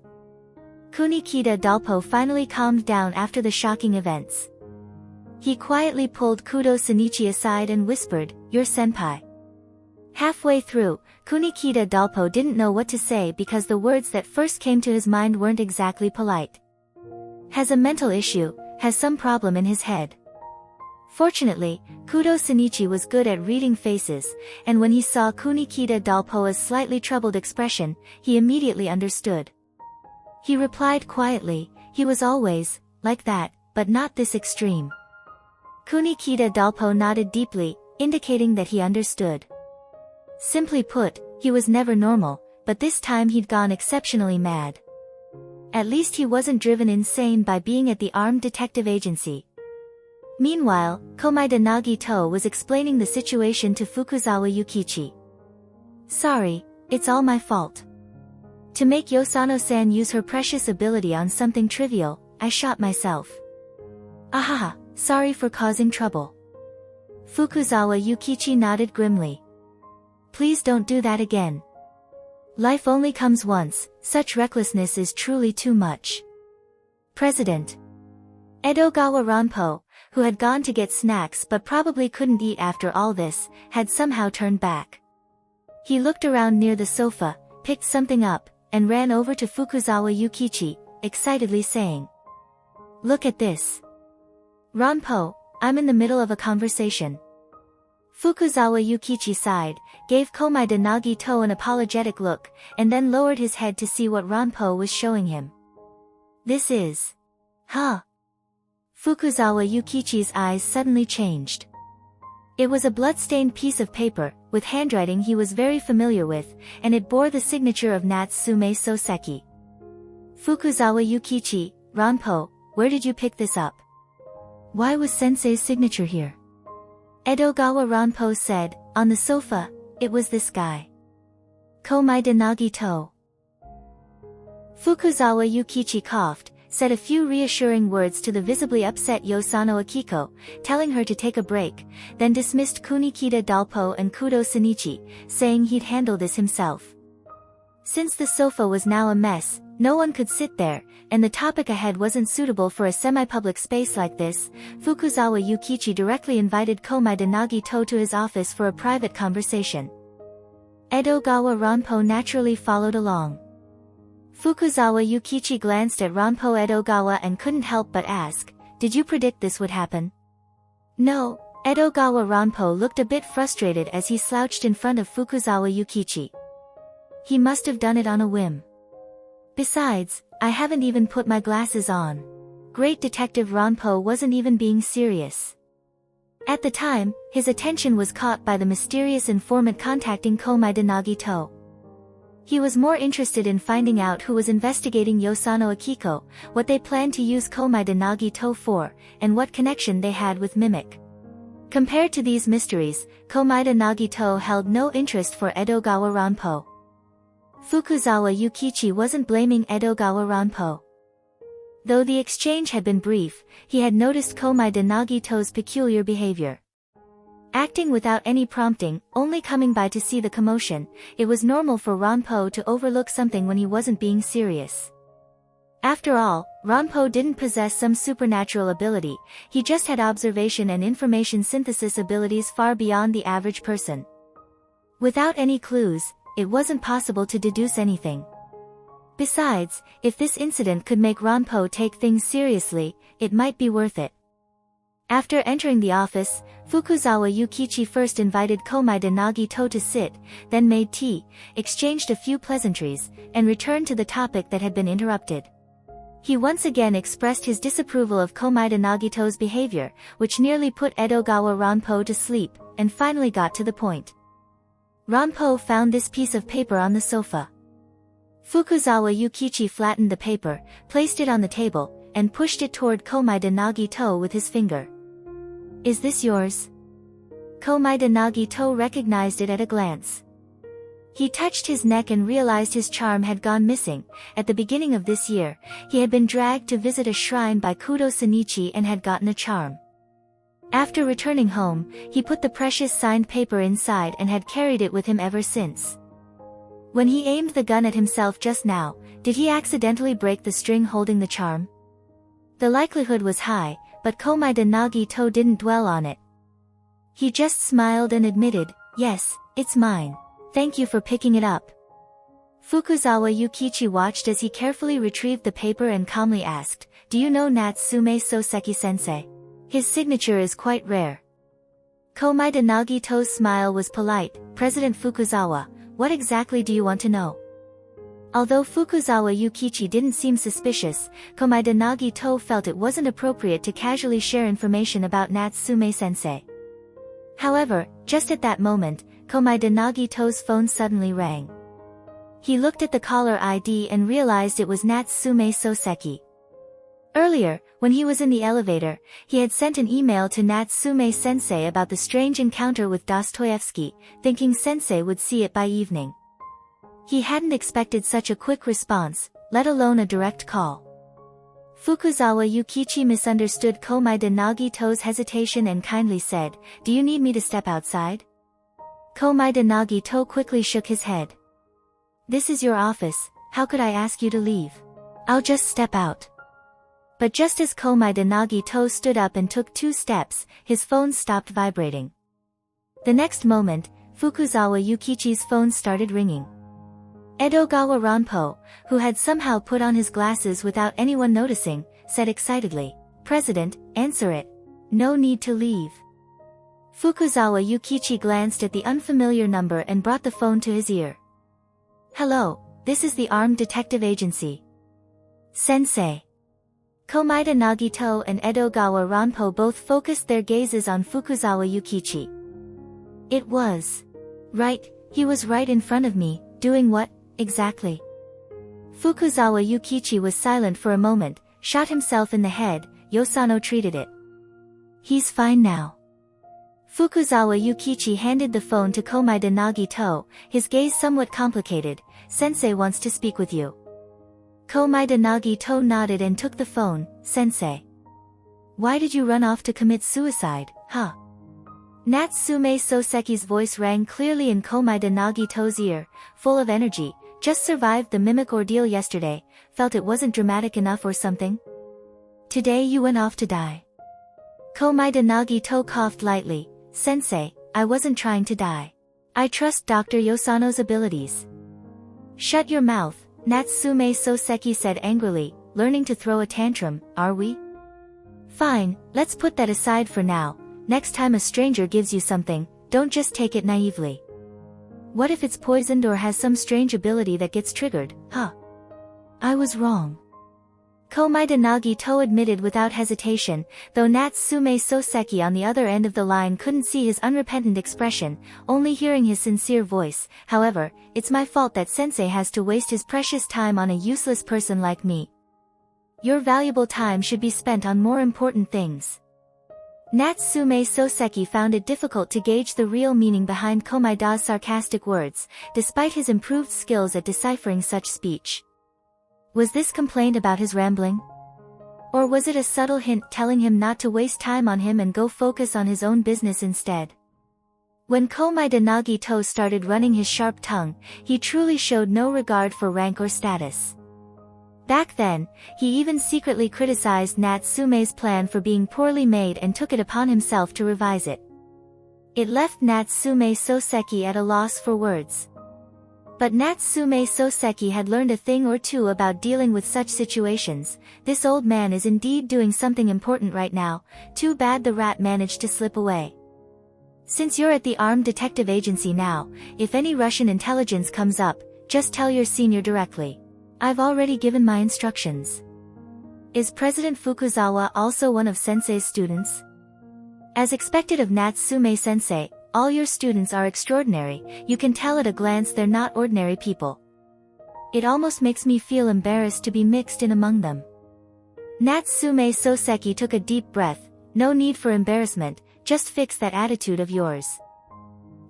Kunikida Dalpo finally calmed down after the shocking events. He quietly pulled Kudo Shinichi aside and whispered, "Your senpai." Halfway through, Kunikida Dalpo didn't know what to say because the words that first came to his mind weren't exactly polite. Has a mental issue, has some problem in his head. Fortunately, Kudo Shinichi was good at reading faces, and when he saw Kunikita Dalpoa's slightly troubled expression, he immediately understood. He replied quietly, he was always like that, but not this extreme. Kunikita Dalpo nodded deeply, indicating that he understood. Simply put, he was never normal, but this time he'd gone exceptionally mad. At least he wasn't driven insane by being at the armed detective agency. Meanwhile, Komaeda Nagito was explaining the situation to Fukuzawa Yukichi. Sorry, it's all my fault. To make Yosano-san use her precious ability on something trivial, I shot myself. Ahaha, sorry for causing trouble. Fukuzawa Yukichi nodded grimly. Please don't do that again. Life only comes once, such recklessness is truly too much. President Edogawa Ranpo, who had gone to get snacks but probably couldn't eat after all this, had somehow turned back. He looked around near the sofa, picked something up, and ran over to Fukuzawa Yukichi, excitedly saying, Look at this. Ranpo, I'm in the middle of a conversation. Fukuzawa Yukichi sighed, gave Komaeda Nagito an apologetic look, and then lowered his head to see what Ranpo was showing him. This is... Huh? Fukuzawa Yukichi's eyes suddenly changed. It was a blood-stained piece of paper, with handwriting he was very familiar with, and it bore the signature of Natsume Soseki. Fukuzawa Yukichi, Ranpo, where did you pick this up? Why was Sensei's signature here? Edogawa Ranpo said, on the sofa, it was this guy. Komaeda Nagito. Fukuzawa Yukichi coughed, said a few reassuring words to the visibly upset Yosano Akiko, telling her to take a break, then dismissed Kunikita Dalpo and Kudo Shinichi, saying he'd handle this himself. Since the sofa was now a mess, no one could sit there, and the topic ahead wasn't suitable for a semi-public space like this, Fukuzawa Yukichi directly invited Komaeda Nagito to his office for a private conversation. Edogawa Ranpo naturally followed along. Fukuzawa Yukichi glanced at Ranpo Edogawa and couldn't help but ask, did you predict this would happen? No, Edogawa Ranpo looked a bit frustrated as he slouched in front of Fukuzawa Yukichi. He must have done it on a whim. Besides, I haven't even put my glasses on. Great Detective Ranpo wasn't even being serious. At the time, his attention was caught by the mysterious informant contacting Komaeda Nagito. He was more interested in finding out who was investigating Yosano Akiko, what they planned to use Komaeda Nagito for, and what connection they had with Mimic. Compared to these mysteries, Komaeda Nagito held no interest for Edogawa Ranpo. Fukuzawa Yukichi wasn't blaming Edogawa Ranpo. Though the exchange had been brief, he had noticed Komaeda Nagito's peculiar behavior. Acting without any prompting, only coming by to see the commotion, it was normal for Ranpo to overlook something when he wasn't being serious. After all, Ranpo didn't possess some supernatural ability, he just had observation and information synthesis abilities far beyond the average person. Without any clues, it wasn't possible to deduce anything. Besides, if this incident could make Ranpo take things seriously, it might be worth it. After entering the office, Fukuzawa Yukichi first invited Komaeda Nagito to sit, then made tea, exchanged a few pleasantries, and returned to the topic that had been interrupted. He once again expressed his disapproval of Komaeda Nagito's behavior, which nearly put Edogawa Ranpo to sleep, and finally got to the point. Ranpo found this piece of paper on the sofa. Fukuzawa Yukichi flattened the paper, placed it on the table, and pushed it toward Komaeda Nagito with his finger. Is this yours? Komaeda Nagito recognized it at a glance. He touched his neck and realized his charm had gone missing. At the beginning of this year, he had been dragged to visit a shrine by Kudo Shinichi and had gotten a charm. After returning home, he put the precious signed paper inside and had carried it with him ever since. When he aimed the gun at himself just now, did he accidentally break the string holding the charm? The likelihood was high, but Komaeda Nagito didn't dwell on it. He just smiled and admitted, yes, it's mine. Thank you for picking it up. Fukuzawa Yukichi watched as he carefully retrieved the paper and calmly asked, do you know Natsume Soseki-sensei? His signature is quite rare. Komaeda Nagito's smile was polite. President Fukuzawa, what exactly do you want to know? Although Fukuzawa Yukichi didn't seem suspicious, Komaeda Nagito felt it wasn't appropriate to casually share information about Natsume-sensei. However, just at that moment, Komaeda Nagito's phone suddenly rang. He looked at the caller ID and realized it was Natsume Soseki. Earlier, when he was in the elevator, he had sent an email to Natsume-sensei about the strange encounter with Dostoevsky, thinking sensei would see it by evening. He hadn't expected such a quick response, let alone a direct call. Fukuzawa Yukichi misunderstood Komaeda Nagito's hesitation and kindly said, "Do you need me to step outside?" Komaeda Nagito quickly shook his head. "This is your office, how could I ask you to leave? I'll just step out." But just as Komaeda Nagito stood up and took 2 steps, his phone stopped vibrating. The next moment, Fukuzawa Yukichi's phone started ringing. Edogawa Ranpo, who had somehow put on his glasses without anyone noticing, said excitedly, "President, answer it. No need to leave." Fukuzawa Yukichi glanced at the unfamiliar number and brought the phone to his ear. "Hello, this is the Armed Detective Agency. Sensei." Komaeda Nagito and Edogawa Ranpo both focused their gazes on Fukuzawa Yukichi. It was. Right, he was right in front of me, doing what, exactly? Fukuzawa Yukichi was silent for a moment, shot himself in the head. Yosano treated it. "He's fine now." Fukuzawa Yukichi handed the phone to Komaeda Nagito, his gaze somewhat complicated. "Sensei wants to speak with you." Komaeda Nagito nodded and took the phone. "Sensei. Why did you run off to commit suicide, huh?" Natsume Soseki's voice rang clearly in Komaeda Nagito's ear, full of energy. "Just survived the mimic ordeal yesterday, felt it wasn't dramatic enough or something? Today you went off to die." Komaeda Nagito coughed lightly. "Sensei, I wasn't trying to die. I trust Dr. Yosano's abilities." "Shut your mouth," Natsume Soseki said angrily, "learning to throw a tantrum, are we?" "Fine, let's put that aside for now. Next time a stranger gives you something, don't just take it naively. What if it's poisoned or has some strange ability that gets triggered, huh?" "I was wrong," Komaeda Nagito admitted without hesitation, though Natsume Soseki on the other end of the line couldn't see his unrepentant expression, only hearing his sincere voice. "However, it's my fault that sensei has to waste his precious time on a useless person like me. Your valuable time should be spent on more important things." Natsume Soseki found it difficult to gauge the real meaning behind Komaeda's sarcastic words, despite his improved skills at deciphering such speech. Was this complaint about his rambling? Or was it a subtle hint telling him not to waste time on him and go focus on his own business instead? When Komaeda Nagito started running his sharp tongue, he truly showed no regard for rank or status. Back then, he even secretly criticized Natsume's plan for being poorly made and took it upon himself to revise it. It left Natsume Soseki at a loss for words. But Natsume Soseki had learned a thing or two about dealing with such situations. This old man is indeed doing something important right now, too bad the rat managed to slip away. Since you're at the Armed Detective Agency now, if any Russian intelligence comes up, just tell your senior directly. I've already given my instructions. Is President Fukuzawa also one of Sensei's students? As expected of Natsume Sensei, all your students are extraordinary. You can tell at a glance they're not ordinary people. It almost makes me feel embarrassed to be mixed in among them. Natsume Soseki took a deep breath. No need for embarrassment, just fix that attitude of yours.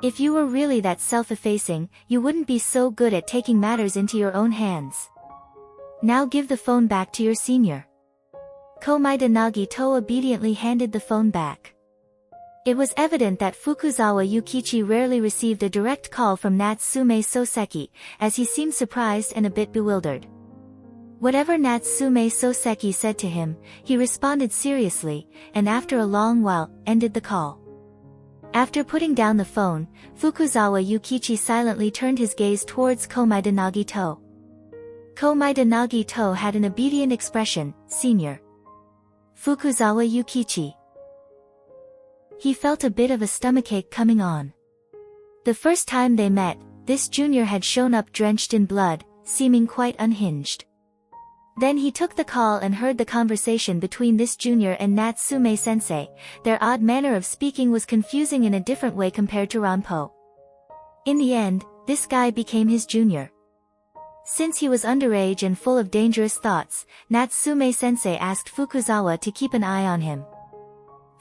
If you were really that self-effacing, you wouldn't be so good at taking matters into your own hands. Now give the phone back to your senior. Komaeda Nagito obediently handed the phone back. It was evident that Fukuzawa Yukichi rarely received a direct call from Natsume Soseki, as he seemed surprised and a bit bewildered. Whatever Natsume Soseki said to him, he responded seriously, and after a long while, ended the call. After putting down the phone, Fukuzawa Yukichi silently turned his gaze towards Komaeda Nagito. Komaeda Nagito had an obedient expression. Senior. Fukuzawa Yukichi. He felt a bit of a stomachache coming on. The first time they met, this junior had shown up drenched in blood, seeming quite unhinged. Then he took the call and heard the conversation between this junior and Natsume-sensei. Their odd manner of speaking was confusing in a different way compared to Ranpo. In the end, this guy became his junior. Since he was underage and full of dangerous thoughts, Natsume-sensei asked Fukuzawa to keep an eye on him.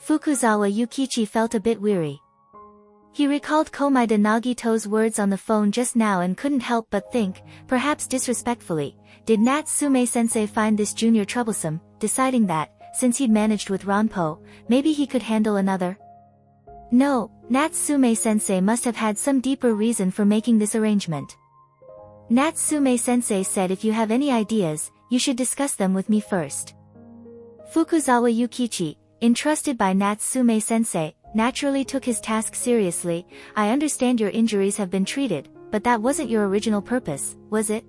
Fukuzawa Yukichi felt a bit weary. He recalled Komaeda Nagito's words on the phone just now and couldn't help but think, perhaps disrespectfully, did Natsume-sensei find this junior troublesome, deciding that, since he'd managed with Ranpo, maybe he could handle another? No, Natsume-sensei must have had some deeper reason for making this arrangement. Natsume-sensei said if you have any ideas, you should discuss them with me first. Fukuzawa Yukichi, entrusted by Natsume-sensei, naturally took his task seriously. I understand your injuries have been treated, but that wasn't your original purpose, was it?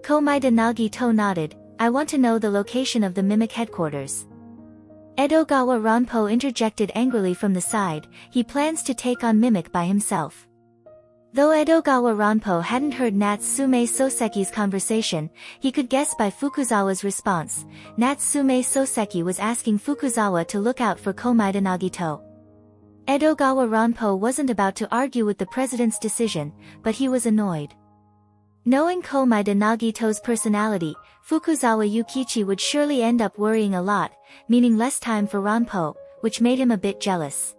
Komaeda Nagito nodded. I want to know the location of the Mimic headquarters. Edogawa Ranpo interjected angrily from the side. He plans to take on Mimic by himself. Though Edogawa Ranpo hadn't heard Natsume Soseki's conversation, he could guess by Fukuzawa's response. Natsume Soseki was asking Fukuzawa to look out for Komaeda Nagito. Edogawa Ranpo wasn't about to argue with the president's decision, but he was annoyed. Knowing Komaeda Nagito's personality, Fukuzawa Yukichi would surely end up worrying a lot, meaning less time for Ranpo, which made him a bit jealous.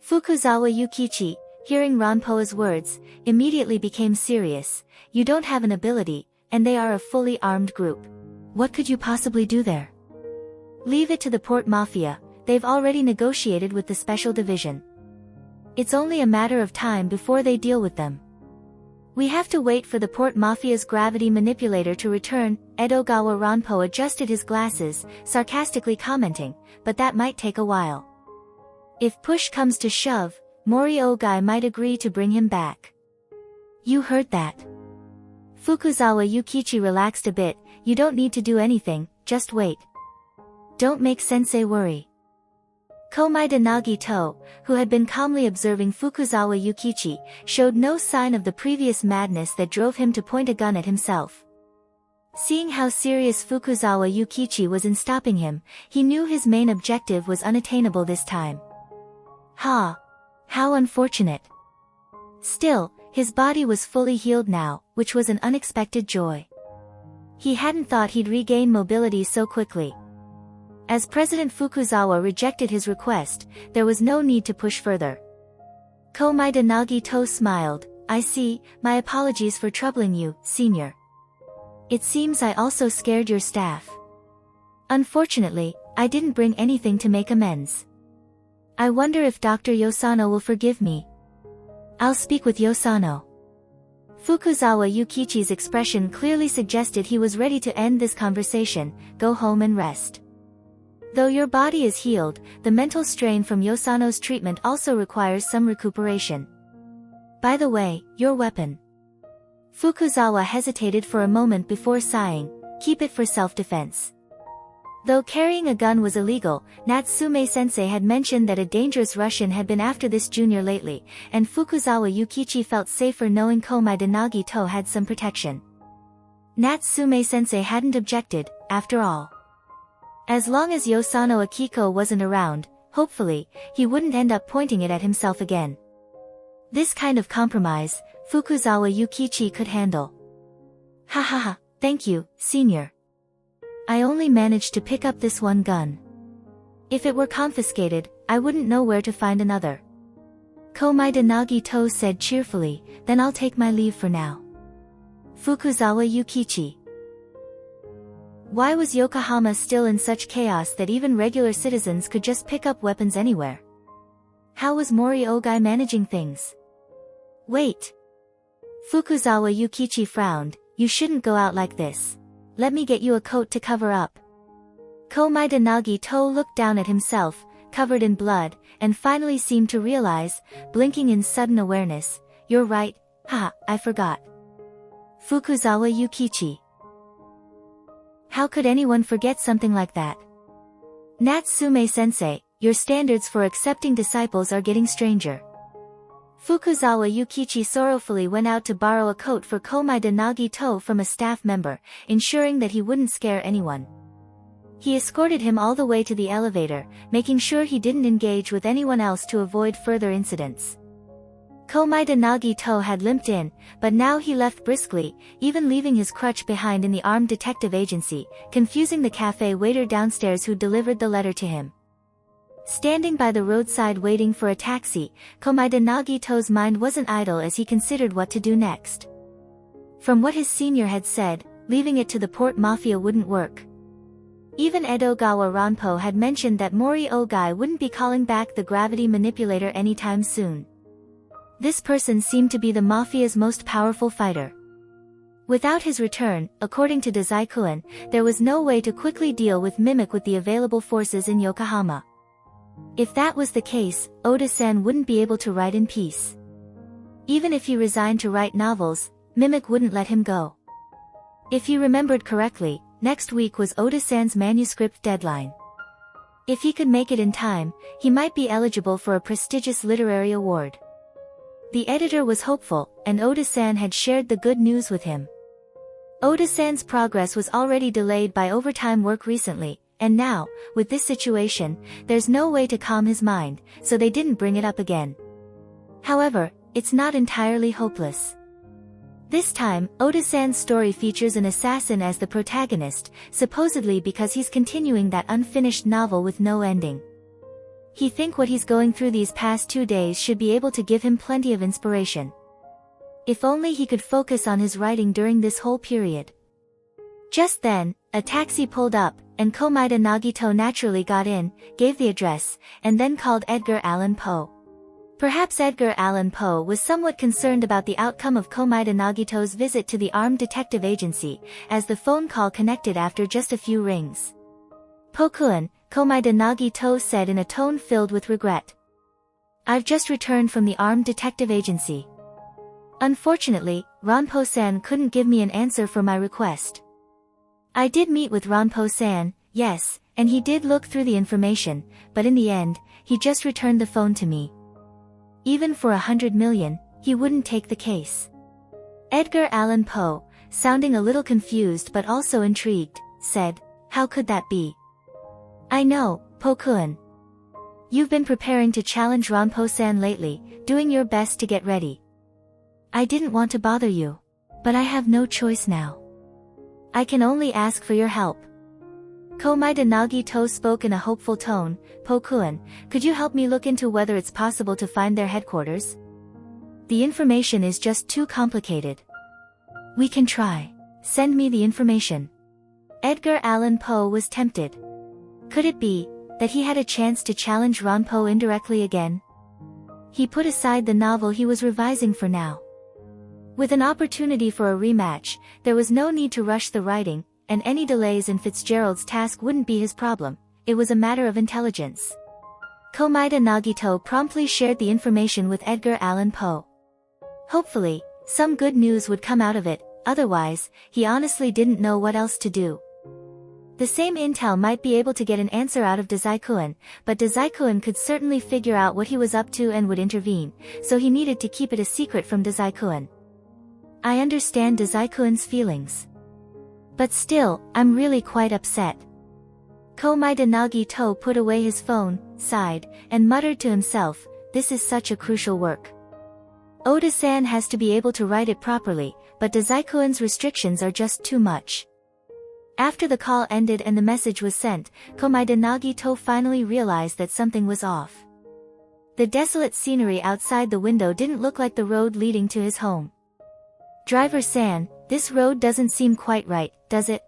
Fukuzawa Yukichi, hearing Ranpo's words, immediately became serious. You don't have an ability, and they are a fully armed group. What could you possibly do there? Leave it to the Port Mafia, they've already negotiated with the Special Division. It's only a matter of time before they deal with them. We have to wait for the Port Mafia's gravity manipulator to return. Edogawa Ranpo adjusted his glasses, sarcastically commenting, but that might take a while. If push comes to shove, Mori Ogai might agree to bring him back. You heard that? Fukuzawa Yukichi relaxed a bit. You don't need to do anything, just wait. Don't make sensei worry. Komaeda Nagito, who had been calmly observing Fukuzawa Yukichi, showed no sign of the previous madness that drove him to point a gun at himself. Seeing how serious Fukuzawa Yukichi was in stopping him, he knew his main objective was unattainable this time. Ha! How unfortunate. Still, his body was fully healed now, which was an unexpected joy. He hadn't thought he'd regain mobility so quickly. As President Fukuzawa rejected his request, there was no need to push further. Komaeda Nagito smiled. I see, my apologies for troubling you, senior. It seems I also scared your staff. Unfortunately, I didn't bring anything to make amends. I wonder if Dr. Yosano will forgive me. I'll speak with Yosano. Fukuzawa Yukichi's expression clearly suggested he was ready to end this conversation. Go home and rest. Though your body is healed, the mental strain from Yosano's treatment also requires some recuperation. By the way, your weapon. Fukuzawa hesitated for a moment before sighing. Keep it for self-defense. Though carrying a gun was illegal, Natsume-sensei had mentioned that a dangerous Russian had been after this junior lately, and Fukuzawa Yukichi felt safer knowing Komaeda Nagito had some protection. Natsume-sensei hadn't objected, after all. As long as Yosano Akiko wasn't around, hopefully, he wouldn't end up pointing it at himself again. This kind of compromise, Fukuzawa Yukichi could handle. Ha ha ha, thank you, senior. I only managed to pick up this one gun. If it were confiscated, I wouldn't know where to find another. Komaeda Nagito said cheerfully, then I'll take my leave for now. Fukuzawa Yukichi. Why was Yokohama still in such chaos that even regular citizens could just pick up weapons anywhere? How was Mori Ogai managing things? Wait. Fukuzawa Yukichi frowned. You shouldn't go out like this. Let me get you a coat to cover up. Komaeda Nagito looked down at himself, covered in blood, and finally seemed to realize, blinking in sudden awareness, you're right, haha, I forgot. Fukuzawa Yukichi. How could anyone forget something like that? Natsume-sensei, your standards for accepting disciples are getting stranger. Fukuzawa Yukichi sorrowfully went out to borrow a coat for Komaeda Nagito from a staff member, ensuring that he wouldn't scare anyone. He escorted him all the way to the elevator, making sure he didn't engage with anyone else to avoid further incidents. Komaeda Nagito had limped in, but now he left briskly, even leaving his crutch behind in the armed detective agency, confusing the cafe waiter downstairs who delivered the letter to him. Standing by the roadside waiting for a taxi, Komaeda Nagito's mind wasn't idle as he considered what to do next. From what his senior had said, leaving it to the port mafia wouldn't work. Even Edogawa Ranpo had mentioned that Mori Ogai wouldn't be calling back the gravity manipulator anytime soon. This person seemed to be the mafia's most powerful fighter. Without his return, according to Dazaikuin, there was no way to quickly deal with Mimic with the available forces in Yokohama. If that was the case, Oda-san wouldn't be able to write in peace. Even if he resigned to write novels, Mimic wouldn't let him go. If he remembered correctly, next week was Oda-san's manuscript deadline. If he could make it in time, he might be eligible for a prestigious literary award. The editor was hopeful, and Oda-san had shared the good news with him. Oda-san's progress was already delayed by overtime work recently, and now, with this situation, there's no way to calm his mind, so they didn't bring it up again. However, it's not entirely hopeless. This time, Oda-san's story features an assassin as the protagonist, supposedly because he's continuing that unfinished novel with no ending. He thinks what he's going through these past 2 days should be able to give him plenty of inspiration. If only he could focus on his writing during this whole period. Just then, a taxi pulled up, and Komaeda Nagito naturally got in, gave the address, and then called Edgar Allan Poe. Perhaps Edgar Allan Poe was somewhat concerned about the outcome of Komaeda Nagito's visit to the armed detective agency, as the phone call connected after just a few rings. "Pokun," Komaeda Nagito said in a tone filled with regret. "I've just returned from the armed detective agency. Unfortunately, Ranpo-san couldn't give me an answer for my request. I did meet with Ranpo-san, yes, and he did look through the information, but in the end, he just returned the phone to me. Even for 100 million, he wouldn't take the case." Edgar Allan Poe, sounding a little confused but also intrigued, said, "How could that be?" "I know, Pokun. You've been preparing to challenge Ranpo-san lately, doing your best to get ready. I didn't want to bother you. But I have no choice now. I can only ask for your help." Komaeda Nagito spoke in a hopeful tone. "Pokun, could you help me look into whether it's possible to find their headquarters? The information is just too complicated." "We can try. Send me the information." Edgar Allan Poe was tempted. Could it be that he had a chance to challenge Ranpo indirectly again? He put aside the novel he was revising for now. With an opportunity for a rematch, there was no need to rush the writing, and any delays in Fitzgerald's task wouldn't be his problem. It was a matter of intelligence. Komaeda Nagito promptly shared the information with Edgar Allan Poe. Hopefully, some good news would come out of it, otherwise, he honestly didn't know what else to do. The same intel might be able to get an answer out of Dazaikuin, but Dazaikuin could certainly figure out what he was up to and would intervene, so he needed to keep it a secret from Dazaikuin. I understand Dazaikuin's feelings. But still, I'm really quite upset. Komaeda Nagito put away his phone, sighed, and muttered to himself, this is such a crucial work. Oda-san has to be able to write it properly, but Dazaikuin's restrictions are just too much. After the call ended and the message was sent, Komaeda Nagito finally realized that something was off. The desolate scenery outside the window didn't look like the road leading to his home. "Driver-san, this road doesn't seem quite right, does it?"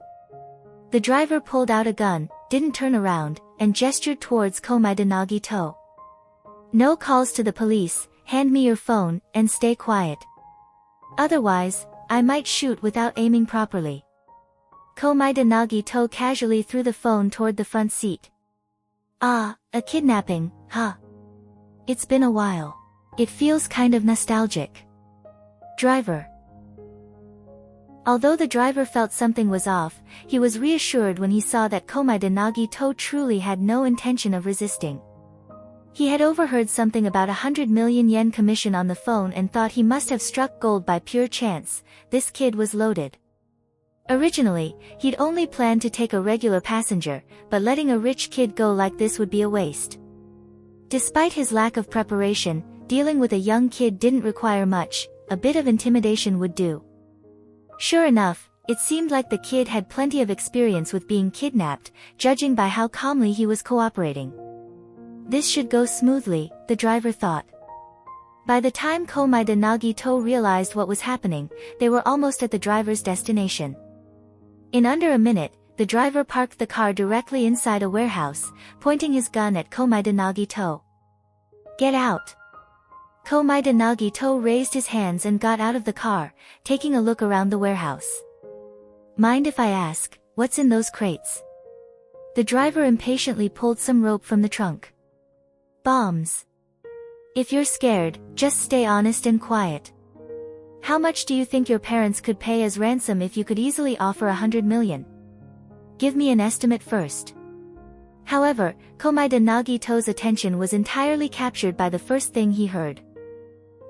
The driver pulled out a gun, didn't turn around, and gestured towards Komaeda Nagito. "No calls to the police, hand me your phone, and stay quiet. Otherwise, I might shoot without aiming properly." Komaeda Nagito casually threw the phone toward the front seat. "Ah, a kidnapping, huh? It's been a while. It feels kind of nostalgic." Driver. Although the driver felt something was off, he was reassured when he saw that Komaeda Nagito truly had no intention of resisting. He had overheard something about 100 million yen commission on the phone and thought he must have struck gold by pure chance. This kid was loaded. Originally, he'd only planned to take a regular passenger, but letting a rich kid go like this would be a waste. Despite his lack of preparation, dealing with a young kid didn't require much. A bit of intimidation would do. Sure enough, it seemed like the kid had plenty of experience with being kidnapped, judging by how calmly he was cooperating. This should go smoothly, the driver thought. By the time Komai de Nagito realized what was happening, they were almost at the driver's destination. In under a minute, the driver parked the car directly inside a warehouse, pointing his gun at Komai de Nagito. "Get out!" Komai de Nagito raised his hands and got out of the car, taking a look around the warehouse. "Mind if I ask, what's in those crates?" The driver impatiently pulled some rope from the trunk. "Bombs. If you're scared, just stay honest and quiet. How much do you think your parents could pay as ransom if you could easily offer 100 million? Give me an estimate first." However, Komai de Nagito's attention was entirely captured by the first thing he heard.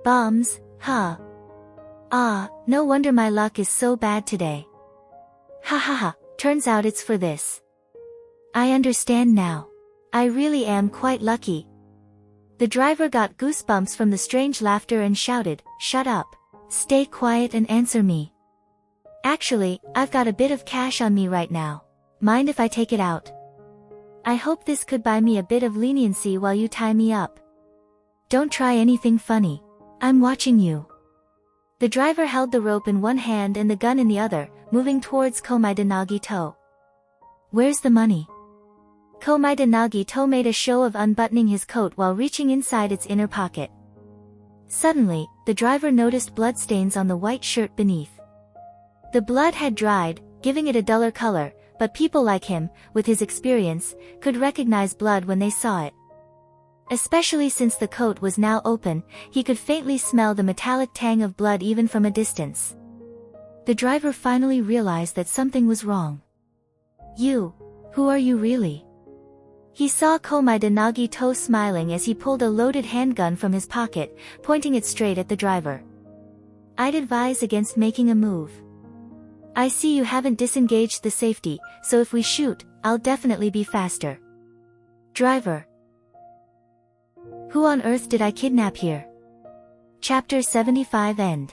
"Bombs, huh? Ah, no wonder my luck is so bad today. Ha ha ha, turns out it's for this. I understand now. I really am quite lucky." The driver got goosebumps from the strange laughter and shouted, "Shut up. Stay quiet and answer me. Actually, I've got a bit of cash on me right now. Mind if I take it out? I hope this could buy me a bit of leniency while you tie me up. Don't try anything funny. I'm watching you." The driver held the rope in one hand and the gun in the other, moving towards Komai de Nagito. "Where's the money?" Komai de Nagito made a show of unbuttoning his coat while reaching inside its inner pocket. Suddenly, the driver noticed bloodstains on the white shirt beneath. The blood had dried, giving it a duller color, but people like him, with his experience, could recognize blood when they saw it. Especially since the coat was now open, he could faintly smell the metallic tang of blood even from a distance. The driver finally realized that something was wrong. Who are you really?" He saw Komai de Nagito smiling as he pulled a loaded handgun from his pocket, pointing it straight at the driver. "I'd advise against making a move. I see you haven't disengaged the safety, so if we shoot, I'll definitely be faster." Driver. Who on earth did I kidnap here? Chapter 75 End.